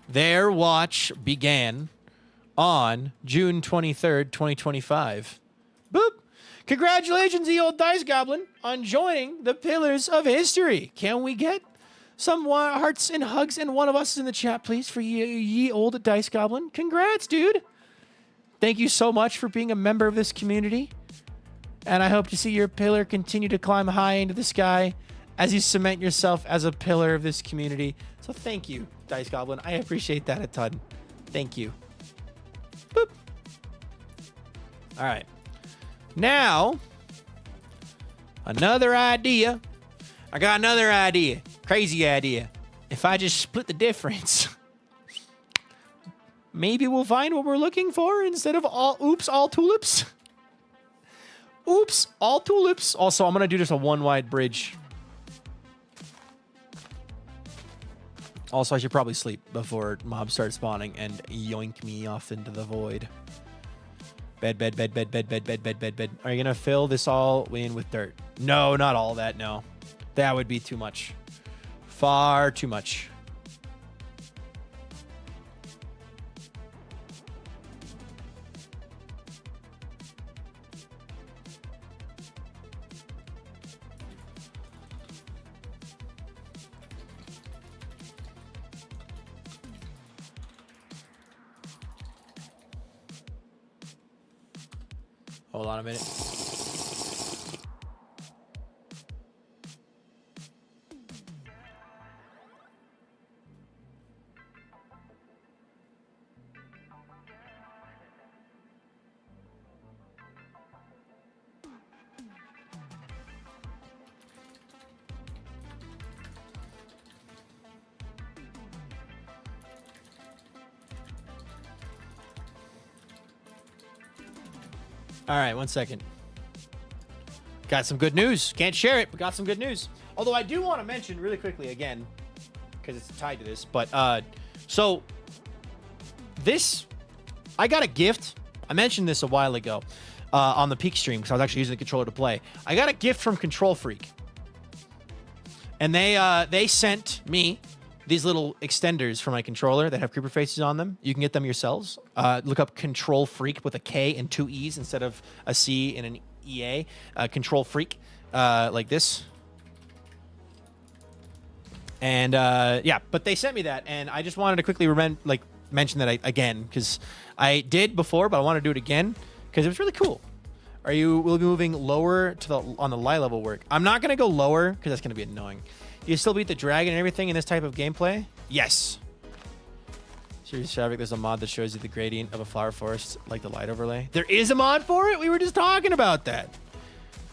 Their watch began on June 23rd, 2025. Boop. Congratulations, ye old dice goblin, on joining the Pillars of History. Can we get some hearts and hugs and one of us in the chat, please, for ye old dice goblin? Congrats, dude. Thank you so much for being a member of this community. And I hope to see your pillar continue to climb high into the sky as you cement yourself as a pillar of this community. So thank you, Dice Goblin. I appreciate that a ton. Thank you. Boop. All right. Now, another idea. I got another idea. Crazy idea. If I just split the difference, maybe we'll find what we're looking for instead of all tulips. Oops, all tulips. Also, I'm going to do just a one-wide bridge. Also, I should probably sleep before mobs start spawning and yoink me off into the void. Bed. Are you going to fill this all in with dirt? No, not all that, no. That would be too much. Far too much. Hold on a minute. All right, 1 second. Got some good news. Can't share it, but got some good news. Although I do want to mention really quickly again, because it's tied to this, but so this, I got a gift. I mentioned this a while ago on the Peak stream because I was actually using the controller to play. I got a gift from Control Freak, and they sent me these little extenders for my controller that have creeper faces on them. You can get them yourselves. Look up Control Freak with a K and 2 E's instead of a C and an EA. Control Freak, like this. And yeah, but they sent me that, and I just wanted to quickly mention that again because I did before, but I want to do it again because it was really cool. Will be moving lower to on the lie level work? I'm not gonna go lower because that's gonna be annoying. You still beat the dragon and everything in this type of gameplay? Yes. Serious traffic, there's a mod that shows you the gradient of a flower forest, like the light overlay. There is a mod for it? We were just talking about that.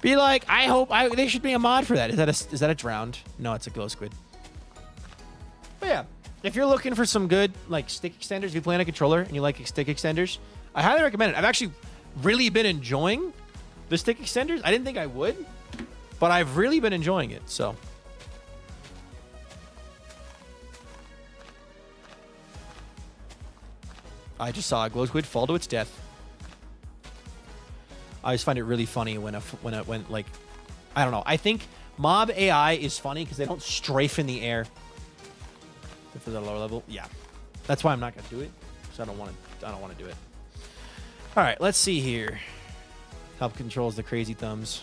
Be like, I hope there should be a mod for that. Is that a drowned? No, it's a glow squid. But yeah, if you're looking for some good like stick extenders, if you play on a controller and you like stick extenders, I highly recommend it. I've actually really been enjoying the stick extenders. I didn't think I would, but I've really been enjoying it, so. I just saw a glow squid fall to its death. I just find it really funny when like, I don't know. I think mob AI is funny because they don't strafe in the air. for the lower level. Yeah, that's why I'm not gonna do it. So I don't want to do it. All right, let's see here. Help controls the crazy thumbs.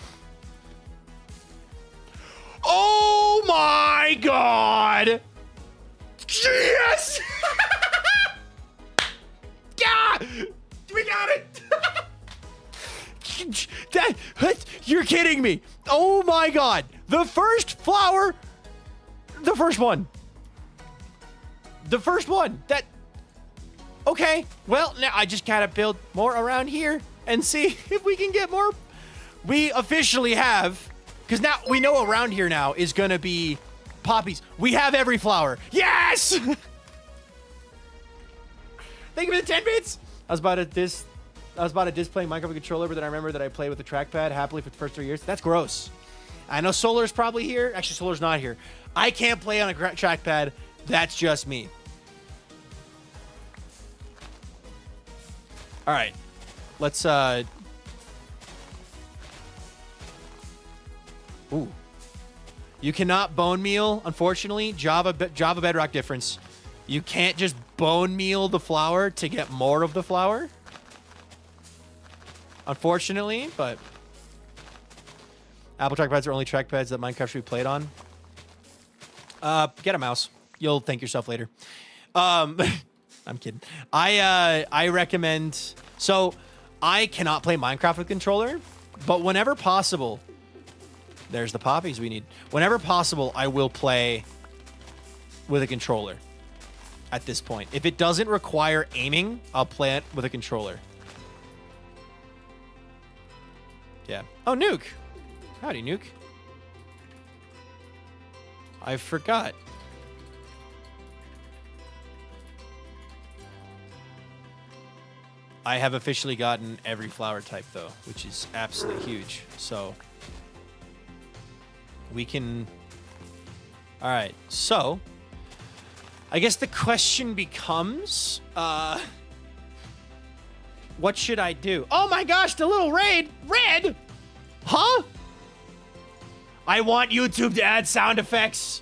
Oh my god! Yes! Yeah! We got it! You're kidding me! Oh my god! The first flower, the first one. That. Okay, well now I just gotta build more around here and see if we can get more. We officially have, because now we know around here now is gonna be poppies. We have every flower. Yes! Thank you for the 10 bits. I was about to display Minecraft with a controller, but then I remember that I played with the trackpad happily for the first 3 years. That's gross. I know Solar's probably here. Actually, Solar's not here. I can't play on a trackpad. That's just me. All right. Let's, Ooh. You cannot bone meal, unfortunately. Java bedrock difference. You can't just bone meal the flower to get more of the flower. Unfortunately, but Apple trackpads are only trackpads that Minecraft should be played on. Get a mouse. You'll thank yourself later. I'm kidding. I recommend. So I cannot play Minecraft with a controller, but whenever possible, there's the poppies we need. Whenever possible, I will play with a controller. At this point, if it doesn't require aiming, I'll play it with a controller. Yeah. Oh, Nuke. Howdy, Nuke. I forgot. I have officially gotten every flower type, though, which is absolutely huge. So we can... All right. So I guess the question becomes, what should I do? Oh my gosh, the little raid. Red? Huh? I want YouTube to add sound effects.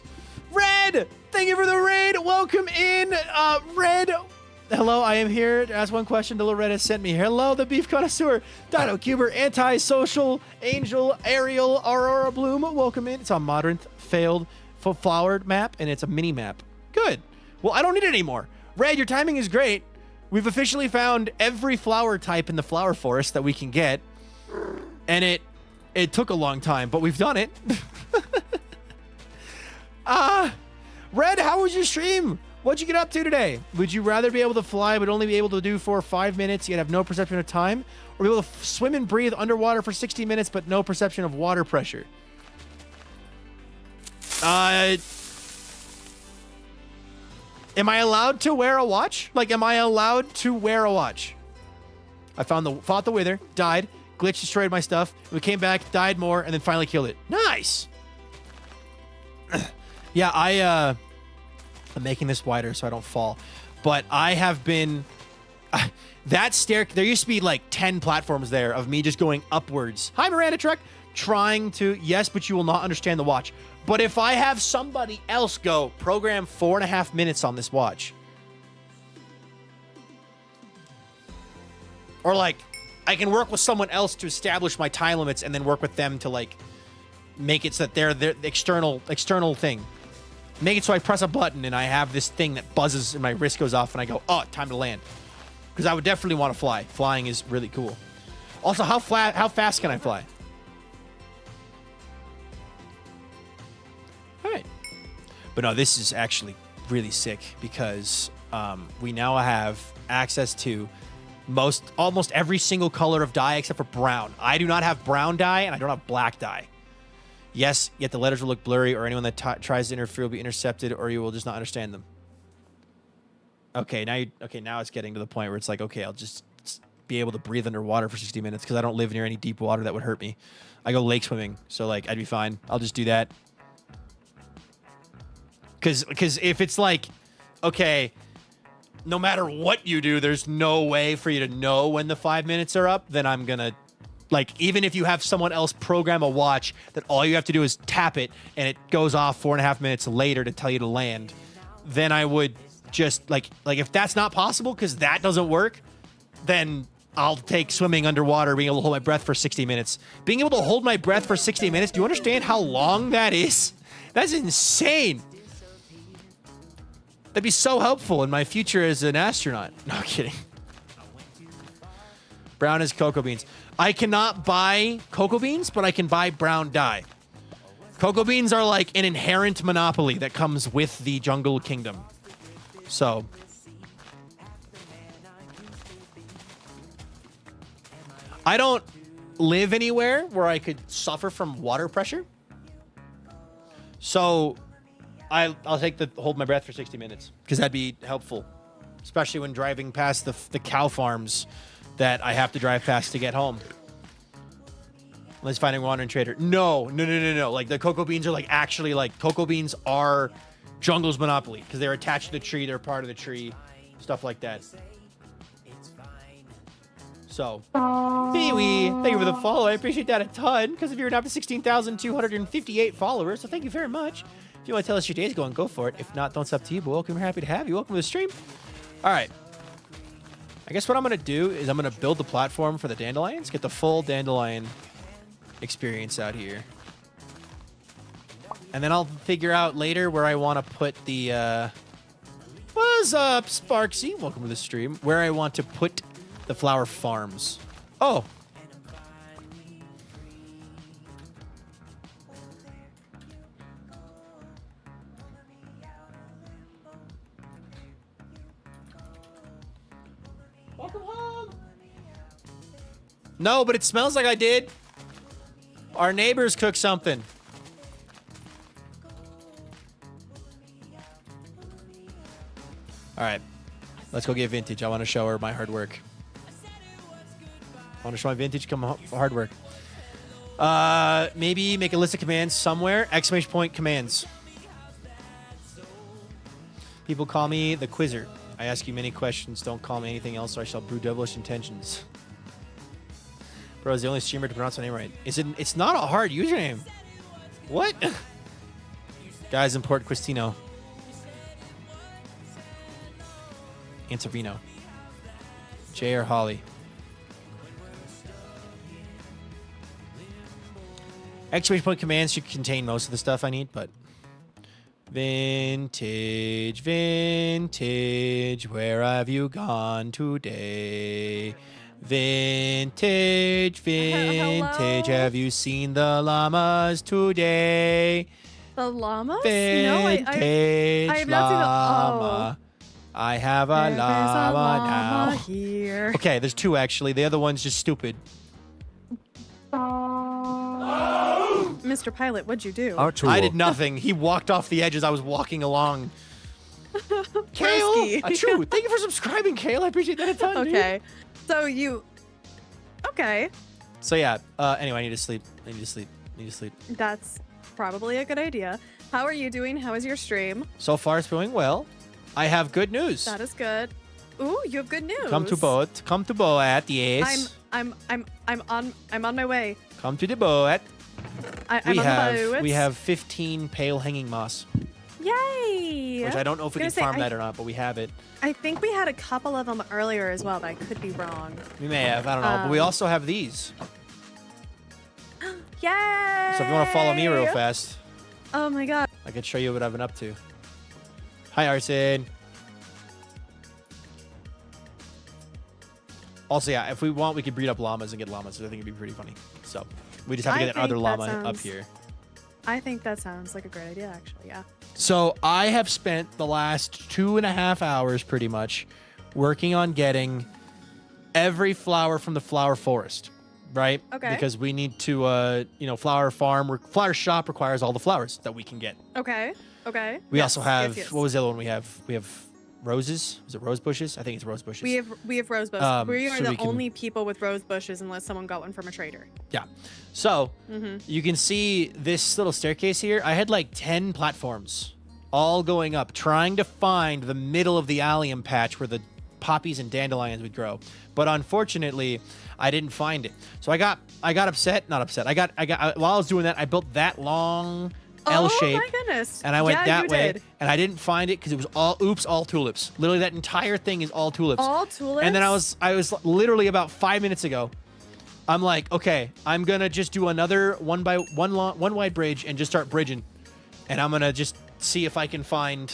Red, thank you for the raid. Welcome in, Red. Hello, I am here to ask one question the little Red has sent me. Hello, the beef connoisseur. Dino Cuber, anti-social, Angel, Ariel, Aurora Bloom. Welcome in. It's a modern failed flowered map, and it's a mini map. Good. Well, I don't need it anymore. Red, your timing is great. We've officially found every flower type in the flower forest that we can get. And it took a long time, but we've done it. Red, how was your stream? What'd you get up to today? Would you rather be able to fly but only be able to do for 5 minutes yet have no perception of time? Or be able to swim and breathe underwater for 60 minutes but no perception of water pressure? Am I allowed to wear a watch? Like, am I allowed to wear a watch? I fought the wither, died, glitch destroyed my stuff. We came back, died more, and then finally killed it. Nice. Yeah, I'm making this wider so I don't fall. But I have been... that stair... There used to be like 10 platforms there of me just going upwards. Hi, Miranda Trek. Trying to... Yes, but you will not understand the watch. But if I have somebody else go program 4.5 minutes on this watch, or like I can work with someone else to establish my time limits and then work with them to like make it so that they're the external thing. Make it so I press a button and I have this thing that buzzes and my wrist goes off and I go, oh, time to land. Because I would definitely want to fly. Flying is really cool. Also, how fast can I fly? All right. But no, this is actually really sick because we now have access to almost every single color of dye except for brown. I do not have brown dye and I don't have black dye. Yes, yet the letters will look blurry, or anyone that tries to interfere will be intercepted, or you will just not understand them. Okay, now it's getting to the point where it's like, okay, I'll just be able to breathe underwater for 60 minutes because I don't live near any deep water that would hurt me. I go lake swimming, so like I'd be fine. I'll just do that. Because if it's like, okay, no matter what you do, there's no way for you to know when the 5 minutes are up, then I'm gonna, like, even if you have someone else program a watch that all you have to do is tap it and it goes off 4.5 minutes later to tell you to land, then I would just like if that's not possible because that doesn't work, then I'll take swimming underwater, being able to hold my breath for 60 minutes. Being able to hold my breath for 60 minutes, do you understand how long that is? That's insane. That'd be so helpful in my future as an astronaut. No kidding. Brown as cocoa beans. I cannot buy cocoa beans, but I can buy brown dye. Cocoa beans are like an inherent monopoly that comes with the jungle kingdom. So. I don't live anywhere where I could suffer from water pressure. So I'll take the hold my breath for 60 minutes because that'd be helpful, especially when driving past the cow farms that I have to drive past to get home. Unless finding water and trader. No. Like the cocoa beans are like actually like cocoa beans are jungle's monopoly because they're attached to the tree. They're part of the tree, stuff like that. So, Pee-wee, thank you for the follow. I appreciate that a ton because if you're up to 16,258 followers, so thank you very much. If you want to tell us your day's going, go for it. If not, don't stop to you, but welcome. We're happy to have you. Welcome to the stream. All right. I guess what I'm going to do is I'm going to build the platform for the dandelions, get the full dandelion experience out here. And then I'll figure out later where I want to put the, what's up, Sparksy? Welcome to the stream. Where I want to put the flower farms. Oh. Welcome home. No, but it smells like I did. Our neighbors cooked something. All right. Let's go get vintage. I want to show her my hard work. I want to show my vintage hard work. Maybe make a list of commands somewhere. Exclamation point commands. People call me the Quizzer. I ask you many questions. Don't call me anything else or I shall brew devilish intentions. Bro, is the only streamer to pronounce my name right. It's not a hard username. What? Guys, import Quistino. Antovino. Jay or Holly. Exclamation point commands should contain most of the stuff I need, but vintage, where have you gone today? Vintage, Hello? have you seen the llamas today? The llamas? Vintage I have not seen the... llama. I have a There is llama now. here. Okay, there's two actually. The other one's just stupid. Mr. Pilot, what'd you do? I did nothing. He walked off the edge as I was walking along. Kale, true. Thank you for subscribing, Kale. I appreciate that a ton. Okay. Dude. So you... Okay. So yeah. Anyway, I need to sleep. That's probably a good idea. How are you doing? How is your stream? So far, it's going well. I have good news. That is good. Ooh, you have good news. Come to boat. Come to boat. Yes. I'm on my way. Come to the boat. I'm on the boat. We have 15 pale hanging moss. Yay! Which I don't know if we can farm that or not, but we have it. I think we had a couple of them earlier as well, but I could be wrong. We may have. I don't know. But we also have these. Yay! So if you want to follow me real fast. Oh my god. I can show you what I've been up to. Hi, Arson. Also, yeah, if we want, we could breed up llamas and get llamas. So I think it'd be pretty funny. So we just have to get that other llama up here. I think that sounds like a great idea, actually. Yeah. So I have spent the last 2.5 hours pretty much working on getting every flower from the flower forest, right? Okay. Because we need to, flower shop requires all the flowers that we can get. Okay. Okay. We also have, yes. what was the other one we have? We have roses. Was it rose bushes? I think it's rose bushes. We have rose bushes. We are so the only people with rose bushes unless someone got one from a trader. Yeah. So you can see this little staircase here. I had like 10 platforms all going up, trying to find the middle of the allium patch where the poppies and dandelions would grow. But unfortunately, I didn't find it. So I got upset. Not upset. I got while I was doing that, I built that long L Oh shape. my goodness. And I went Yeah, that you way, did. and I didn't find it because it was all tulips. Literally, that entire thing is all tulips. All tulips? And then I was literally about 5 minutes ago. I'm like, okay, I'm gonna just do another one wide bridge and just start bridging, and I'm gonna just see if I can find,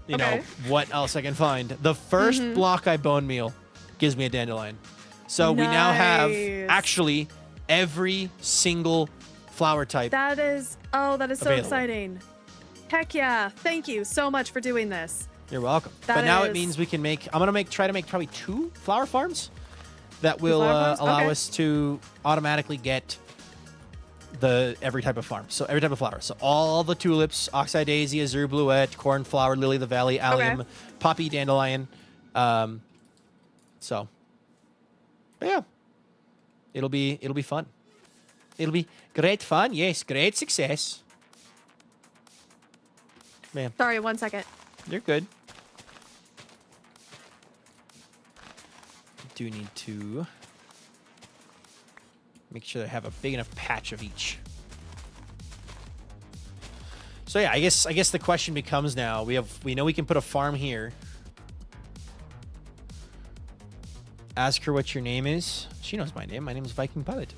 you know, what else I can find. The first block I bone meal gives me a dandelion, so we now have actually every single flower type. That is so available. exciting. Heck yeah. Thank you so much for doing this. You're welcome. That But now it is- means we can make. I'm gonna try to make probably 2 flower farms that will flower farms? allow Okay. us to automatically get every type of farm. So every type of flower. So all the tulips, oxeye daisy, azure bluette, cornflower, lily of the valley, allium, poppy, dandelion. So, but yeah, it'll be fun. It'll be great fun. Yes, great success. Man, Sorry, 1 second. you're good. Do need to make sure I have a big enough patch of each. So yeah, I guess the question becomes now, we know we can put a farm here. Ask her what your name is. She knows my name. My name is VikingPilot.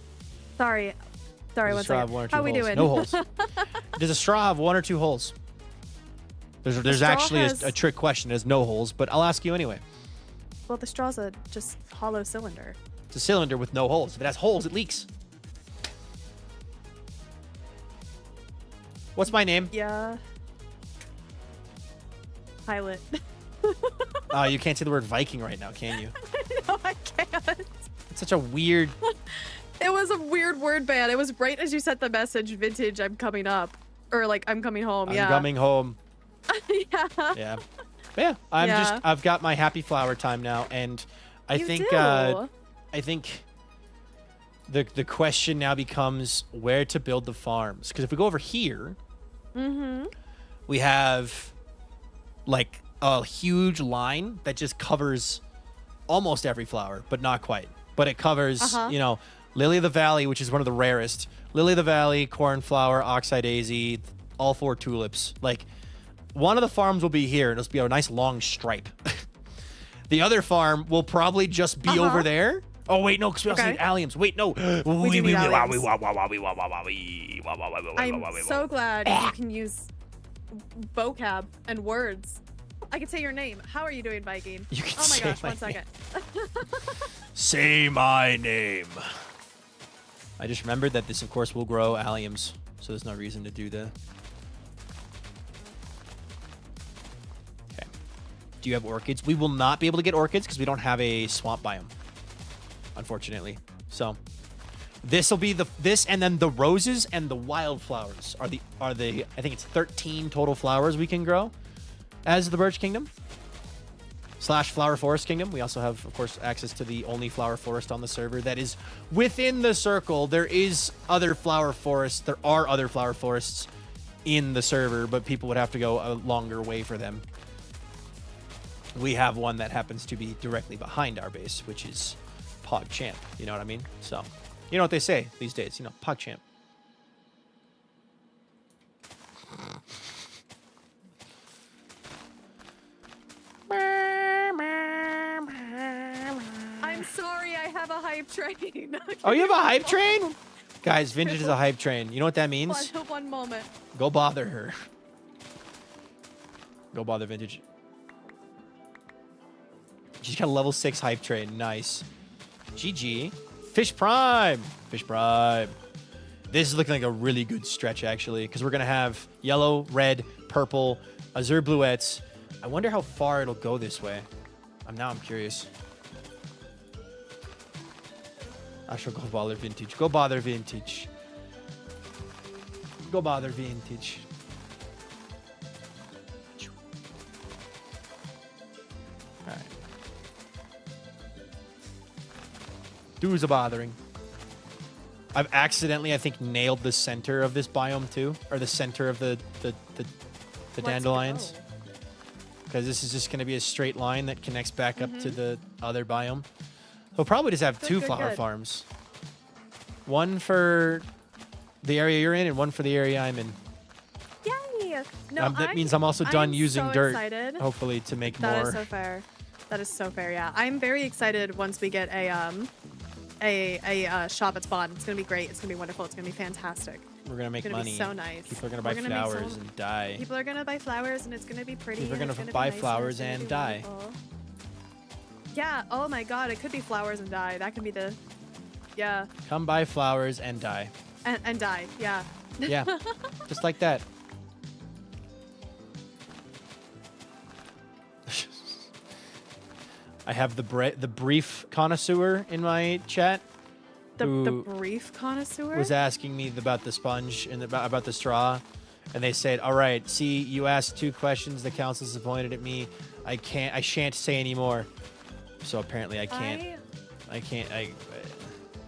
Sorry, Does a 1 straw have second. 1 or 2 How we holes? doing? No holes. Does a straw have 1 or 2 holes? There's straw actually has- a trick question. There's no holes, but I'll ask you anyway. Well, the straw's a just hollow cylinder. It's a cylinder with no holes. If it has holes, it leaks. What's my name? Yeah. Pilot. You can't say the word Viking right now, can you? No, I can't. It's such a weird... It was a weird word ban. It was right as you sent the message, vintage, I'm coming up. Or like, I'm coming home. I'm Yeah. coming home. Yeah. Yeah. But yeah, I've got my happy flower time now, and I You think do. I think the question now becomes where to build the farms. Because if we go over here, we have like a huge line that just covers almost every flower, but not quite. But it covers, you know, lily of the valley, which is one of the rarest. Lily of the valley, cornflower, oxeye daisy, all 4 tulips. Like, one of the farms will be here, and it'll be a nice long stripe. The other farm will probably just be over there. Oh, wait, no, because we also need alliums. Wait, no. We do need alliums. I'm so glad you can use vocab and words. I can say your name. How are you doing, Viking? You can Oh my say gosh, my 1 second. Say my name. I just remembered that this, of course, will grow alliums, so there's no reason to do the... Okay. Do you have orchids? We will not be able to get orchids because we don't have a swamp biome, unfortunately. So this will be this, and then the roses and the wildflowers are the I think it's 13 total flowers we can grow as the Birch Kingdom / Flower Forest Kingdom. We also have, of course, access to the only flower forest on the server that is within the circle. There is other flower forests. There are other flower forests in the server, but people would have to go a longer way for them. We have one that happens to be directly behind our base, which is PogChamp. You know what I mean? So, you know what they say these days, you know, PogChamp. I'm sorry, I have a hype train. Oh, you have a hype train? Guys, Vintage is a hype train. You know what that means? One moment. Go bother her. Go bother Vintage. She's got a level 6 hype train. Nice. GG. Fish Prime. Fish Prime. This is looking like a really good stretch, actually, because we're going to have yellow, red, purple, azure bluettes. I wonder how far it'll go this way. Now I'm curious. I shall go bother Vintage. Go bother Vintage. Go bother Vintage. Alright. Do's a bothering. I've accidentally, I think, nailed the center of this biome too. Or the center of the dandelions. Because this is just going to be a straight line that connects back up to the other biome. We'll probably just have two flower farms. One for the area you're in and one for the area I'm in. No, that means I'm also done using so dirt, excited. hopefully, to make That more. is so fair. That is so fair. Yeah, I'm very excited once we get a shop at spawn. It's gonna be great. It's gonna be wonderful. It's gonna be fantastic. We're gonna make It's gonna money. be so nice. People are gonna We're buy gonna make so flowers and die. People are gonna buy flowers, and it's gonna be pretty. People are and gonna it's be buy nice, flowers it's gonna and be die. wonderful. Yeah. Oh my God. It could be flowers and die. That can be the. Yeah. Come buy flowers and die. And die. Yeah. Yeah, just like that. I have the brief connoisseur in my chat. The who brief connoisseur. was asking me about the sponge and about the straw, and they said, "All right, see, you asked 2 questions. The council's disappointed at me. I shan't say any more." So apparently, I can't.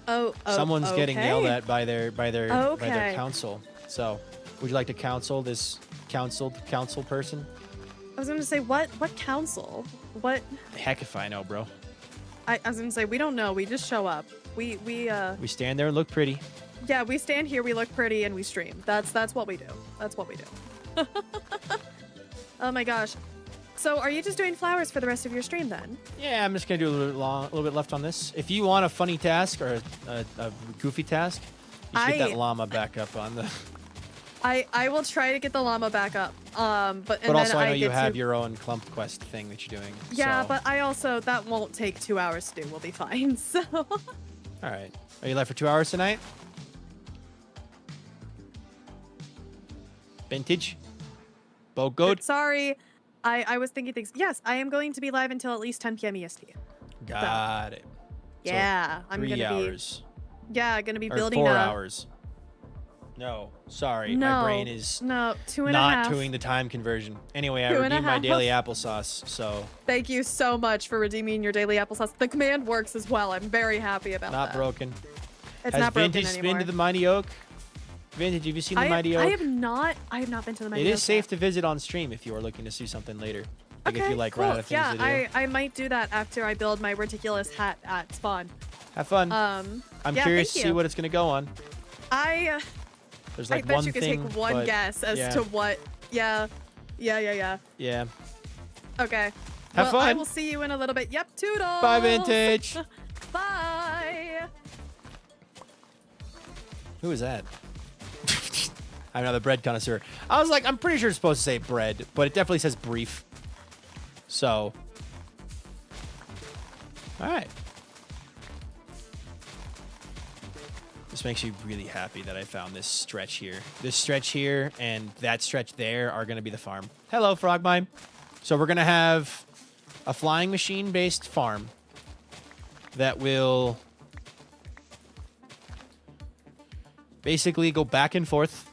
Oh, Someone's getting okay. yelled at by their Okay. council. So, would you like to counsel this council person? I was gonna say what council? What? Heck if I know, bro. I was gonna say we don't know. We just show up. We We stand there and look pretty. yeah, we stand here, we look pretty, and we stream. That's what we do. That's what we do. Oh my gosh. So are you just doing flowers for the rest of your stream then? Yeah, I'm just gonna do a little bit left on this. If you want a funny task or a goofy task, you should get that llama back up on the. I will try to get the llama back up. But also, then I know you get have to- your own clump quest thing that you're doing. Yeah, so. but I also that won't take 2 hours to do. We'll be fine. So. All right. Are you live for 2 hours tonight? Vintage? Boat goat? Sorry, I was thinking things. Yes, I am going to be live until at least 10 p.m. EST. Got it. So Yeah, I'm 3 gonna hours. be. Yeah, gonna be Or building 4 a. hours. No, sorry. No, My brain is no 2.5. not doing the time conversion. Anyway, I 2.5. redeemed my daily applesauce, so Thank you so much for redeeming your daily applesauce. The command works as well. I'm very happy about not that. broken. It's Has not broken Vintage anymore. been to the Mighty Oak? Vintage, have you seen the Mighty Oak? I have not. I have not been to the Mighty It Oak is safe yet. to visit on stream if you are looking to see something later. Like Okay, if you like cool. run out of things Yeah, to do. I might do that after I build my ridiculous hat at spawn. Have fun. I'm I'm curious to see what it's gonna go on. There's like I bet one you could thing, take one but guess as yeah. to what. Yeah. Yeah. Okay. Have well, I fun. will see you in a little bit. Yep, toodles. Bye, Vintage. Bye. Who is that? I'm another bread connoisseur. I was like, I'm pretty sure it's supposed to say bread, but it definitely says brief. So, all right. This makes me really happy that I found this stretch here. This stretch here and that stretch there are going to be the farm. Hello, Frogmime. So we're going to have a flying machine-based farm that will basically go back and forth,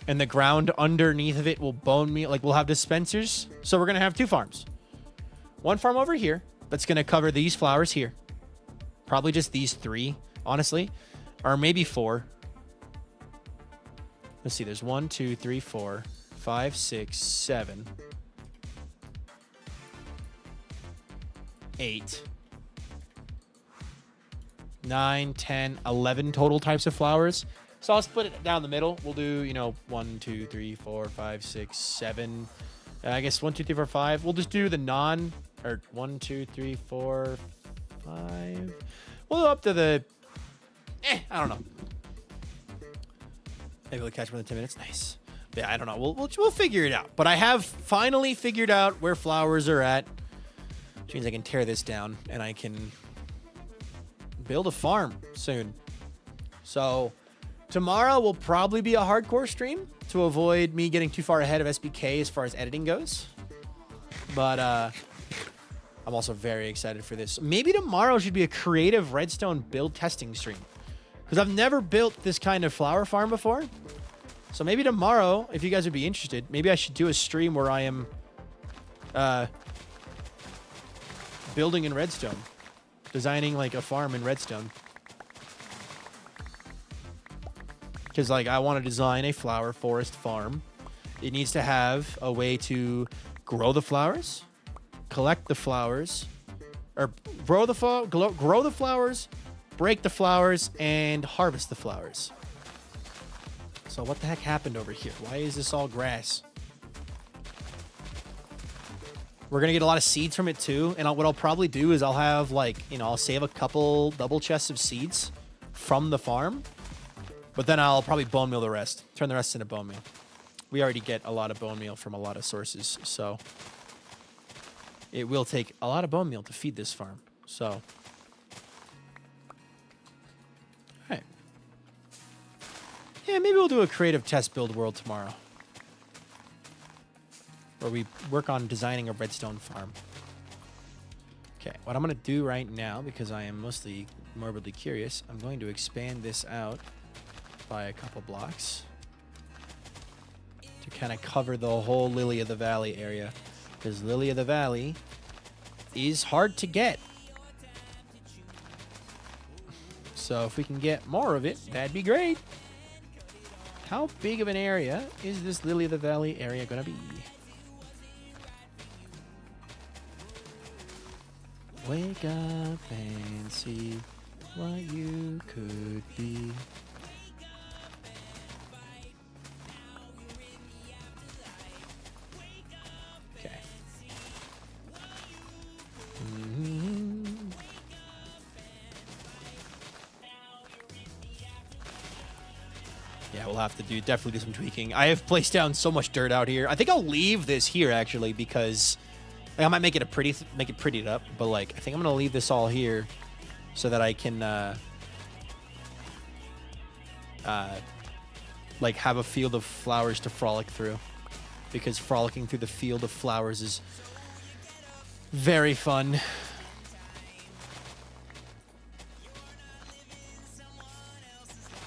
and the ground underneath of it will bone meal. Like, we'll have dispensers. So we're going to have 2 farms. One farm over here that's going to cover these flowers here. Probably just these 3, honestly. Or maybe 4. Let's see. There's 1, 2, 3, 4, 5, 6, 7, 8, 9, 10, 11 total types of flowers. So I'll split it down the middle. We'll do, 1, 2, 3, 4, 5, 6, 7. I guess 1, 2, 3, 4, 5. We'll just do the 1, 2, 3, 4, 5. We'll go up to the. I don't know. Maybe we'll catch more than 10 minutes. Nice. Yeah, I don't know. We'll figure it out. But I have finally figured out where flowers are at. Which means I can tear this down and I can build a farm soon. So tomorrow will probably be a hardcore stream to avoid me getting too far ahead of SBK as far as editing goes. But I'm also very excited for this. Maybe tomorrow should be a creative redstone build testing stream. Because I've never built this kind of flower farm before. So maybe tomorrow, if you guys would be interested, maybe I should do a stream where I am building in redstone. Designing like a farm in redstone. Because like I want to design a flower forest farm. It needs to have a way to grow the flowers, collect the flowers, or grow the flowers, break the flowers, and harvest the flowers. So what the heck happened over here? Why is this all grass? We're gonna get a lot of seeds from it too. And what I'll probably do is I'll have like, you know, I'll save a couple double chests of seeds from the farm, but then I'll probably bone meal the rest. Turn the rest into bone meal. We already get a lot of bone meal from a lot of sources, so it will take a lot of bone meal to feed this farm. So, all right. Yeah, maybe we'll do a creative test build world tomorrow, where we work on designing a redstone farm. Okay, what I'm going to do right now, because I am mostly morbidly curious, I'm going to expand this out by a couple blocks to kind of cover the whole Lily of the Valley area, because Lily of the Valley is hard to get. So if we can get more of it, that'd be great. How big of an area is this Lily of the Valley area going to be? Wake up and see what you could be. Okay. Yeah, we'll have to definitely do some tweaking. I have placed down so much dirt out here. I think I'll leave this here actually, because I might make it prettied up, but like I think I'm gonna leave this all here so that I can like have a field of flowers to frolic through, because frolicking through the field of flowers is very fun.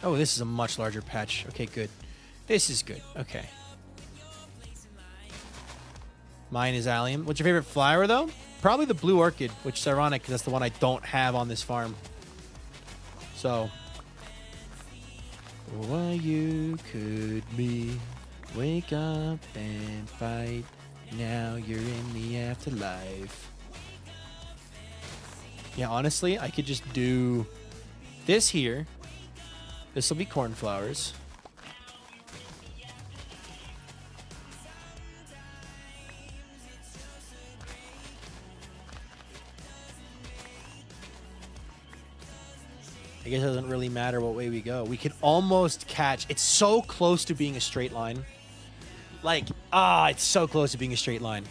Oh, this is a much larger patch. Okay, good. This is good. Okay. Mine is allium. What's your favorite flower, though? Probably the blue orchid, which is ironic because that's the one I don't have on this farm. So, what you could be, wake up and fight. Now you're in the afterlife. Yeah, honestly, I could just do this here. This will be cornflowers. I guess it doesn't really matter what way we go. We can almost catch. It's so close to being a straight line. Like, it's so close to being a straight line.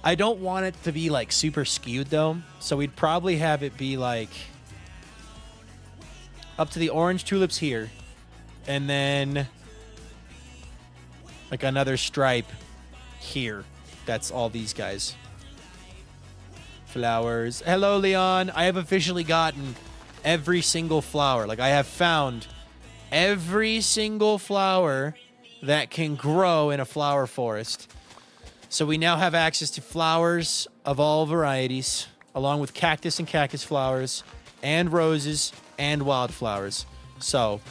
I don't want it to be like super skewed though. So we'd probably have it be like up to the orange tulips here, and then like another stripe here. That's all these guys. Flowers. Hello, Leon. I have officially gotten every single flower. Like, I have found every single flower that can grow in a flower forest. So we now have access to flowers of all varieties, along with cactus and cactus flowers, and roses, and wildflowers. So,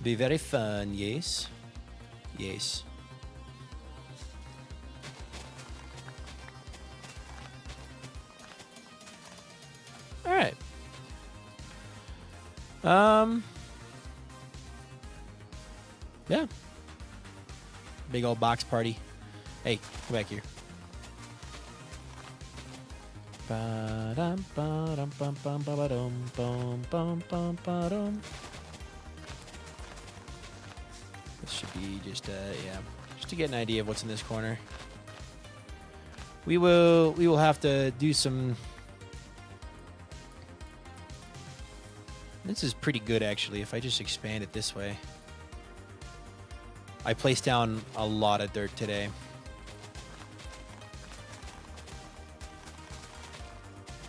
be very fun, yes? Yes. All right. Yeah. Big old box party. Hey, come back here. This should be just yeah, just to get an idea of what's in this corner. We will have to do some. This is pretty good actually if I just expand it this way. I placed down a lot of dirt today.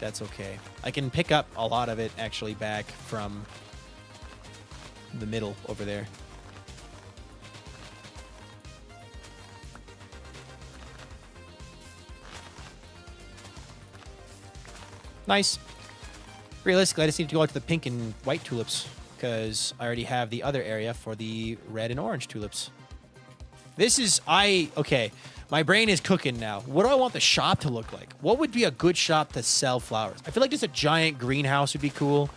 That's okay. I can pick up a lot of it actually back from the middle over there. Nice. Realistically, I just need to go out to the pink and white tulips because I already have the other area for the red and orange tulips. This is, okay, my brain is cooking now. What do I want the shop to look like? What would be a good shop to sell flowers? I feel like just a giant greenhouse would be cool,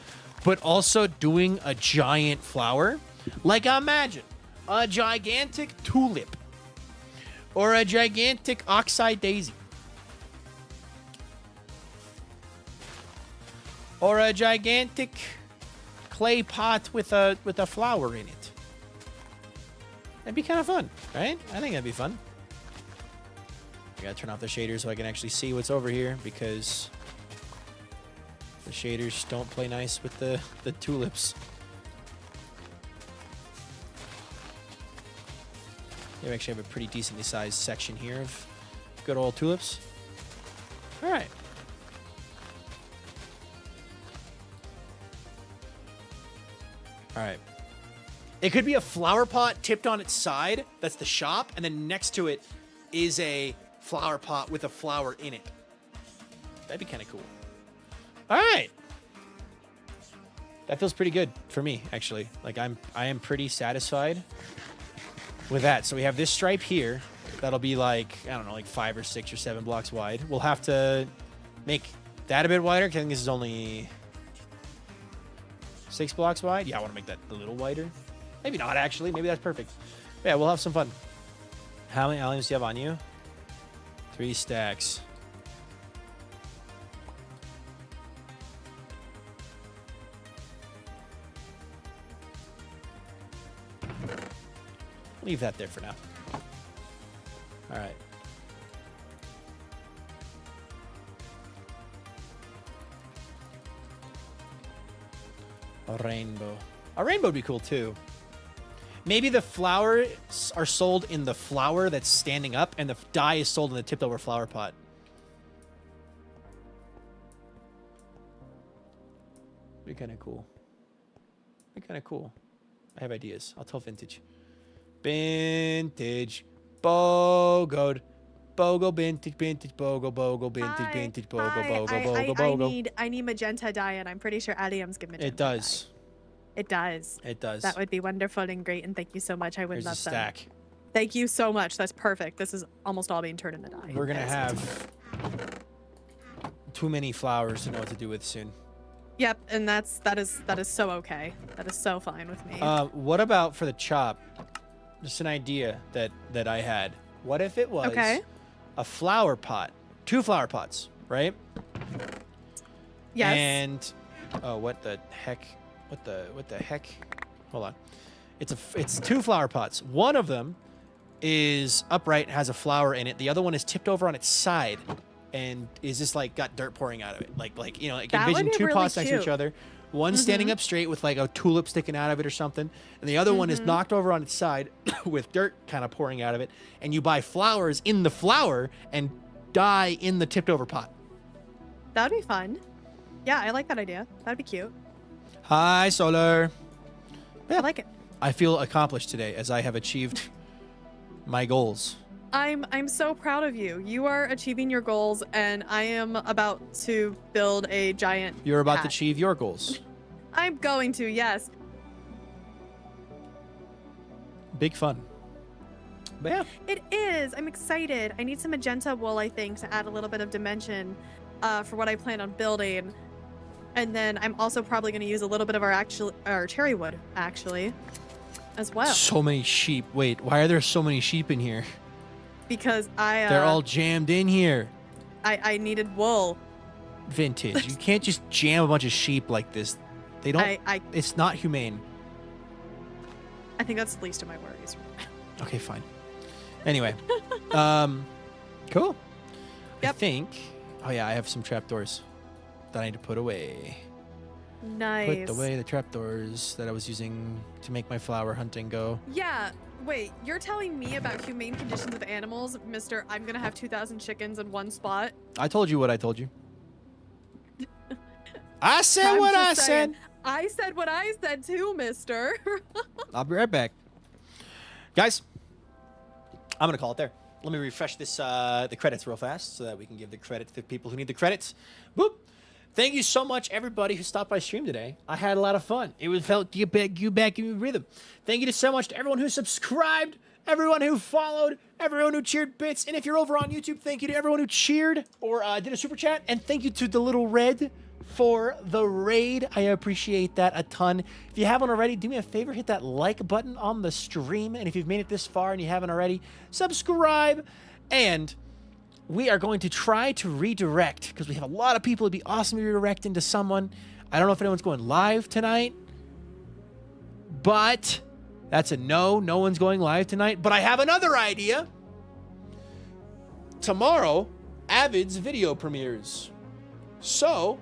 but also doing a giant flower. Like, imagine a gigantic tulip or a gigantic oxeye daisy, or a gigantic clay pot with a flower in it. That'd be kind of fun, right? I think that'd be fun. I gotta turn off the shaders so I can actually see what's over here, because the shaders don't play nice with the tulips. We actually have a pretty decently sized section here of good old tulips. All right. All right. It could be a flower pot tipped on its side. That's the shop. And then next to it is a flower pot with a flower in it. That'd be kind of cool. All right. That feels pretty good for me, actually. Like I am pretty satisfied with that. So we have this stripe here. That'll be like, I don't know, like 5 or 6 or 7 blocks wide. We'll have to make that a bit wider, because I think this is only 6 blocks wide. Yeah, I want to make that a little wider. Maybe not, actually. Maybe that's perfect. Yeah, we'll have some fun. How many alliums do you have on you? 3 stacks. Leave that there for now. All right. A rainbow. A rainbow would be cool too. Maybe the flowers are sold in the flower that's standing up, and the dye is sold in the tipped over flower pot. Be kind of cool. Be kind of cool. I have ideas. I'll tell Vintage. Vintage. Bogo. Bogo, vintage, bogo, vintage, bogo. I need magenta dye, and I'm pretty sure alliums give magenta. It does. Dye. It does. It does. That would be wonderful and great, and thank you so much. I would There's love a stack. that. Thank you so much. That's perfect. This is almost all being turned into dye. We're gonna have too many flowers to know what to do with soon. Yep, and that is so okay. That is so fine with me. What about for the chop? Just an idea that I had. What if it was a flower pot, 2 flower pots, right? Yes. And oh, what the heck? What the heck? Hold on. It's 2 flower pots. One of them is upright, has a flower in it. The other one is tipped over on its side, and is just like got dirt pouring out of it. Like you know, like envision 2 pots next to each other. One standing up straight with like a tulip sticking out of it or something, and the other one is knocked over on its side with dirt kind of pouring out of it. And you buy flowers in the flower and dye in the tipped over pot. That'd be fun. Yeah, I like that idea. That'd be cute. Hi, Solar. Yeah. I like it. I feel accomplished today as I have achieved my goals. I'm so proud of you. You are achieving your goals, and I am about to build a giant You're about to hat. achieve your goals. I'm going to, yes. Big fun. But yeah. It is. I'm excited. I need some magenta wool, I think, to add a little bit of dimension for what I plan on building. And then I'm also probably going to use a little bit of our cherry wood, actually, as well. So many sheep. Wait, why are there so many sheep in here? Because They're all jammed in here. I needed wool. Vintage. You can't just jam a bunch of sheep like this. They don't. It's not humane. I think that's the least of my worries. Okay, fine. Anyway, cool. Yep. I think. Oh yeah, I have some trapdoors that I need to put away. Nice. Put away the trapdoors that I was using to make my flower hunting go. Yeah. Wait, you're telling me about humane conditions of animals, Mr. I'm gonna have 2,000 chickens in one spot? I told you what I told you. I said what I said. I said what I said too, mister. I'll be right back. Guys, I'm going to call it there. Let me refresh this the credits real fast so that we can give the credit to the people who need the credits. Boop. Thank you so much, everybody who stopped by stream today. I had a lot of fun. It was felt you back in rhythm. Thank you so much to everyone who subscribed, everyone who followed, everyone who cheered bits. And if you're over on YouTube, thank you to everyone who cheered or did a super chat. And thank you to the little red for the raid. I appreciate that a ton. If you haven't already, do me a favor, hit that like button on the stream. And if you've made it this far and you haven't already, subscribe. And we are going to try to redirect because we have a lot of people. It'd be awesome to redirect into someone. I don't know if anyone's going live tonight, but that's a no. No one's going live tonight. But I have another idea. Tomorrow, Avid's video premieres. So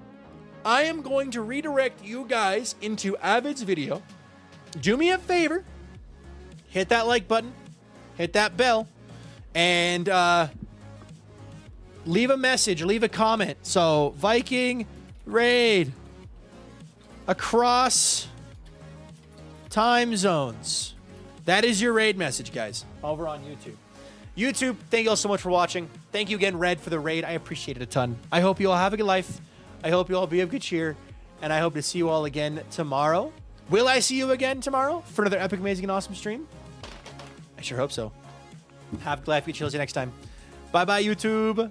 I am going to redirect you guys into Avid's video. Do me a favor. Hit that like button. Hit that bell. And leave a message. Leave a comment. So, Viking raid across time zones. That is your raid message, guys, over on YouTube. YouTube, thank you all so much for watching. Thank you again, Red, for the raid. I appreciate it a ton. I hope you all have a good life. I hope you all be of good cheer. And I hope to see you all again tomorrow. Will I see you again tomorrow for another epic, amazing, and awesome stream? I sure hope so. Have a good life. Get chills. See you next time. Bye-bye, YouTube.